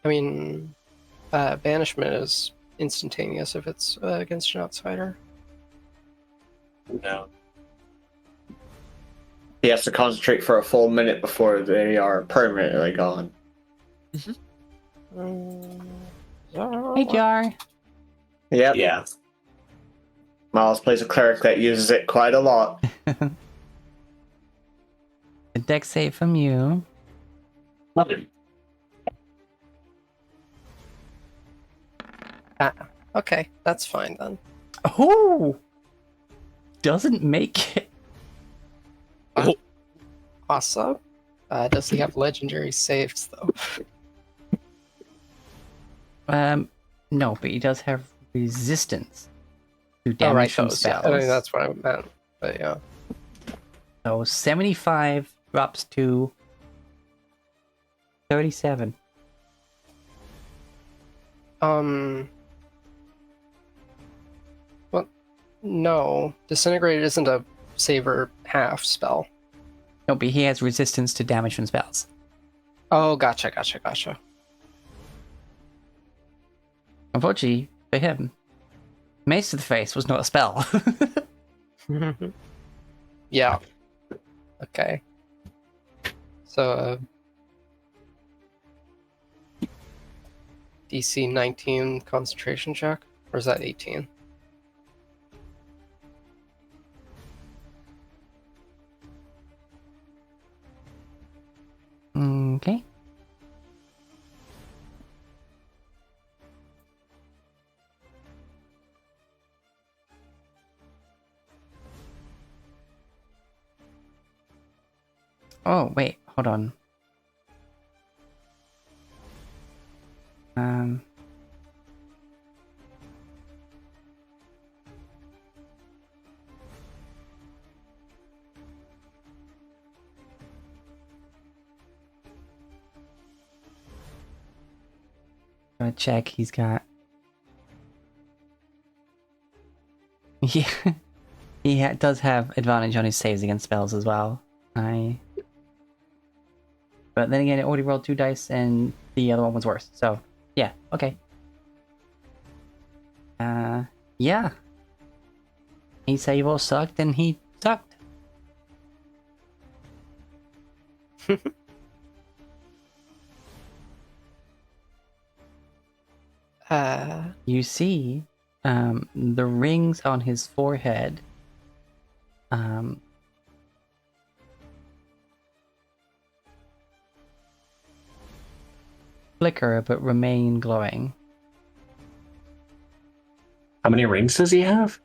Speaker 3: I mean, banishment is instantaneous if it's against an outsider.
Speaker 4: No. He has to concentrate for a full minute before they are permanently gone.
Speaker 1: Hey, Jar.
Speaker 4: Yep.
Speaker 2: Yeah.
Speaker 4: Miles plays a cleric that uses it quite a lot.
Speaker 1: A deck save from you.
Speaker 2: Mother.
Speaker 3: Okay, that's fine then.
Speaker 1: Oh! Doesn't make it.
Speaker 3: Awesome. Does he have legendary saves though?
Speaker 1: No, but he does have resistance to damage from
Speaker 3: those,
Speaker 1: spells.
Speaker 3: Yeah. I mean, that's what I meant. But yeah.
Speaker 1: So 75 drops to 37.
Speaker 3: Well, no. Disintegrate isn't a saver half spell.
Speaker 1: No, but he has resistance to damage from spells.
Speaker 3: Oh, gotcha.
Speaker 1: Unfortunately for him, Mace to the Face was not a spell.
Speaker 3: Yeah. Okay. So, DC 19 concentration check? Or is that 18?
Speaker 1: Okay. Oh, wait, hold on. Gonna check. He's got. Yeah, does have advantage on his saves against spells as well. But then again, it already rolled 2 dice, and the other one was worse. So, yeah, okay. Yeah. He save all sucked, and he sucked. You see, the rings on his forehead, flicker but remain glowing.
Speaker 2: How many rings does he have?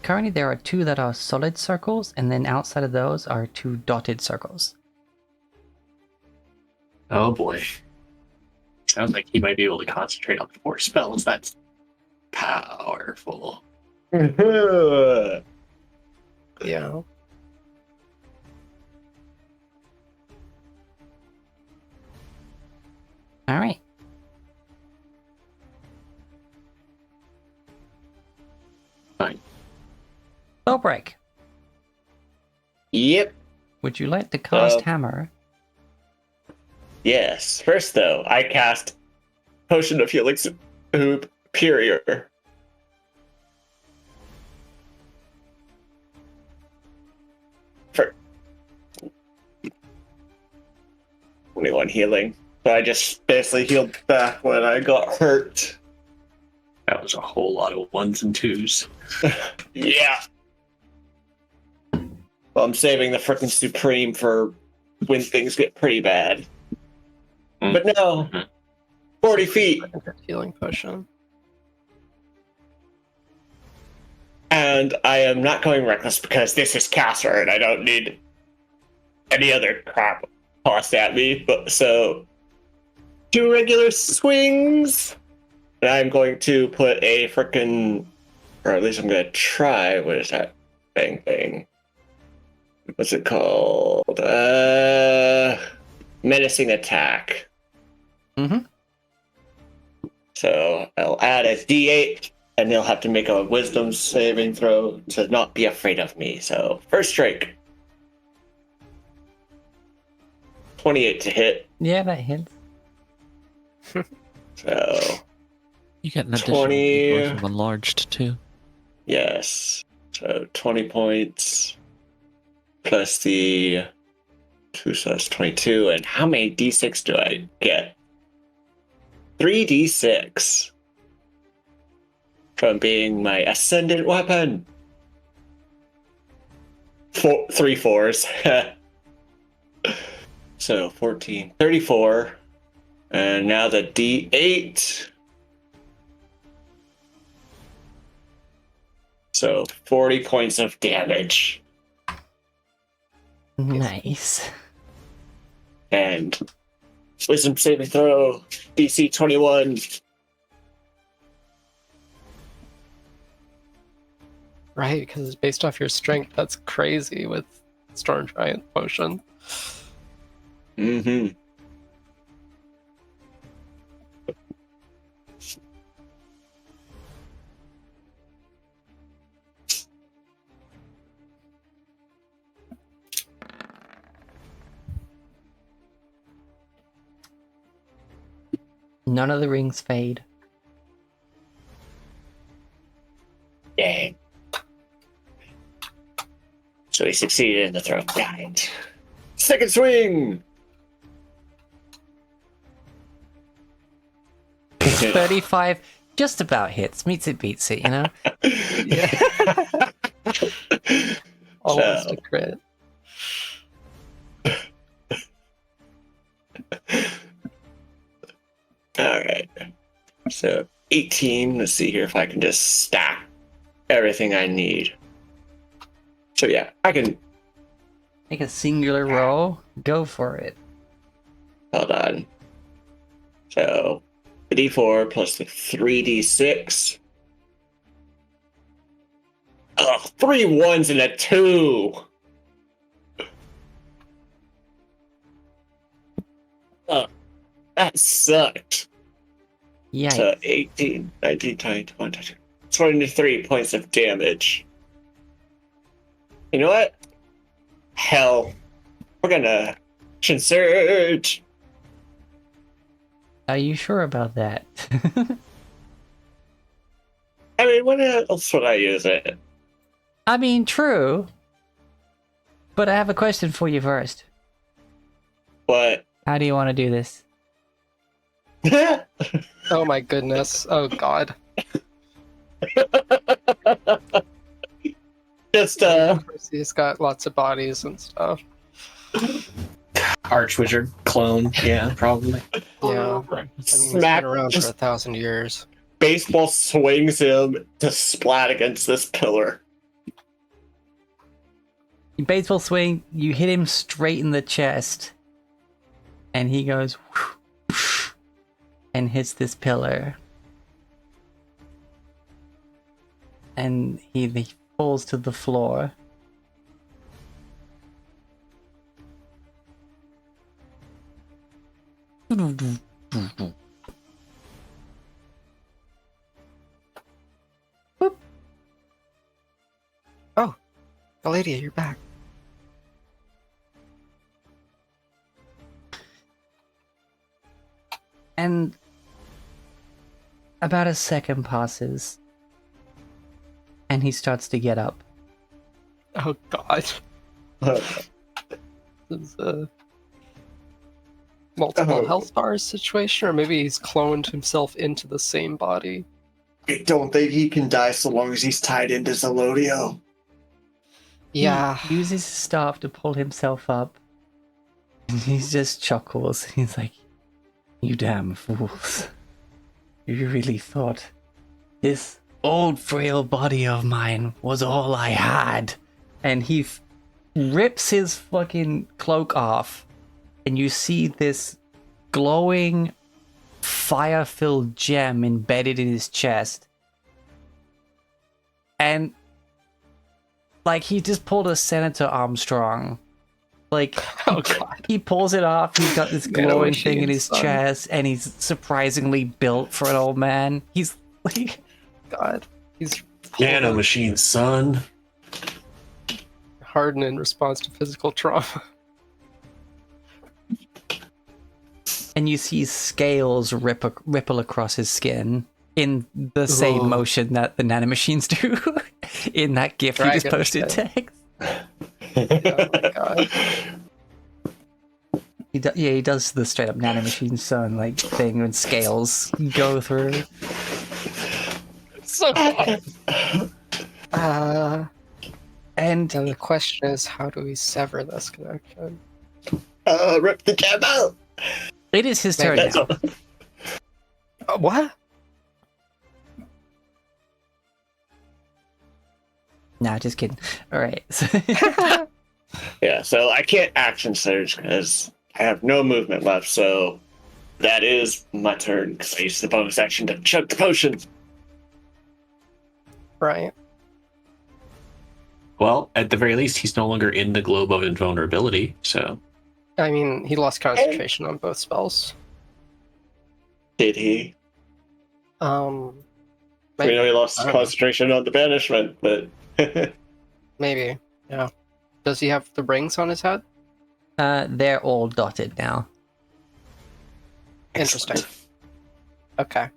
Speaker 1: Currently there are 2 that are solid circles, and then outside of those are 2 dotted circles.
Speaker 2: Oh boy. Sounds like he might be able to concentrate on 4 spells. That's powerful.
Speaker 3: Yeah.
Speaker 1: All right.
Speaker 2: Fine.
Speaker 1: Spell break.
Speaker 4: Yep.
Speaker 1: Would you like to cast Hammer?
Speaker 4: Yes. First, though, I cast Potion of Healing Superior. For 21 healing. So I just basically healed back when I got hurt.
Speaker 2: That was a whole lot of 1s and 2s.
Speaker 4: Yeah. Well, I'm saving the frickin' Supreme for when things get pretty bad. But no. 40 feet.
Speaker 3: Healing potion.
Speaker 4: And I am not going reckless because this is Caster and I don't need any other crap tossed at me. But so 2 regular swings. And I'm going to put a frickin', or at least I'm going to try. What is that thing? What's it called? Menacing attack.
Speaker 1: Mm-hmm.
Speaker 4: So I'll add a d8, and they'll have to make a wisdom saving throw to not be afraid of me. So first strike. 28 to hit.
Speaker 1: Yeah, that hits.
Speaker 4: So
Speaker 5: You get an additional
Speaker 4: 20.
Speaker 5: D4 from enlarged too.
Speaker 4: Yes. So 20 points plus the 2, so that's 22. And how many d6 do I get? 3d6 from being my ascendant weapon. 3 fours. So 14, 34. And now the d8. So 40 points of damage.
Speaker 1: Nice.
Speaker 4: And wisdom saving throw, DC 21.
Speaker 3: Right, because it's based off your strength. That's crazy with Storm Giant Potion.
Speaker 4: Mm-hmm.
Speaker 1: None of the rings fade.
Speaker 4: Dang. So he succeeded in the throw. Died. Second swing!
Speaker 1: 35 just about hits. Meets it, beats it, you know?
Speaker 3: Yeah. Almost a crit.
Speaker 4: Alright. So 18. Let's see here if I can just stack everything I need. So yeah, I can.
Speaker 1: Make a singular roll. Go for it.
Speaker 4: Hold on. So the d4 plus the 3d6. Oh, 3 1s and a 2. Oh, that sucked.
Speaker 1: Yikes.
Speaker 4: So 18, 19, 20, 21, 23 points of damage. You know what? Hell, we're gonna action surge.
Speaker 1: Are you sure about that?
Speaker 4: I mean, when else would I use it?
Speaker 1: I mean, true. But I have a question for you first.
Speaker 4: What?
Speaker 1: How do you want to do this?
Speaker 3: Oh my goodness. Oh god.
Speaker 4: Just
Speaker 3: Of course, he's got lots of bodies and stuff.
Speaker 2: Archwizard clone, yeah, probably.
Speaker 3: Yeah. I mean, he's
Speaker 4: smack.
Speaker 3: been around for
Speaker 4: Just
Speaker 3: 1,000 years.
Speaker 4: baseball swings him to splat against this pillar.
Speaker 1: You baseball swing, you hit him straight in the chest. And he goes and hits this pillar. And he falls to the floor. Boop.
Speaker 3: Oh, Galadia, you're back.
Speaker 1: And about a second passes. And he starts to get up.
Speaker 3: Oh god. This is a multiple
Speaker 4: Oh.
Speaker 3: health bars situation, or maybe he's cloned himself into the same body.
Speaker 4: I don't think he can die so long as he's tied into Zelodio.
Speaker 3: Yeah.
Speaker 1: He uses his staff to pull himself up. And he just chuckles. He's like, "You damn fools. You really thought this old frail body of mine was all I had." And he rips his fucking cloak off. And you see this glowing, fire-filled gem embedded in his chest. And like he just pulled a Senator Armstrong. Like,
Speaker 3: Oh god.
Speaker 1: he pulls it off. He's got this
Speaker 3: Nano
Speaker 1: glowing thing in
Speaker 3: machine,
Speaker 1: his
Speaker 3: son.
Speaker 1: chest, and he's surprisingly built for an old man. He's like,
Speaker 3: God. He's
Speaker 2: Nano machine, son.
Speaker 3: hardened in response to physical trauma.
Speaker 1: and you see scales ripple across his skin in the same
Speaker 3: Ooh.
Speaker 1: motion that the nanomachines do in that GIF you just
Speaker 3: Dragon
Speaker 1: posted,
Speaker 3: scale.
Speaker 1: Tex.
Speaker 3: Oh my god.
Speaker 1: He does the straight up nanomachine son like thing when scales go through.
Speaker 3: So fun.
Speaker 1: And
Speaker 3: Now the question is, how do we sever this connection?
Speaker 4: Rip the gem out.
Speaker 1: it is his turn
Speaker 4: That's
Speaker 1: now.
Speaker 4: all.
Speaker 3: What?
Speaker 1: Nah, just kidding. All right.
Speaker 4: Yeah, so I can't action surge because I have no movement left. So that is my turn because I used the bonus action to chug the potion.
Speaker 3: Right.
Speaker 2: Well, at the very least, he's no longer in the globe of invulnerability, so...
Speaker 3: I mean, he lost concentration on both spells.
Speaker 4: Did he? We
Speaker 3: Maybe.
Speaker 4: know he lost
Speaker 3: I don't know.
Speaker 4: concentration on the banishment, but
Speaker 3: Maybe. Yeah. Does he have the rings on his head?
Speaker 1: They're all dotted now.
Speaker 3: Interesting. Okay.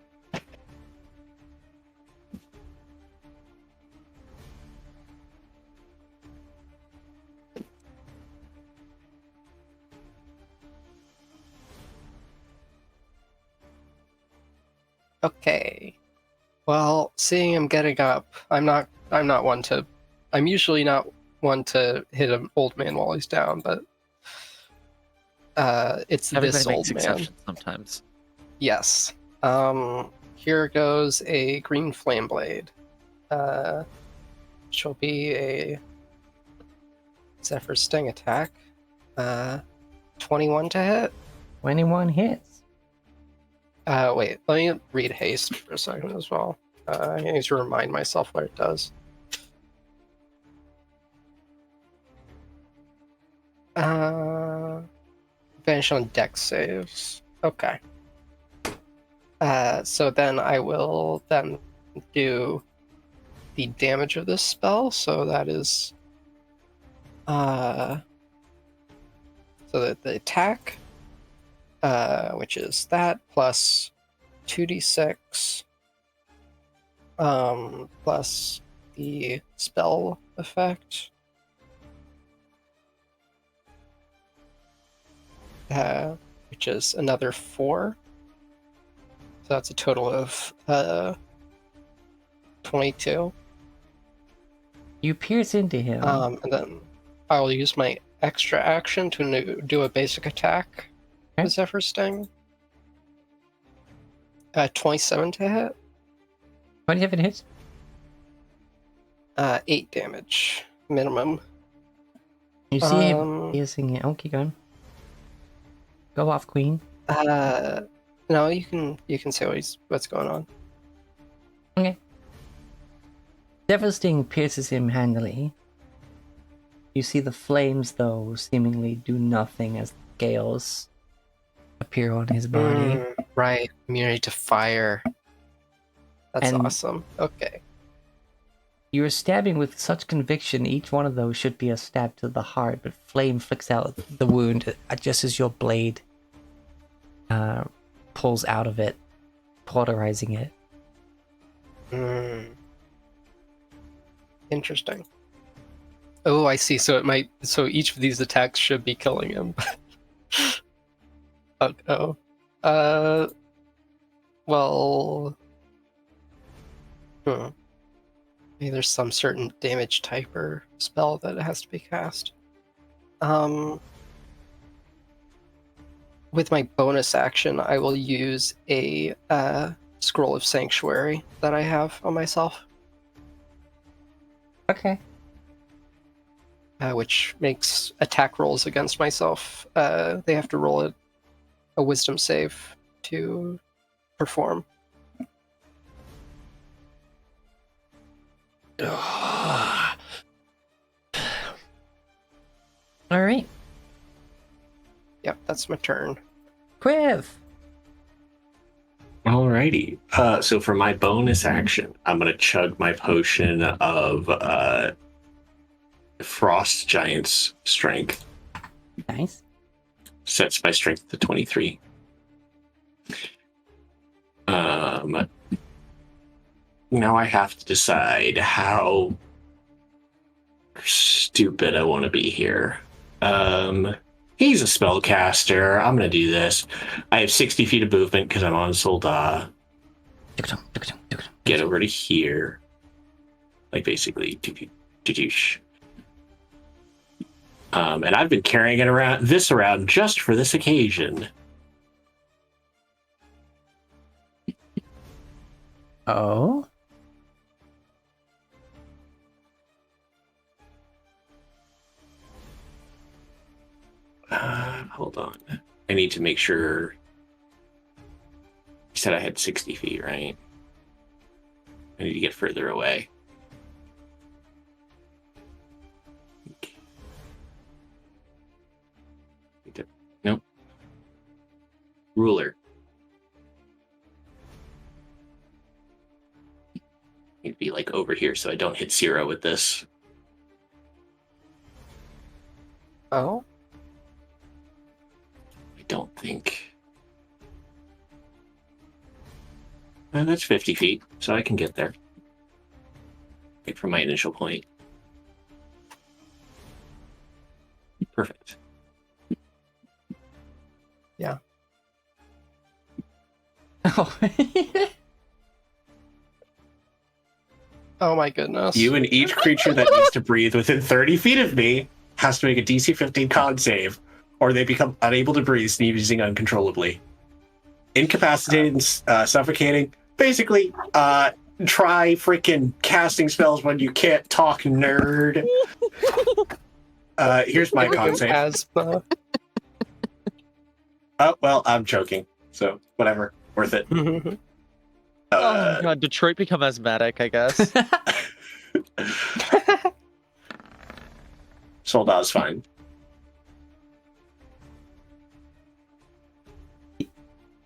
Speaker 3: Okay. Well, seeing him getting up, I'm usually not one to hit an old man while he's down, but it's
Speaker 5: Everybody
Speaker 3: this
Speaker 5: makes
Speaker 3: old man.
Speaker 5: exceptions sometimes.
Speaker 3: Yes. Here goes a green flame blade. Which will be a Zephyr Sting attack. 21 to hit.
Speaker 1: 21 hits.
Speaker 3: Wait, let me read haste for a second as well. I need to remind myself what it does. Vanish on dex saves. Okay. So then I will then do the damage of this spell. So that is so that the attack, which is that plus 2d6 plus the spell effect, which is another 4. So that's a total of 22.
Speaker 1: You pierce into him.
Speaker 3: And then I will use my extra action to do a basic attack
Speaker 1: Okay.
Speaker 3: with Zephyr Sting. 27 to hit.
Speaker 1: 27 hits.
Speaker 3: 8 damage minimum.
Speaker 1: You see him piercing it. Oh, keep going. Go off, Queen.
Speaker 3: No, you can say what's going on.
Speaker 1: Okay. Zephyr Sting pierces him handily. You see the flames, though, seemingly do nothing as the scales appear on his body.
Speaker 3: Right, immunity to fire. That's
Speaker 1: And-
Speaker 3: awesome. Okay.
Speaker 1: You're stabbing with such conviction, each one of those should be a stab to the heart, but flame flicks out the wound just as your blade pulls out of it, cauterizing it.
Speaker 3: Interesting. Oh, I see. So each of these attacks should be killing him. Oh. Well. Maybe there's some certain damage type or spell that it has to be cast. With my bonus action, I will use a Scroll of Sanctuary that I have on myself,
Speaker 1: Okay.
Speaker 3: which makes attack rolls against myself. They have to roll a Wisdom save to perform.
Speaker 1: Alright.
Speaker 3: Yep, that's my turn.
Speaker 1: Quiv!
Speaker 2: Alrighty. So for my bonus action, I'm gonna chug my potion of Frost Giant's Strength.
Speaker 1: Nice.
Speaker 2: Sets my strength to 23. Now I have to decide how stupid I want to be here. He's a spellcaster. I'm gonna do this. I have 60 feet of movement because I'm on Solda. Get over to here. Like basically, and I've been carrying it around just for this occasion.
Speaker 1: Oh?
Speaker 2: Hold on. I need to make sure. You said I had 60 feet, right? I need to get further away. Nope. Ruler. Need to be like over here so I don't hit 0 with this.
Speaker 3: Oh?
Speaker 2: I don't think. And that's 50 feet, so I can get there. Like from my initial point. Perfect.
Speaker 3: Yeah.
Speaker 1: Oh.
Speaker 3: Oh my goodness.
Speaker 2: You and each creature that needs to breathe within 30 feet of me has to make a DC 15 con save, or they become unable to breathe, sneezing uncontrollably. Incapacitated, suffocating. Basically, try freaking casting spells when you can't talk, nerd. Here's my con save.
Speaker 3: Asthma.
Speaker 2: Oh, well, I'm joking. So, whatever. Worth it.
Speaker 5: Oh my god, Detroit become asthmatic, I guess.
Speaker 2: Solda's fine.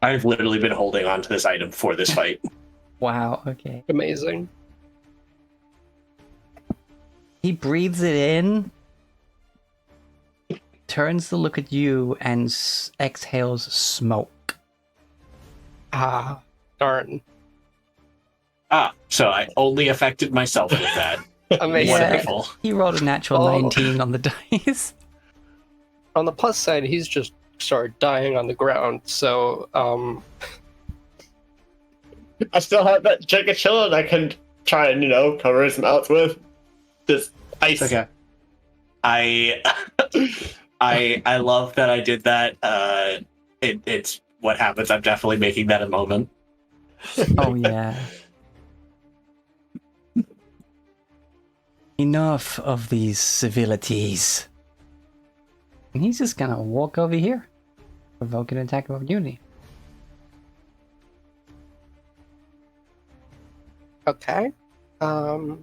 Speaker 2: I've literally been holding on to this item for this fight.
Speaker 1: Wow, okay.
Speaker 3: Amazing.
Speaker 1: He breathes it in, turns to look at you, and exhales smoke.
Speaker 3: Ah, darn.
Speaker 2: So I only affected myself with that.
Speaker 3: Amazing.
Speaker 2: Wonderful.
Speaker 1: He rolled a natural
Speaker 3: Oh.
Speaker 1: 19 on the dice.
Speaker 3: On the plus side, he's just started dying on the ground, so,
Speaker 4: I still have that Jacob chilling I can try and, cover his mouth with. This ice.
Speaker 2: Okay. I love that I did that. It's what happens. I'm definitely making that a moment.
Speaker 1: Oh, yeah. Enough of these civilities. And he's just gonna walk over here, provoke an attack of opportunity.
Speaker 3: okay.
Speaker 4: I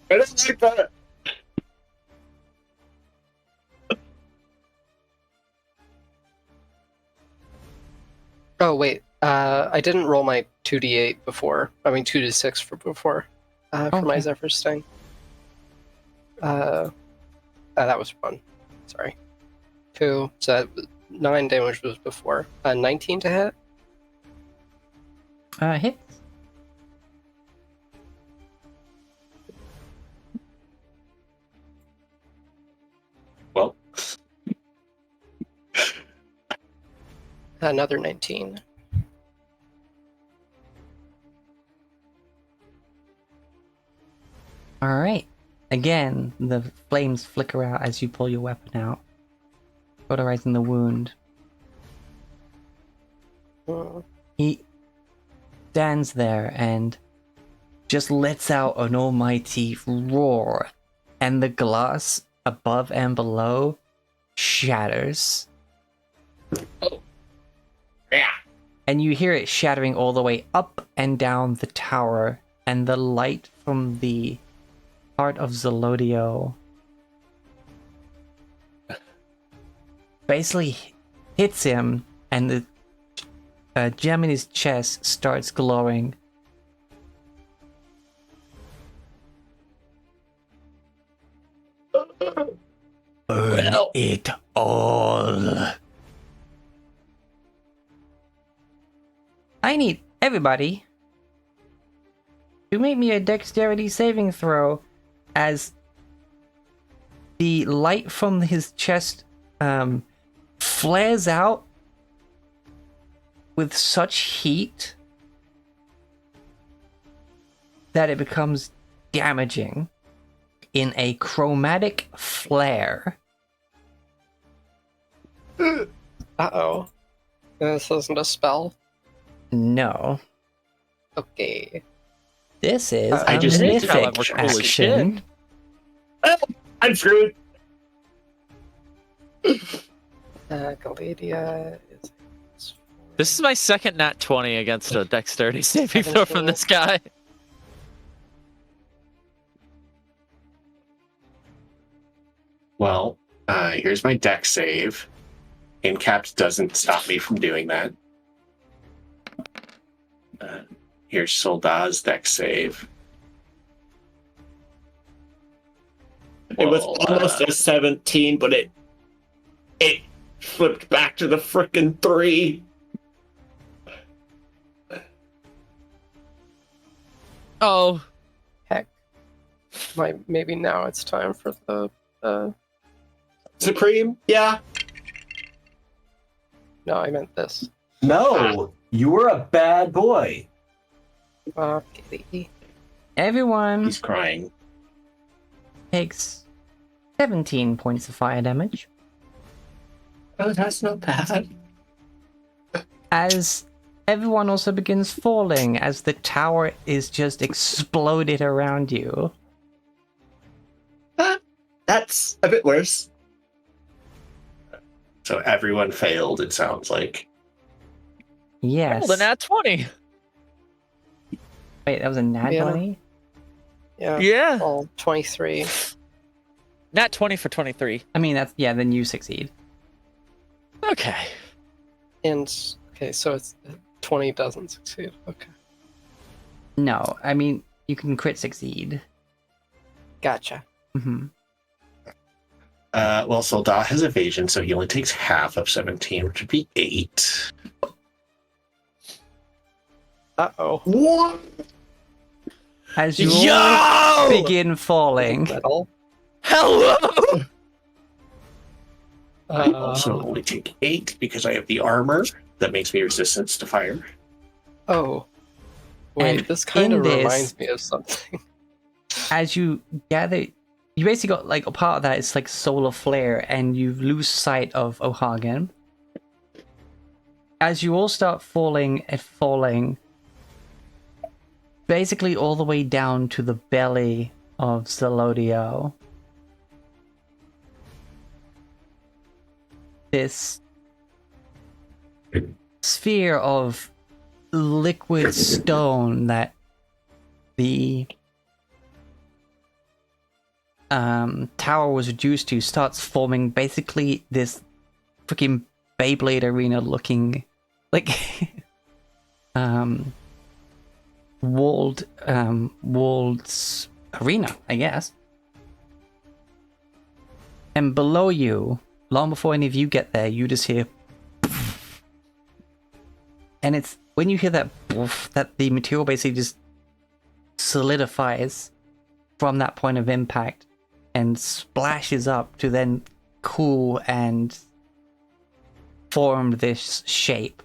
Speaker 4: don't like that.
Speaker 3: Oh, wait. I didn't roll my 2d8 before. I mean, 2d6 for before. For my
Speaker 1: Okay.
Speaker 3: Zephyr Sting. That was fun. Sorry. 2. So that 9 damage was before. 19 to hit?
Speaker 1: Hit.
Speaker 2: Well,
Speaker 3: Another 19.
Speaker 1: Alright. Again, the flames flicker out as you pull your weapon out, cauterizing the wound.
Speaker 3: Hmm.
Speaker 1: He stands there and just lets out an almighty roar, and the glass above and below shatters.
Speaker 4: Yeah.
Speaker 1: And you hear it shattering all the way up and down the tower, and the light from the heart of Zelodio basically hits him, and the gem in his chest starts glowing. Burn it all. I need everybody to make me a dexterity saving throw as the light from his chest flares out with such heat that it becomes damaging in a chromatic flare.
Speaker 3: Uh-oh. This isn't a spell?
Speaker 1: No.
Speaker 3: Okay.
Speaker 1: This is
Speaker 3: I
Speaker 1: a
Speaker 2: just need to
Speaker 1: mythic
Speaker 2: make sure.
Speaker 5: Holy
Speaker 1: action.
Speaker 4: I'm screwed.
Speaker 3: Galadia is...
Speaker 5: This is my second nat 20 against a dexterity saving throw from this guy.
Speaker 2: Well, here's my dex save. Incaps doesn't stop me from doing that. Here's Solda's dex save.
Speaker 4: It was
Speaker 2: Well,
Speaker 4: almost a 17, but it flipped back to the frickin' 3.
Speaker 5: Oh,
Speaker 3: Heck. Maybe now it's time for the...
Speaker 4: Supreme? Yeah.
Speaker 3: No, I meant this.
Speaker 2: No, you were a bad boy.
Speaker 3: Okay.
Speaker 1: Everyone
Speaker 2: He's crying.
Speaker 1: takes 17 points of fire damage
Speaker 4: Oh, that's not bad.
Speaker 1: as everyone also begins falling as the tower is just exploded around you.
Speaker 4: That's a bit worse.
Speaker 2: So everyone failed, it sounds like.
Speaker 1: Yes.
Speaker 5: well, the nat 20.
Speaker 1: Wait, that was a nat
Speaker 3: Yeah.
Speaker 1: 20?
Speaker 3: Yeah.
Speaker 5: Yeah.
Speaker 3: Well, 23.
Speaker 5: Nat 20 for 23.
Speaker 1: I mean, that's, yeah, then you succeed.
Speaker 5: Okay.
Speaker 3: And, okay, so it's 20 doesn't succeed. Okay.
Speaker 1: No, I mean, you can crit succeed.
Speaker 3: Gotcha.
Speaker 1: hmm
Speaker 2: Well, Soldat has evasion, so he only takes half of 17, which would be 8.
Speaker 3: Uh-oh.
Speaker 4: What?
Speaker 1: As you
Speaker 5: Yo!
Speaker 1: all begin falling.
Speaker 3: Metal.
Speaker 5: Hello!
Speaker 2: I also only take 8 because I have the armor that makes me resistant to fire.
Speaker 3: Oh. Wait,
Speaker 1: And
Speaker 3: this kind
Speaker 1: in
Speaker 3: of
Speaker 1: this-
Speaker 3: reminds me of something.
Speaker 1: As you gather, you basically got like a part of that is like solar flare, and you lose sight of O'Hagan. As you all start falling and falling, basically all the way down to the belly of Zelodio. This sphere of liquid stone that the tower was reduced to starts forming basically this freaking Beyblade arena looking like walled arena, I guess. And below you, long before any of you get there, you just hear and it's when you hear that that the material basically just solidifies from that point of impact and splashes up to then cool and form this shape.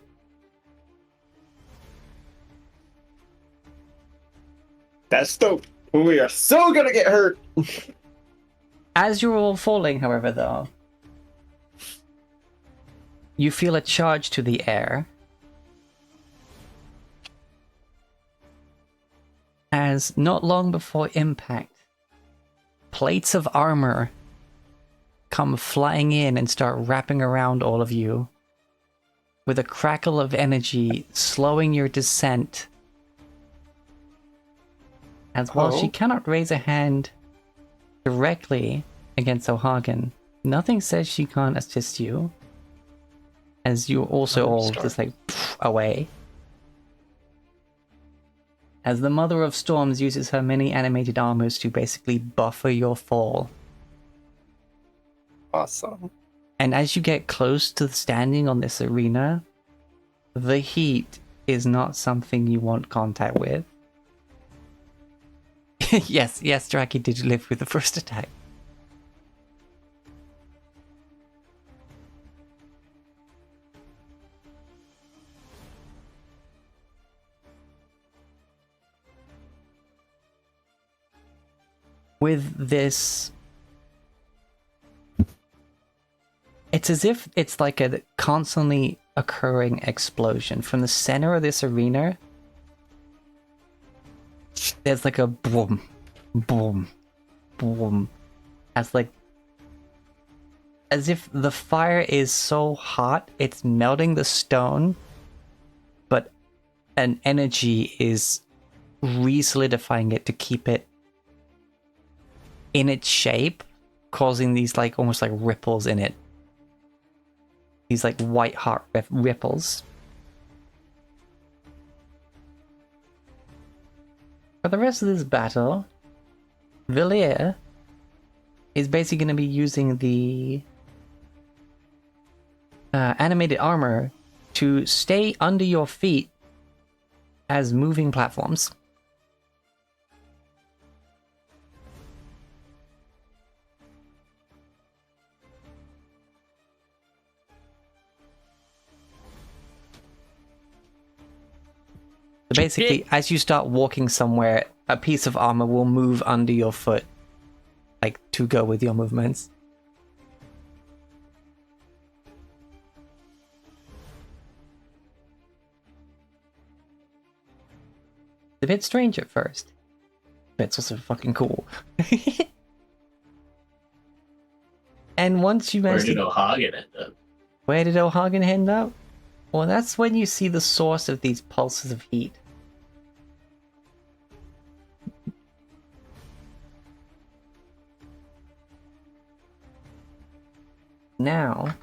Speaker 4: That's dope. We are so gonna get hurt.
Speaker 1: As you're all falling, however, though, you feel a charge to the air. As not long before impact, plates of armor come flying in and start wrapping around all of you, with a crackle of energy slowing your descent. As while she cannot raise a hand directly against O'Hagan, nothing says she can't assist you. as you also all just like away. As the Mother of Storms uses her many animated armors to basically buffer your fall.
Speaker 3: Awesome.
Speaker 1: And as you get close to standing on this arena, the heat is not something you want contact with. yes, Draki did live with the first attack. With this, it's as if it's like a constantly occurring explosion. From the center of this arena, there's like a boom, boom, boom. As if the fire is so hot, it's melting the stone, but an energy is re-solidifying it to keep it in its shape, causing these like almost like ripples in it. These like white hot ripples. For the rest of this battle, Villiers is basically going to be using the animated armor to stay under your feet as moving platforms. So basically, as you start walking somewhere, a piece of armor will move under your foot, like to go with your movements. It's a bit strange at first, but it's also fucking cool. And once you manage
Speaker 6: Where did O'Hagan end up?
Speaker 1: Where did O'Hagan end up? Well, that's when you see the source of these pulses of heat. Now,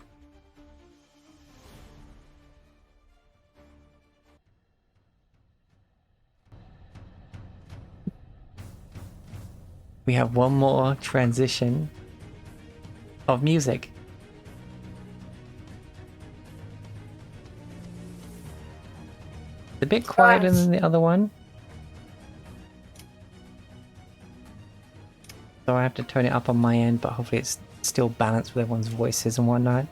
Speaker 1: we have one more transition of music. It's a bit quieter than the other one, so I have to turn it up on my end, but hopefully it's still balanced with everyone's voices and whatnot.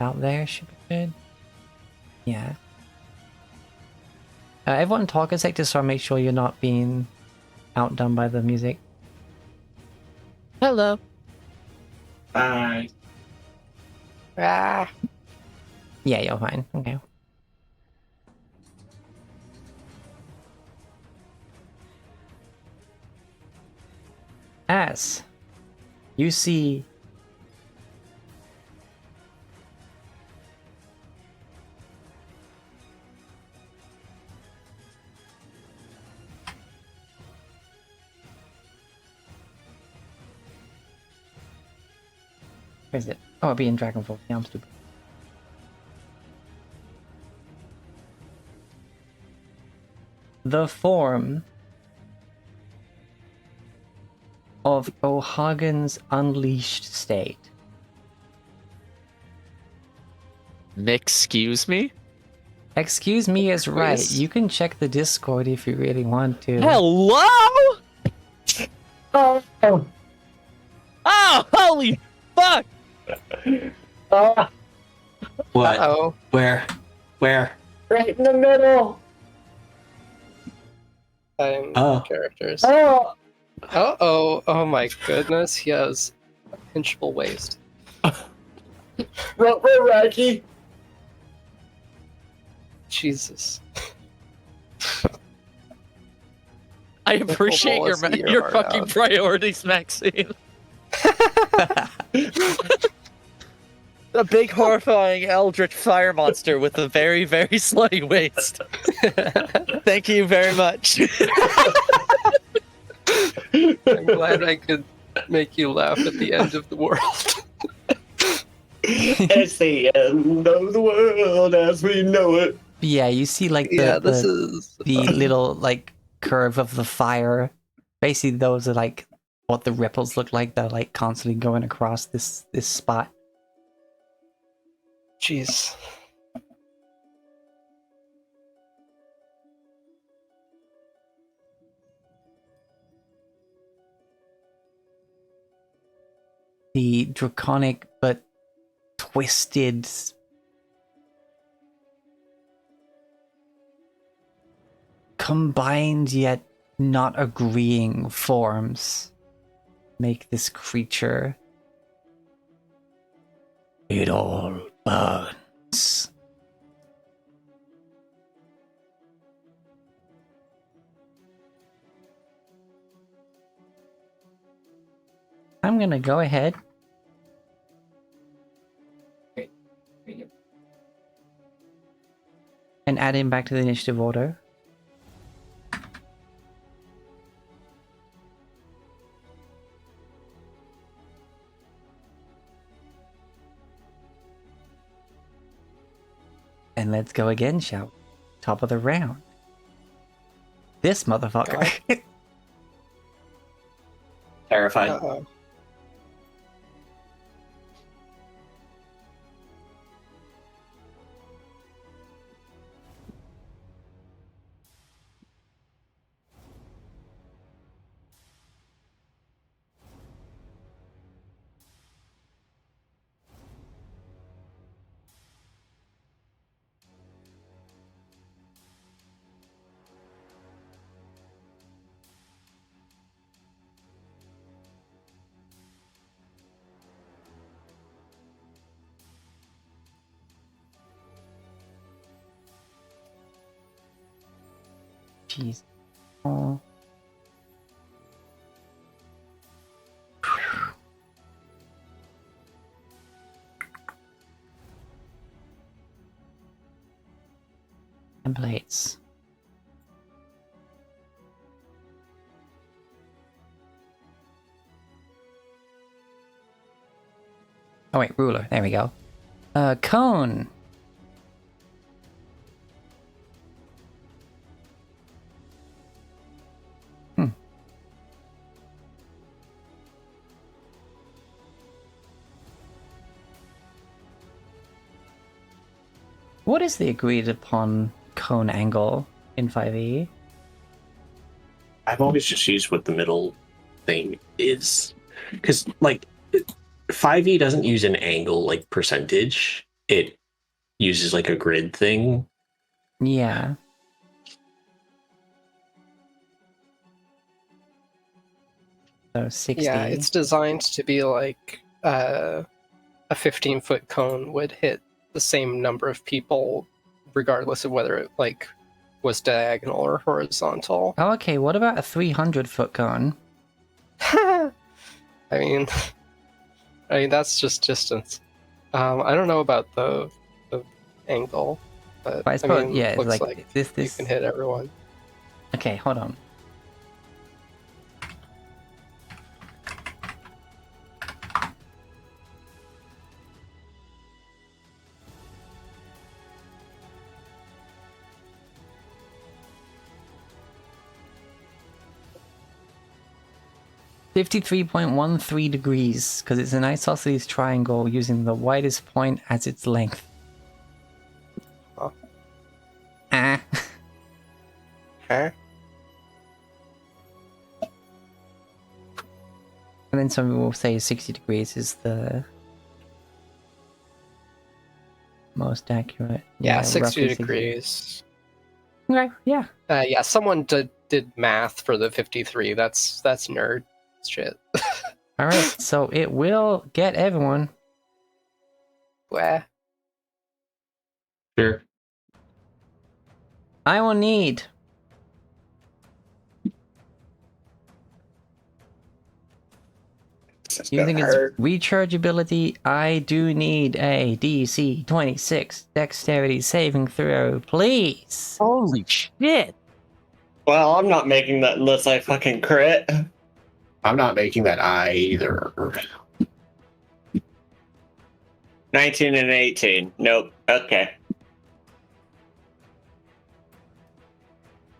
Speaker 1: Out there should be good. Yeah. Everyone talk a sec just so I make sure you're not being outdone by the music.
Speaker 5: Hello.
Speaker 6: Bye.
Speaker 3: Ah.
Speaker 1: Yeah, you're fine. Okay. As you see where is it? Oh, it'll be in Dragonfall. Yeah, I'm stupid. The form of O'Hagan's unleashed state.
Speaker 5: Excuse me?
Speaker 1: Excuse me is right.
Speaker 3: Please.
Speaker 1: You can check the Discord if you really want to.
Speaker 5: Hello?
Speaker 4: Oh,
Speaker 5: Oh, holy fuck!
Speaker 2: What?
Speaker 3: Uh-oh.
Speaker 2: Where?
Speaker 4: right in the middle.
Speaker 3: I'm characters.
Speaker 4: Oh,
Speaker 3: Uh-oh. Oh my goodness. He has a pinchable waist.
Speaker 4: Rocky.
Speaker 3: Jesus.
Speaker 5: I appreciate
Speaker 3: ball
Speaker 5: your
Speaker 3: is ear
Speaker 5: your
Speaker 3: hard
Speaker 5: fucking
Speaker 3: out.
Speaker 5: priorities, Maxine. A big, horrifying eldritch fire monster with a very, very slutty waist. Thank you very much.
Speaker 3: I'm glad I could make you laugh at the end of the world.
Speaker 4: It's the end of the world as we know it.
Speaker 1: Yeah, you see like
Speaker 3: This
Speaker 1: the
Speaker 3: is
Speaker 1: little like curve of the fire. Basically, those are like what the ripples look like. They're like constantly going across this spot.
Speaker 3: jeez.
Speaker 1: The draconic but twisted, combined yet not agreeing forms make this creature. It all burns. I'm gonna go ahead and add him back to the initiative order. And let's go again, shall we? Top of the round. This motherfucker.
Speaker 6: Terrified.
Speaker 3: Uh-oh.
Speaker 1: Jeez. Oh. Templates. Oh wait, ruler. There we go. Cone. What is the agreed upon cone angle in 5e?
Speaker 6: I've always just used what the middle thing is. Because, like, 5e doesn't use an angle like percentage, it uses like a grid thing.
Speaker 1: Yeah. So 60.
Speaker 3: Yeah, it's designed to be like a 15-foot cone would hit the same number of people, regardless of whether it like was diagonal or horizontal.
Speaker 1: Oh, okay. What about a 300-foot cone?
Speaker 3: I mean, that's just distance. I don't know about the angle, but
Speaker 1: I suppose,
Speaker 3: mean,
Speaker 1: yeah, it's
Speaker 3: looks
Speaker 1: like this.
Speaker 3: you can hit everyone.
Speaker 1: Okay, hold on. $53.13 degrees, because it's an isosceles triangle using the widest point as its length.
Speaker 3: Huh.
Speaker 1: Ah.
Speaker 3: Huh?
Speaker 1: And then some will say 60 degrees is the most accurate.
Speaker 3: Yeah, 60
Speaker 1: roughly
Speaker 3: degrees.
Speaker 1: Okay, yeah.
Speaker 3: Yeah, someone did math for the 53. That's nerd shit.
Speaker 1: Alright, so it will get everyone.
Speaker 3: Wah.
Speaker 6: Sure.
Speaker 1: I will need using its recharge ability, I do need a DC 26 dexterity saving throw, please.
Speaker 5: Holy shit!
Speaker 4: Well, I'm not making that unless I fucking crit.
Speaker 6: I'm not making that either.
Speaker 4: 19 and 18. Nope. Okay.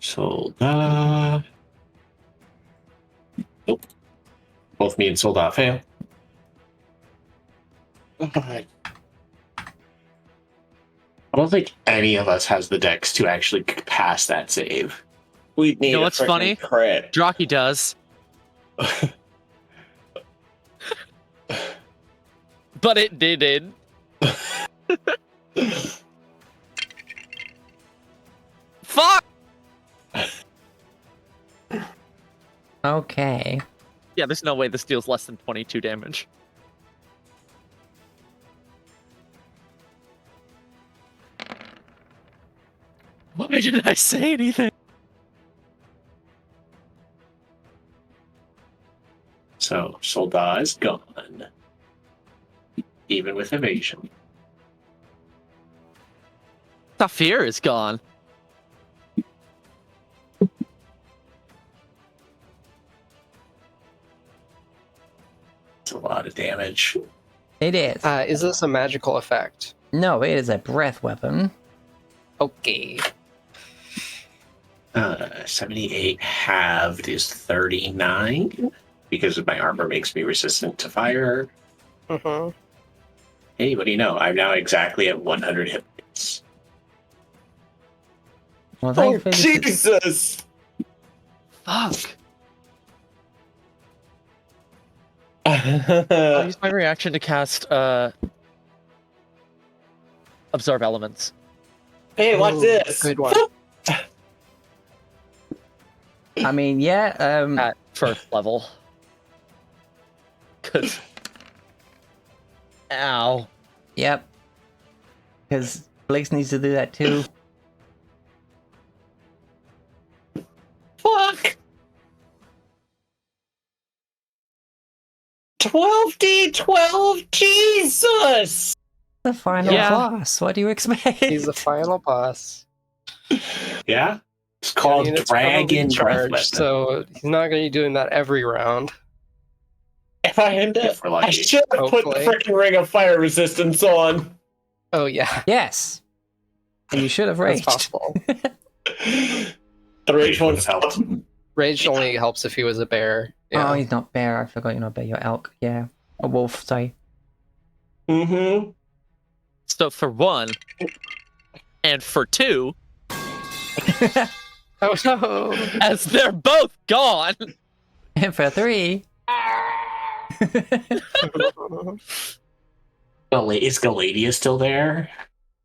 Speaker 6: Soldat. Nope. Both me and Soldat fail. I don't think any of us has the dex to actually pass that save.
Speaker 4: We need
Speaker 5: You know
Speaker 4: a
Speaker 5: what's
Speaker 4: freaking
Speaker 5: funny?
Speaker 4: crit.
Speaker 5: Draki does. But it didn't. Fuck!
Speaker 1: Okay.
Speaker 5: Yeah, there's no way this deals less than 22 damage. Why didn't I say anything?
Speaker 6: So Soldat is gone. Even with evasion.
Speaker 5: Saphir is gone.
Speaker 6: It's a lot of damage.
Speaker 1: It is.
Speaker 3: Is this a magical effect?
Speaker 1: No, it is a breath weapon.
Speaker 3: Okay.
Speaker 6: 78 halved is 39 because my armor makes me resistant to fire.
Speaker 3: Mm-hmm.
Speaker 6: Hey, what do you know? I'm now exactly at 100 hit points.
Speaker 1: Well,
Speaker 4: Oh,
Speaker 1: thankfully, this is-
Speaker 4: Jesus!
Speaker 5: Fuck. I'll use my reaction to cast Absorb Elements.
Speaker 4: Hey, watch
Speaker 3: Ooh,
Speaker 4: this!
Speaker 3: Good one.
Speaker 1: I mean, yeah.
Speaker 5: At first level. Cause... Ow.
Speaker 1: Yep. Because Blaze needs to do that too.
Speaker 4: Fuck! 12d12, Jesus!
Speaker 1: The final
Speaker 5: Yeah.
Speaker 1: boss. What do you expect?
Speaker 3: He's the final boss.
Speaker 6: Yeah? It's called
Speaker 3: it's probably
Speaker 6: Dragon Breath
Speaker 3: charged,
Speaker 6: Weapon.
Speaker 3: so he's not going to be doing that every round.
Speaker 4: If I end up,
Speaker 6: If we're lucky.
Speaker 4: I should have put the
Speaker 3: Hopefully.
Speaker 4: freaking ring of fire resistance on.
Speaker 3: Oh yeah,
Speaker 1: Yes. And you should have
Speaker 3: that's
Speaker 1: raged.
Speaker 3: possible.
Speaker 4: The rage
Speaker 6: would
Speaker 4: one's
Speaker 6: have helped.
Speaker 3: Rage only helps if he was a bear.
Speaker 1: Oh,
Speaker 3: Yeah.
Speaker 1: he's not bear. I forgot you're not bear. You're elk. Yeah. A wolf, sorry.
Speaker 4: Mm-hmm.
Speaker 5: So for 1, and for 2,
Speaker 3: Oh no!
Speaker 5: as they're both gone.
Speaker 1: And for 3.
Speaker 6: Is Galadia still there?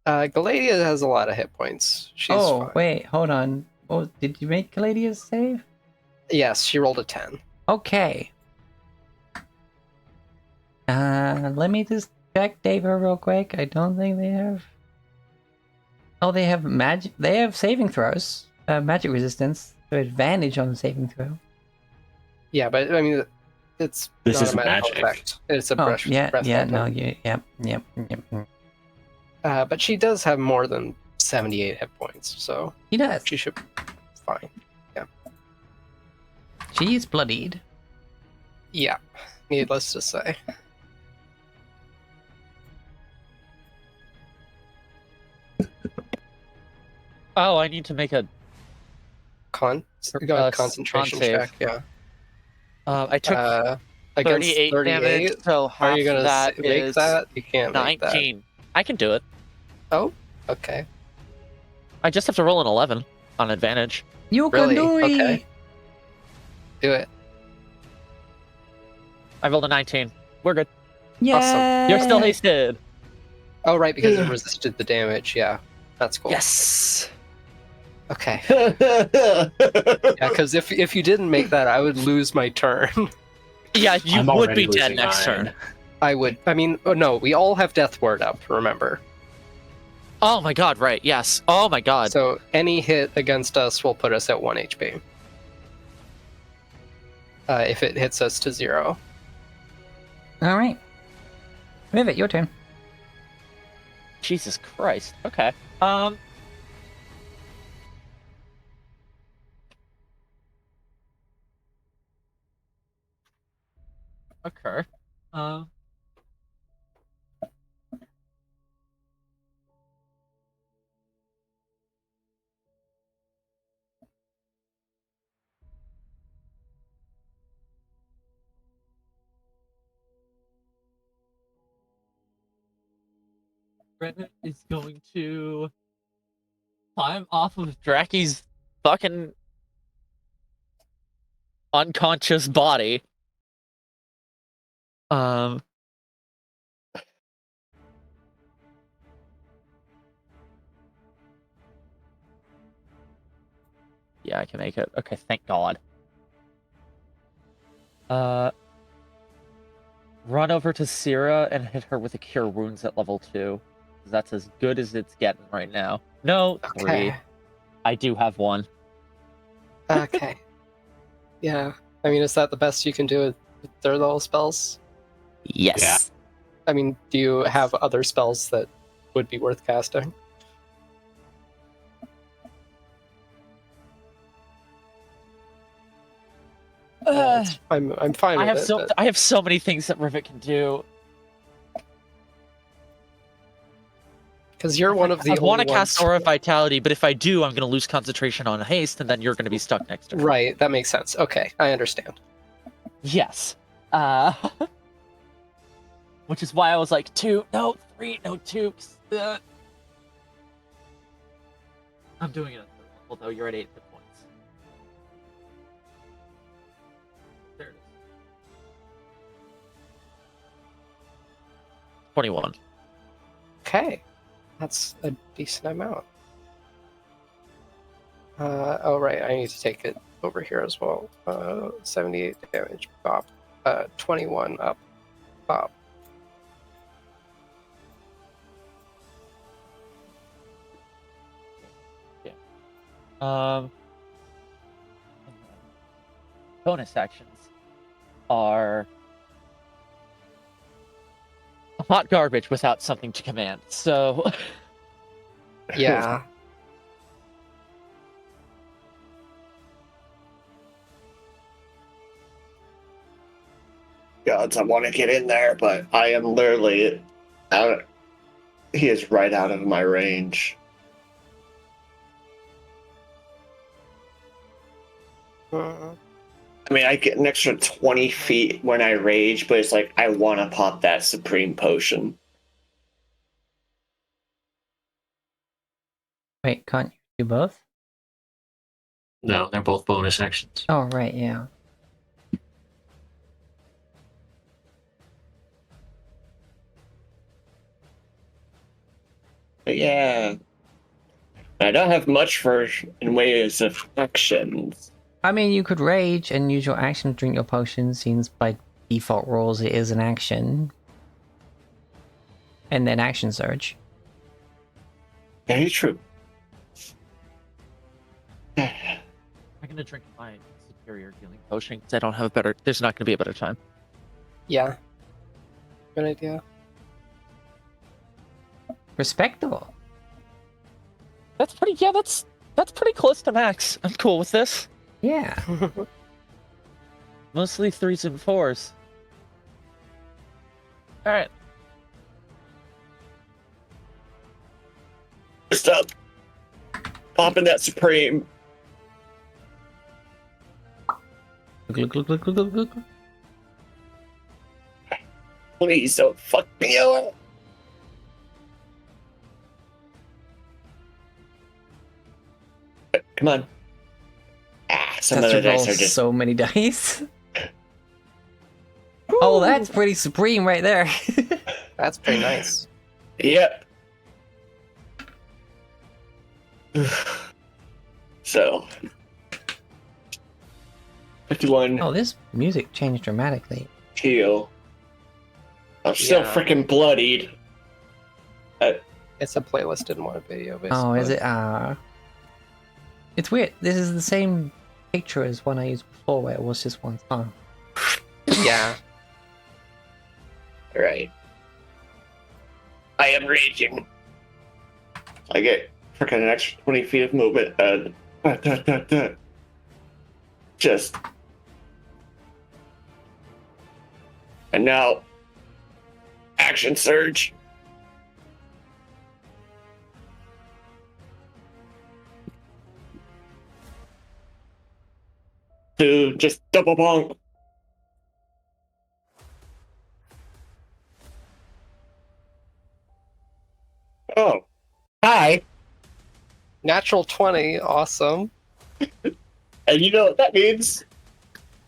Speaker 3: Galadia has a lot of hit points. She's fine.
Speaker 1: Wait, hold on. Oh, did you make Galadia's save?
Speaker 3: Yes, she rolled a 10.
Speaker 1: Okay. Let me just check Dava real quick. I don't think they have. Oh, they have magic. They have saving throws. Magic resistance. So advantage on the saving throw.
Speaker 3: Yeah, but I mean, it's
Speaker 6: This
Speaker 3: not
Speaker 6: isn't
Speaker 3: a magical
Speaker 6: magic.
Speaker 3: effect. It's a
Speaker 1: Oh,
Speaker 3: breath
Speaker 1: yeah,
Speaker 3: weapon.
Speaker 1: no, yep.
Speaker 3: But she does have more than 78 hit points, so
Speaker 1: He does.
Speaker 3: she should be fine.
Speaker 1: She is bloodied.
Speaker 3: Yeah, needless to say.
Speaker 5: Oh, I need to make a...
Speaker 3: Concentration
Speaker 5: con save.
Speaker 3: check, yeah.
Speaker 5: I took
Speaker 3: Against
Speaker 5: 38 damage, so half
Speaker 3: Are you going
Speaker 5: that
Speaker 3: to make
Speaker 5: is
Speaker 3: that? You can't make that.
Speaker 5: 19. I can do it.
Speaker 3: Oh, okay.
Speaker 5: I just have to roll an 11 on advantage.
Speaker 1: You
Speaker 3: Really?
Speaker 1: can do it.
Speaker 3: Okay. Do it.
Speaker 5: I rolled a 19. We're good.
Speaker 1: Yeah.
Speaker 5: You're still hasted.
Speaker 3: Oh, right, because it resisted the damage. Yeah, that's cool.
Speaker 5: Yes.
Speaker 3: Okay. Yeah, because if you didn't make that, I would lose my turn.
Speaker 5: Yeah, you
Speaker 6: I'm
Speaker 5: would
Speaker 6: already
Speaker 5: be dead
Speaker 6: losing
Speaker 5: next
Speaker 6: mine.
Speaker 5: turn.
Speaker 3: I would. I mean, oh, no, we all have Death Ward up. Remember.
Speaker 5: Oh my god, right, yes. Oh my god.
Speaker 3: So any hit against us will put us at 1 HP. If it hits us to 0.
Speaker 1: All right. Rivet, your turn.
Speaker 5: Jesus Christ. Okay. Okay. Rivet is going to climb off of Draki's fucking unconscious body. Yeah, I can make it. Okay, thank God. Run over to Syrah and hit her with a Cure Wounds at level 2. That's as good as it's getting right now. No, 3.
Speaker 3: Okay.
Speaker 5: I do have 1.
Speaker 3: Okay. Yeah. I mean, is that the best you can do with third level spells?
Speaker 5: Yes.
Speaker 3: I mean, do you have other spells that would be worth casting? I'm fine with it. But...
Speaker 5: I have so many things that Rivet can do.
Speaker 3: Because you're one of the
Speaker 5: I want to
Speaker 3: only
Speaker 5: cast
Speaker 3: ones...
Speaker 5: Aura of Vitality, but if I do, I'm going to lose concentration on haste, and then you're going to be stuck next to her.
Speaker 3: Right, that makes sense. Okay, I understand.
Speaker 5: Yes. Which is why I was like, 2, no, 3, no, 2. I'm doing it at 3, although you're at 8 hit points. There it is. 21.
Speaker 3: Okay, that's a decent amount. Oh, right, I need to take it over here as well. 78 damage, pop. 21 up, pop.
Speaker 5: Bonus actions are hot garbage without something to command. So
Speaker 3: Yeah.
Speaker 4: Gods, I want to get in there, but I am literally out. He is right out of my range. I mean, I get an extra 20 feet when I rage, but it's like I want to pop that Supreme Potion.
Speaker 1: Wait, can't you do both?
Speaker 6: No, they're both bonus actions.
Speaker 1: Oh, right, yeah.
Speaker 4: But yeah. I don't have much for in ways of actions.
Speaker 1: I mean, you could rage and use your action to drink your potion, since by default rules it is an action. And then action surge.
Speaker 4: Very true.
Speaker 5: I'm gonna drink my superior healing potion because I don't have a better. There's not gonna be a better time.
Speaker 3: Yeah. Good idea.
Speaker 1: Respectable.
Speaker 5: That's pretty. Yeah, that's pretty close to max. I'm cool with this.
Speaker 1: Yeah.
Speaker 5: Mostly 3s and 4s. All right.
Speaker 4: Stop. Popping that Supreme.
Speaker 1: Look, look, look, look, look, look.
Speaker 4: Please don't fuck me over. Come on. Some
Speaker 1: That's
Speaker 4: of the
Speaker 1: roll
Speaker 4: dice are just.
Speaker 1: so many dice. Oh, that's pretty supreme right there.
Speaker 3: That's pretty nice.
Speaker 4: Yep. So. 51
Speaker 1: Oh, this music changed dramatically.
Speaker 4: heal. I'm still
Speaker 3: Yeah.
Speaker 4: freaking bloodied.
Speaker 3: It's a playlist in one video, basically.
Speaker 1: Oh, is it? It's weird. This is the same picture as one I used before, where it was just one song.
Speaker 3: Yeah.
Speaker 4: Alright. I am raging. I get freaking an extra 20 feet of movement. Just. And now. Action surge. To just double bonk. Oh, hi.
Speaker 3: Natural 20, awesome.
Speaker 4: And you know what that means?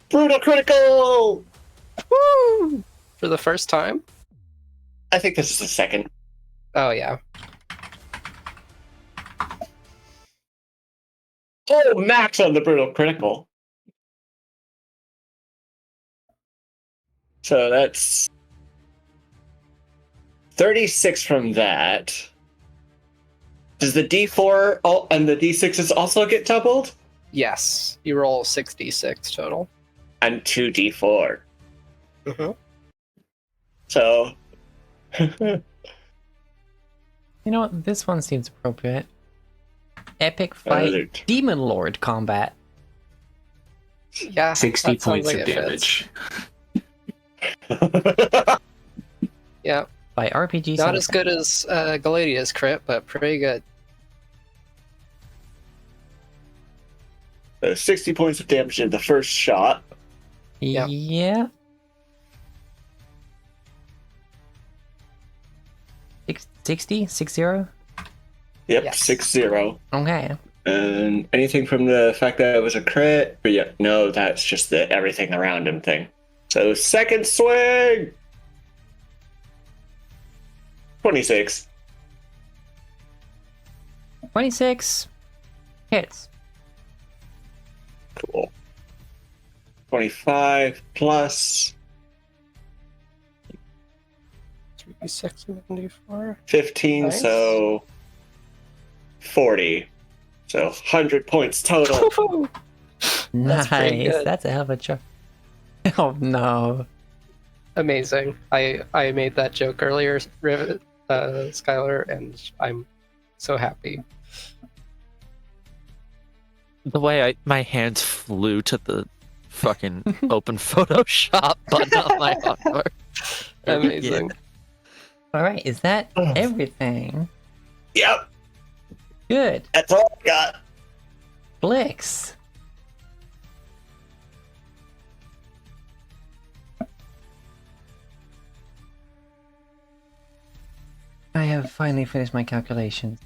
Speaker 4: Brutal critical!
Speaker 3: Woo! For the first time?
Speaker 4: I think this is the second.
Speaker 3: Oh, yeah.
Speaker 4: Oh, max on the brutal critical. So that's 36 from that. Does the D4 and the D6s also get doubled?
Speaker 3: Yes. You roll 66 total.
Speaker 4: And 2D4.
Speaker 3: Mm-hmm.
Speaker 4: So.
Speaker 1: You know what? This one seems appropriate. Epic fight,
Speaker 4: Another
Speaker 1: Demon Lord combat.
Speaker 3: Yeah.
Speaker 6: 60
Speaker 3: that sounds
Speaker 6: points
Speaker 3: like
Speaker 6: of
Speaker 3: it fits.
Speaker 6: damage.
Speaker 3: Yeah.
Speaker 1: By RPG
Speaker 3: Not
Speaker 1: Center.
Speaker 3: as good as Galadia's crit, but pretty good.
Speaker 4: 60 points of damage in the first shot.
Speaker 3: Yeah.
Speaker 1: Yeah. 60? 60?
Speaker 4: Yep,
Speaker 3: Yes.
Speaker 4: 6-0.
Speaker 1: Okay.
Speaker 4: And anything from the fact that it was a crit? But yeah, no, that's just the everything around him thing. So second swing! 26.
Speaker 1: 26 hits.
Speaker 4: Cool. 25 plus
Speaker 3: 3d6 and then d4.
Speaker 4: 15,
Speaker 3: Nice.
Speaker 4: so 40. So 100 points total.
Speaker 3: Woohoo! That's pretty
Speaker 1: Nice.
Speaker 3: good.
Speaker 1: That's a hell of a joke. Oh no.
Speaker 3: Amazing. I made that joke earlier, Skylar, and I'm so happy.
Speaker 5: The way my hands flew to the fucking open Photoshop button on my hardware.
Speaker 3: Amazing.
Speaker 1: Alright, is that everything?
Speaker 4: Yep,
Speaker 1: Good.
Speaker 4: that's all I got.
Speaker 1: Blix. I have finally finished my calculations.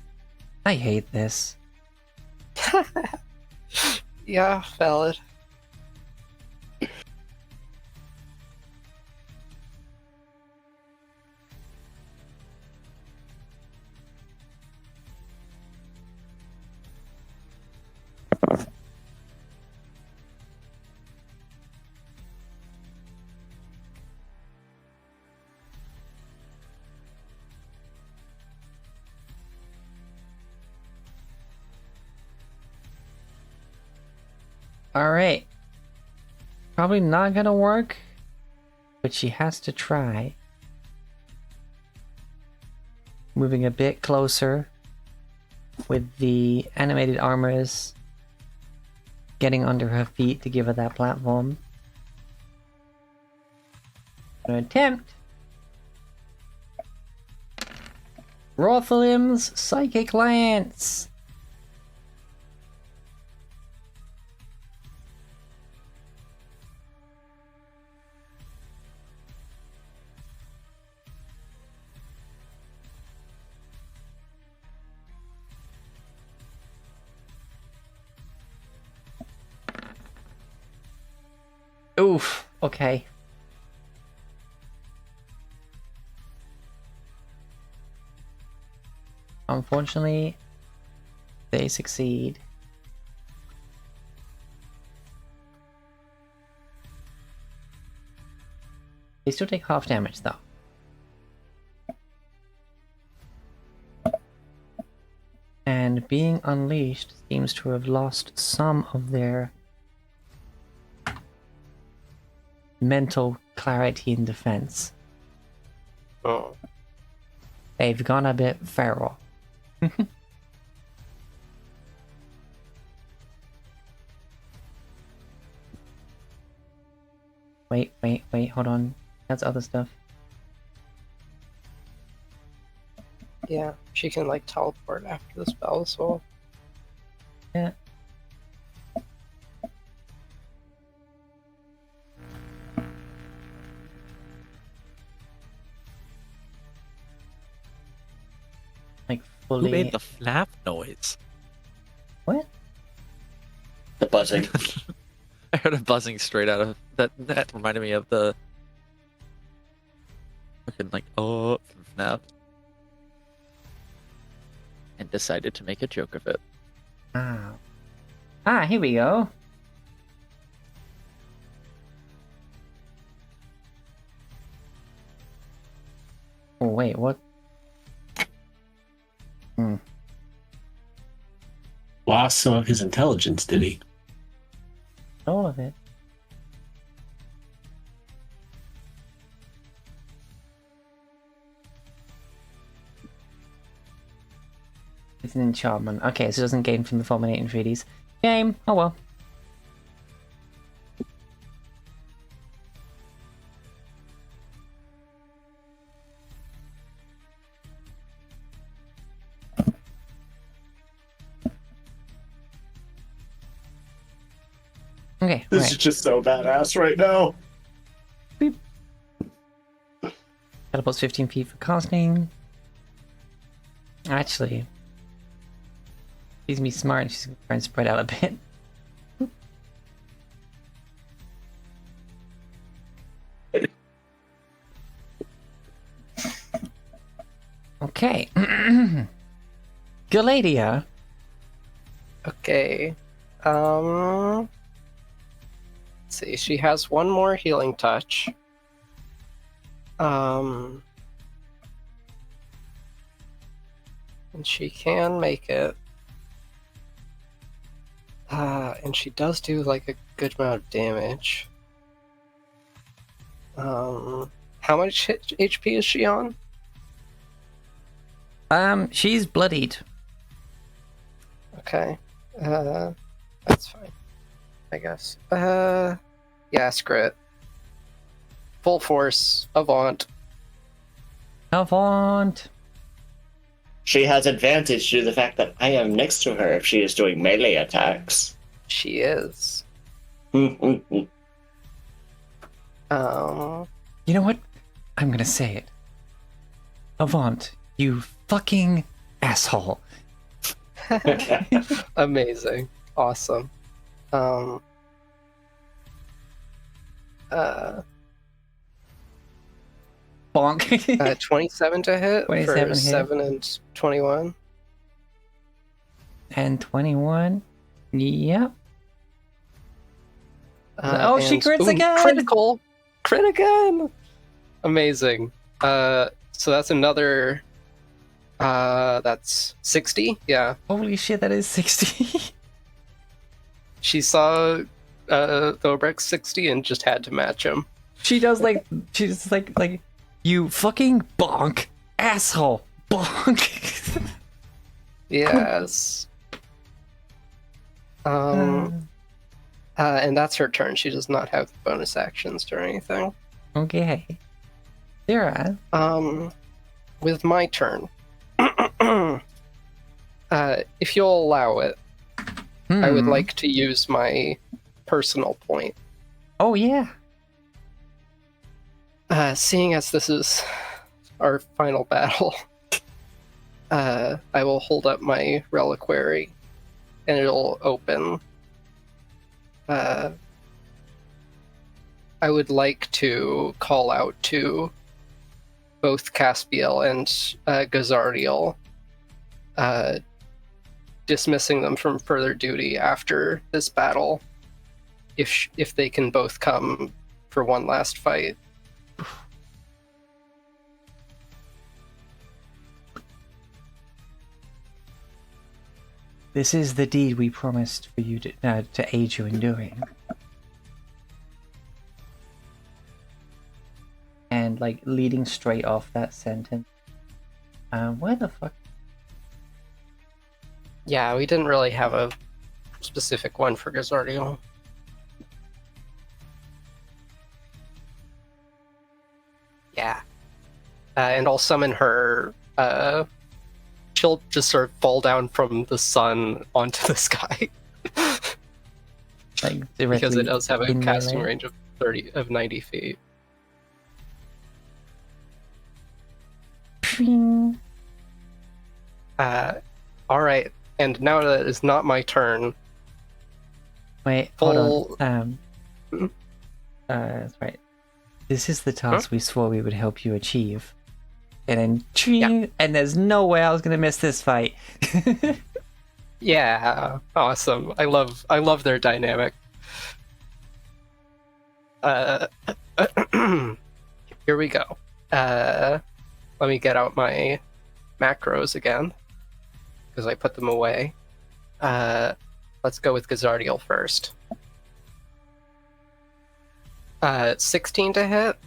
Speaker 1: I hate this.
Speaker 3: Yeah, valid.
Speaker 1: Alright. Probably not gonna work, but she has to try. Moving a bit closer with the animated armors getting under her feet to give her that platform. An attempt. Rothalim's Psychic Lance. Oof, okay. Unfortunately, they succeed. They still take half damage though. And being unleashed seems to have lost some of their mental clarity and defense.
Speaker 3: Oh.
Speaker 1: They've gone a bit feral. Wait, hold on. That's other stuff.
Speaker 3: Yeah, she can like teleport after the spell, so
Speaker 1: Yeah. Like
Speaker 5: Who made the FNAF noise?
Speaker 1: What?
Speaker 4: The buzzing.
Speaker 5: I heard a buzzing straight out of that. That reminded me of the fucking like from FNAF, and decided to make a joke of it.
Speaker 1: Here we go. Oh wait, what?
Speaker 6: Lost some of his intelligence, did he?
Speaker 1: All of it. It's an enchantment. Okay, so it doesn't gain from the fulminating treaties. Game. Oh well. Okay,
Speaker 4: This
Speaker 1: right.
Speaker 4: is just so badass right now.
Speaker 1: Teleports 15 feet for casting. Actually, she's me smart and she's gonna try and spread out a bit. Okay. Galadia.
Speaker 3: Okay. Let's see. She has one more healing touch. And she can make it. And she does do like a good amount of damage. How much HP is she on?
Speaker 1: She's bloodied.
Speaker 3: Okay. That's fine. I guess. Yeah, screw it. Full force, avant.
Speaker 1: Avant.
Speaker 4: She has advantage due to the fact that I am next to her if she is doing melee attacks.
Speaker 3: She is.
Speaker 1: You know what? I'm gonna say it. Avant, you fucking asshole.
Speaker 3: Amazing. Awesome.
Speaker 1: Bonk.
Speaker 3: 27 to hit
Speaker 1: 27
Speaker 3: for
Speaker 1: hit.
Speaker 3: 7 and 21.
Speaker 1: And 21. Yep. Oh, she crits again!
Speaker 3: Critical! Crit again! Amazing. So that's another... that's 60? Yeah.
Speaker 1: Holy shit, that is 60.
Speaker 3: She saw Thobrex 60 and just had to match him.
Speaker 1: She's just like, you fucking bonk, asshole, bonk.
Speaker 3: Yes. And that's her turn. She does not have bonus actions or anything.
Speaker 1: Okay. Sarah.
Speaker 3: With my turn, if you'll allow it, I would like to use my personal point.
Speaker 1: Oh yeah.
Speaker 3: Seeing as this is our final battle, I will hold up my reliquary, and it'll open. I would like to call out to both Caspiel and Gazardiel, dismissing them from further duty after this battle, if they can both come for one last fight.
Speaker 1: This is the deed we promised for you to aid you in doing. And like leading straight off that sentence. Where the fuck?
Speaker 3: Yeah, we didn't really have a specific one for Gazardiel. Yeah. And I'll summon her. She'll just sort of fall down from the sun onto the sky.
Speaker 1: Like directly
Speaker 3: because it does have a
Speaker 1: in
Speaker 3: casting
Speaker 1: melee?
Speaker 3: range of 90 feet.
Speaker 1: Ping.
Speaker 3: All right, and now that it's not my turn.
Speaker 1: Wait,
Speaker 3: Full-
Speaker 1: hold on. That's right. This is the task we swore we would help you achieve. And then, ching, and there's no way I was gonna miss this fight.
Speaker 3: Yeah, awesome. I love their dynamic. Here we go. Let me get out my macros again because I put them away. Let's go with Gazardiel first. 16 to hit.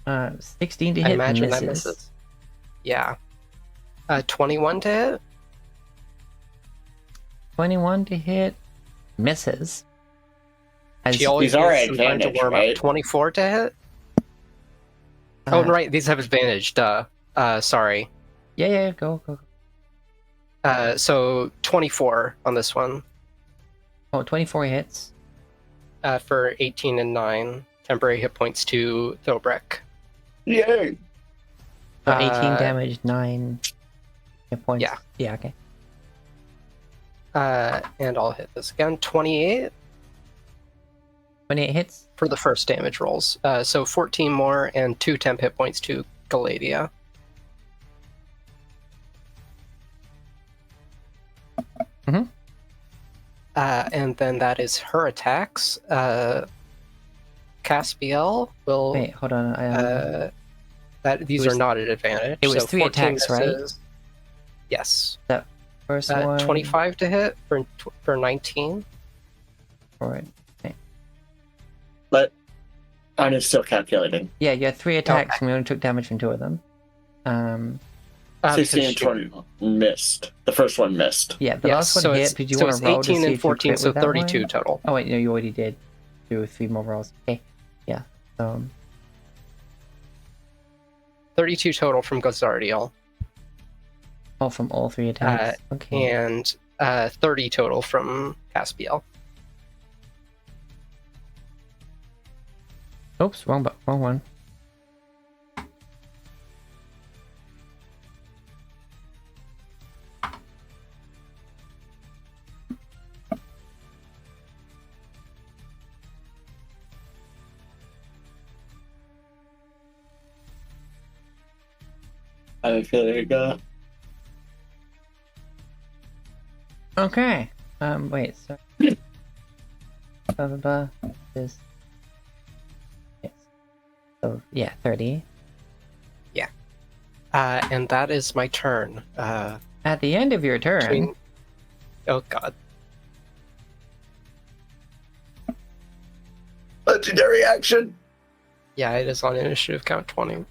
Speaker 1: Uh, 16 to
Speaker 3: I
Speaker 1: hit
Speaker 3: imagine
Speaker 1: misses.
Speaker 3: that misses. Yeah. 21 to hit.
Speaker 1: 21 to hit misses. As,
Speaker 3: She always
Speaker 4: These are
Speaker 3: gets some time to
Speaker 4: advantage,
Speaker 3: warm
Speaker 4: right?
Speaker 3: up. 24 to hit. Oh, right. These have advantage. Duh. Sorry.
Speaker 1: Yeah, go.
Speaker 3: So 24 on this one.
Speaker 1: Oh, 24 hits.
Speaker 3: For 18 and 9. Temporary hit points to Thobrek.
Speaker 4: Yay!
Speaker 1: So 18
Speaker 3: Uh,
Speaker 1: damage, 9 hit points.
Speaker 3: yeah.
Speaker 1: Yeah, okay.
Speaker 3: And I'll hit this again. 28
Speaker 1: 28 hits.
Speaker 3: for the first damage rolls. So 14 more and 2 temp hit points to Galadia.
Speaker 1: Mhm.
Speaker 3: And then that is her attacks. Caspiel will.
Speaker 1: Wait, hold on.
Speaker 3: These
Speaker 1: was-
Speaker 3: are not at advantage.
Speaker 1: it was
Speaker 3: so
Speaker 1: 3
Speaker 3: 14
Speaker 1: attacks, right?
Speaker 3: misses. Yes.
Speaker 1: First one.
Speaker 3: 25 to hit for 19.
Speaker 1: For it.
Speaker 4: But I'm still calculating.
Speaker 1: Yeah, you had 3 attacks and we only took damage from 2 of them.
Speaker 4: 16 and
Speaker 3: because
Speaker 4: 20 missed. The first one missed.
Speaker 1: Yeah, the
Speaker 3: Yes,
Speaker 1: last one
Speaker 3: so
Speaker 1: hit.
Speaker 3: it's,
Speaker 1: Did you
Speaker 3: so
Speaker 1: want
Speaker 3: it's
Speaker 1: to roll to
Speaker 3: 18
Speaker 1: see
Speaker 3: and
Speaker 1: if you
Speaker 3: 14,
Speaker 1: crit
Speaker 3: so
Speaker 1: with that
Speaker 3: 32
Speaker 1: one?
Speaker 3: total.
Speaker 1: Oh wait, no, you already did. Do 3 more rolls. Okay. Yeah.
Speaker 3: 32 total from Gazardiel,
Speaker 1: All from all 3 attacks. Okay.
Speaker 3: and 30 total from Caspiel.
Speaker 1: Oops, wrong one.
Speaker 4: I feel there you go.
Speaker 1: Okay. Wait. So. Blah blah blah. This. Yes. So yeah, 30.
Speaker 3: And that is my turn.
Speaker 1: At the end of your turn,
Speaker 3: Between- Oh god.
Speaker 4: Legendary action.
Speaker 3: Yeah, it is on initiative count 20.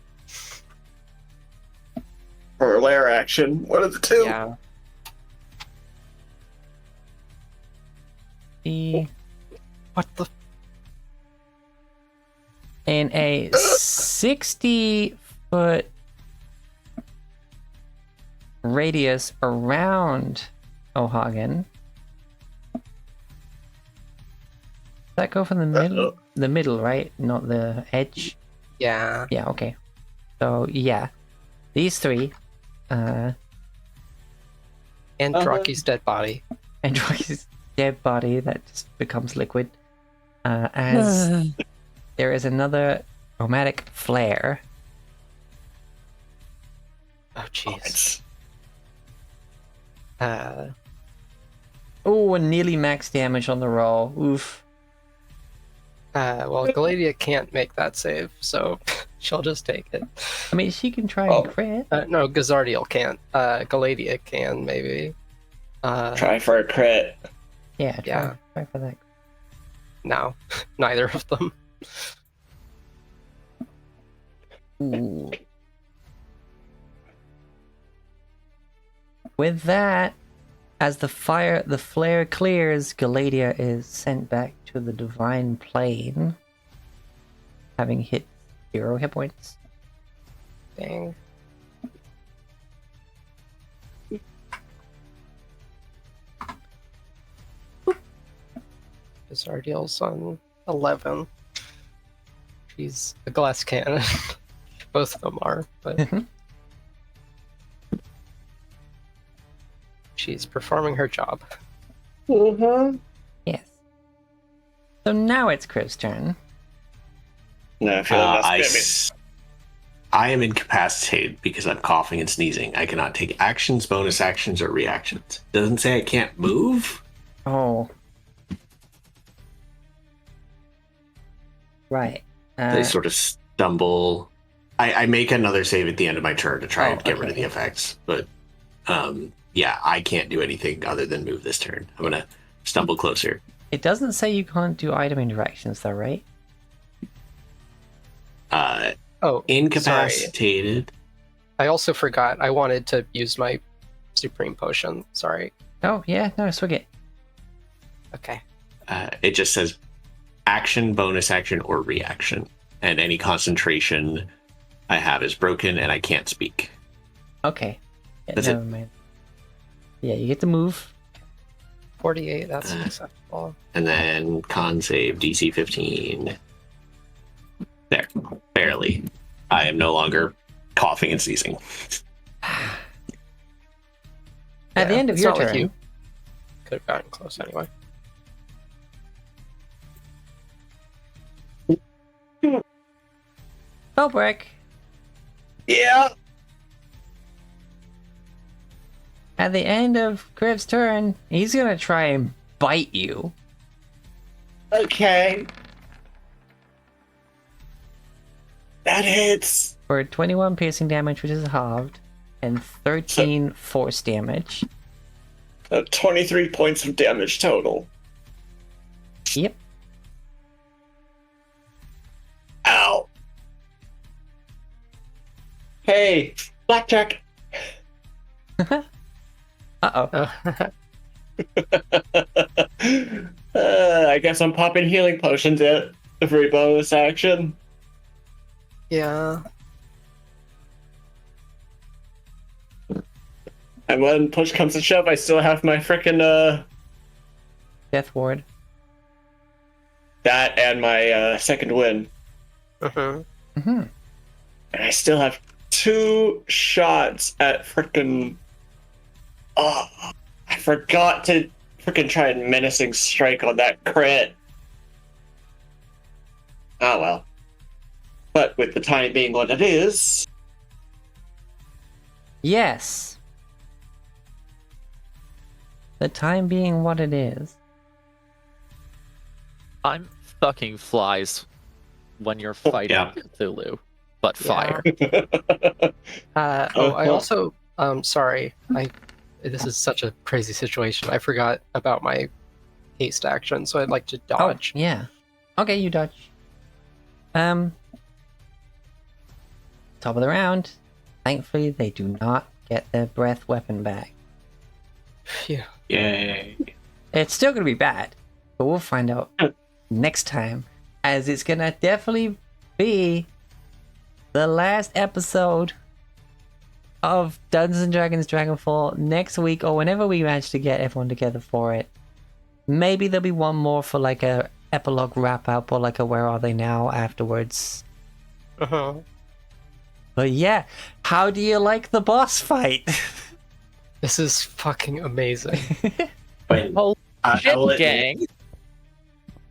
Speaker 4: Or lair action. One of the two.
Speaker 3: Yeah. What the?
Speaker 1: in a 60-foot radius around O'Hagan. Does that go from the middle? The middle, right? Not the edge?
Speaker 3: Yeah.
Speaker 1: Yeah, okay. So, yeah. These 3.
Speaker 3: And Drocky's dead body.
Speaker 1: And Rocky's dead body that just becomes liquid. As there is another chromatic flare.
Speaker 3: Oh jeez.
Speaker 4: It's
Speaker 1: Oh, and nearly max damage on the roll. Oof.
Speaker 3: Well, Galadia can't make that save, so she'll just take it.
Speaker 1: I mean, she can try
Speaker 4: Oh.
Speaker 1: and crit.
Speaker 3: No, Gazardiel can't. Galadia can, maybe.
Speaker 4: try for a crit.
Speaker 1: Yeah,
Speaker 3: Yeah.
Speaker 1: try for that.
Speaker 3: No, neither of them.
Speaker 1: Ooh. With that, as the flare clears, Galadia is sent back to the divine plane, having hit 0 hit points.
Speaker 3: Dang. Bizarre deals on 11. She's a glass cannon. Both of them are, but
Speaker 1: Mhm.
Speaker 3: she's performing her job.
Speaker 1: Yes. So now it's Chris' turn.
Speaker 4: No, I feel like
Speaker 6: I,
Speaker 4: that's
Speaker 6: s- I am incapacitated because I'm coughing and sneezing. I cannot take actions, bonus actions, or reactions. Doesn't say I can't move.
Speaker 1: Oh. Right.
Speaker 6: They sort of stumble. I make another save at the end of my turn to try and get rid of the
Speaker 1: okay.
Speaker 6: effects. But yeah, I can't do anything other than move this turn. I'm going to stumble closer.
Speaker 1: It doesn't say you can't do item interactions, though, right?
Speaker 3: Oh, sorry.
Speaker 6: Incapacitated.
Speaker 3: I also forgot. I wanted to use my supreme potion. Sorry.
Speaker 1: Oh, yeah, no, swig it.
Speaker 3: Okay.
Speaker 6: It just says action, bonus action, or reaction. And any concentration I have is broken and I can't speak.
Speaker 1: Okay. Yeah,
Speaker 6: That's it.
Speaker 1: never mind. Yeah, you get to move.
Speaker 3: 48. That's acceptable.
Speaker 6: And then con save DC 15. There. Barely. I am no longer coughing and sneezing.
Speaker 1: At the end of
Speaker 3: it's
Speaker 1: your
Speaker 3: not like
Speaker 1: turn,
Speaker 3: you could have gotten close anyway.
Speaker 1: Philbrick,
Speaker 4: Yeah.
Speaker 1: at the end of Criv's turn, he's gonna try and bite you.
Speaker 4: Okay. That hits.
Speaker 1: For 21 piercing damage, which is halved, and 13 force damage.
Speaker 4: 23 points of damage total.
Speaker 1: Yep.
Speaker 4: Ow. Hey, Blackjack.
Speaker 1: Uh-oh.
Speaker 4: I guess I'm popping healing potions at every bonus action.
Speaker 3: Yeah.
Speaker 4: And when push comes to shove, I still have my frickin'
Speaker 1: Death ward.
Speaker 4: that and my second win.
Speaker 3: Mhm.
Speaker 1: Mm-hmm.
Speaker 4: And I still have 2 shots at frickin'. Oh, I forgot to frickin' try and menacing strike on that crit. Oh well. But with the time being what it is,
Speaker 1: Yes. The time being what it is.
Speaker 5: I'm fucking flies when you're fighting
Speaker 6: yeah.
Speaker 5: Cthulhu, but fire.
Speaker 3: I also sorry. This is such a crazy situation. I forgot about my haste action, so I'd like to dodge.
Speaker 1: Oh, yeah. Okay, you dodge. Top of the round. Thankfully, they do not get their breath weapon back.
Speaker 3: Phew.
Speaker 6: Yay.
Speaker 1: It's still gonna be bad, but we'll find out next time, as it's gonna definitely be the last episode of Dungeons and Dragons Dragonfall next week, or whenever we manage to get everyone together for it. Maybe there'll be one more for like a epilogue wrap up, or like a where are they now afterwards.
Speaker 3: Uh-huh.
Speaker 1: But yeah, how do you like the boss fight?
Speaker 3: This is fucking amazing.
Speaker 6: Wait,
Speaker 5: Holy
Speaker 6: I
Speaker 5: shit,
Speaker 6: will admit,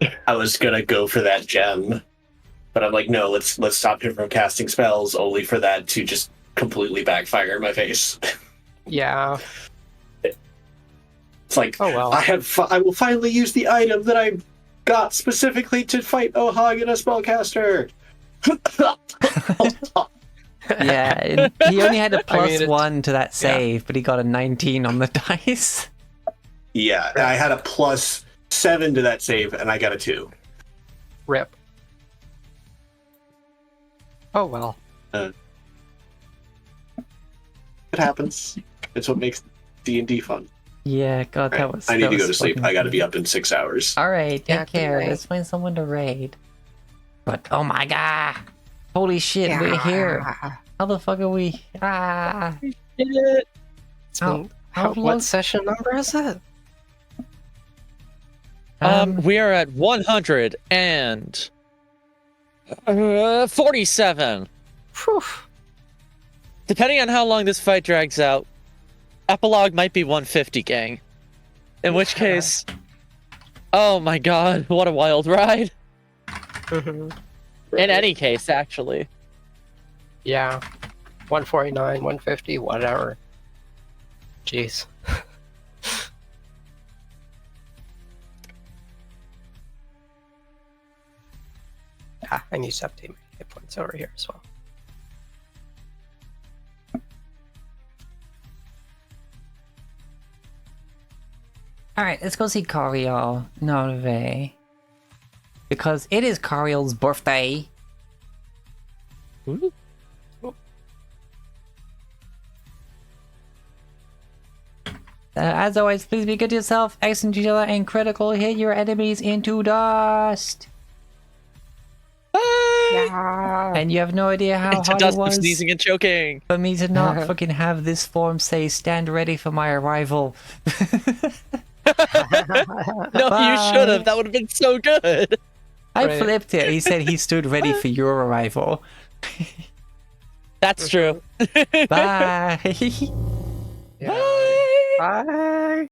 Speaker 5: gang!
Speaker 6: I was gonna go for that gem, but I'm like, no, let's stop him from casting spells, only for that to just completely backfire in my face.
Speaker 3: Yeah.
Speaker 6: It's like,
Speaker 3: Oh well.
Speaker 6: I will finally use the item that I got specifically to fight Ohag, a spellcaster.
Speaker 1: Yeah, and he only had a
Speaker 3: I mean, it's-
Speaker 1: +1 to that save, but he got a 19 on the dice.
Speaker 6: Yeah, I had a +7 to that save, and I got a 2.
Speaker 3: Rip. Oh well.
Speaker 6: It happens. It's what makes D&D fun.
Speaker 1: Yeah, God, that
Speaker 6: Right,
Speaker 1: was.
Speaker 6: I need
Speaker 1: that
Speaker 6: to go to
Speaker 1: was
Speaker 6: sleep.
Speaker 1: fucking
Speaker 6: I got to be
Speaker 1: cool.
Speaker 6: up in 6 hours.
Speaker 1: All right,
Speaker 3: Yeah,
Speaker 1: take care.
Speaker 3: good night.
Speaker 1: Let's find someone to raid. But oh my god, holy shit, we're here. How the fuck are we? Ah,
Speaker 3: It's
Speaker 1: How-
Speaker 3: been-
Speaker 1: how long-
Speaker 3: what session number is it?
Speaker 5: We are at 147.
Speaker 3: Phew.
Speaker 5: Depending on how long this fight drags out, epilogue might be 150, gang. In which case, oh my god, what a wild ride. In any case, actually.
Speaker 3: Yeah. 149, 150, whatever. Jeez. I need to update my hit points over here as well.
Speaker 1: Alright, let's go see Cariel Norve. Because it is Cariel's birthday.
Speaker 5: Ooh.
Speaker 1: As always, please be good to yourself, excellent to each other, and critical hit your enemies into dust.
Speaker 3: Yeah.
Speaker 1: And you have no idea how
Speaker 5: Into
Speaker 1: hard
Speaker 5: dust
Speaker 1: it
Speaker 5: of
Speaker 1: was
Speaker 5: sneezing and choking.
Speaker 1: for me to not fucking have this form say, stand ready for my arrival.
Speaker 5: No,
Speaker 1: Bye.
Speaker 5: you should have. That would have been so good.
Speaker 1: I
Speaker 3: Right.
Speaker 1: flipped it. He said he stood ready for your arrival.
Speaker 5: That's true.
Speaker 1: Bye.
Speaker 3: Yeah. Bye.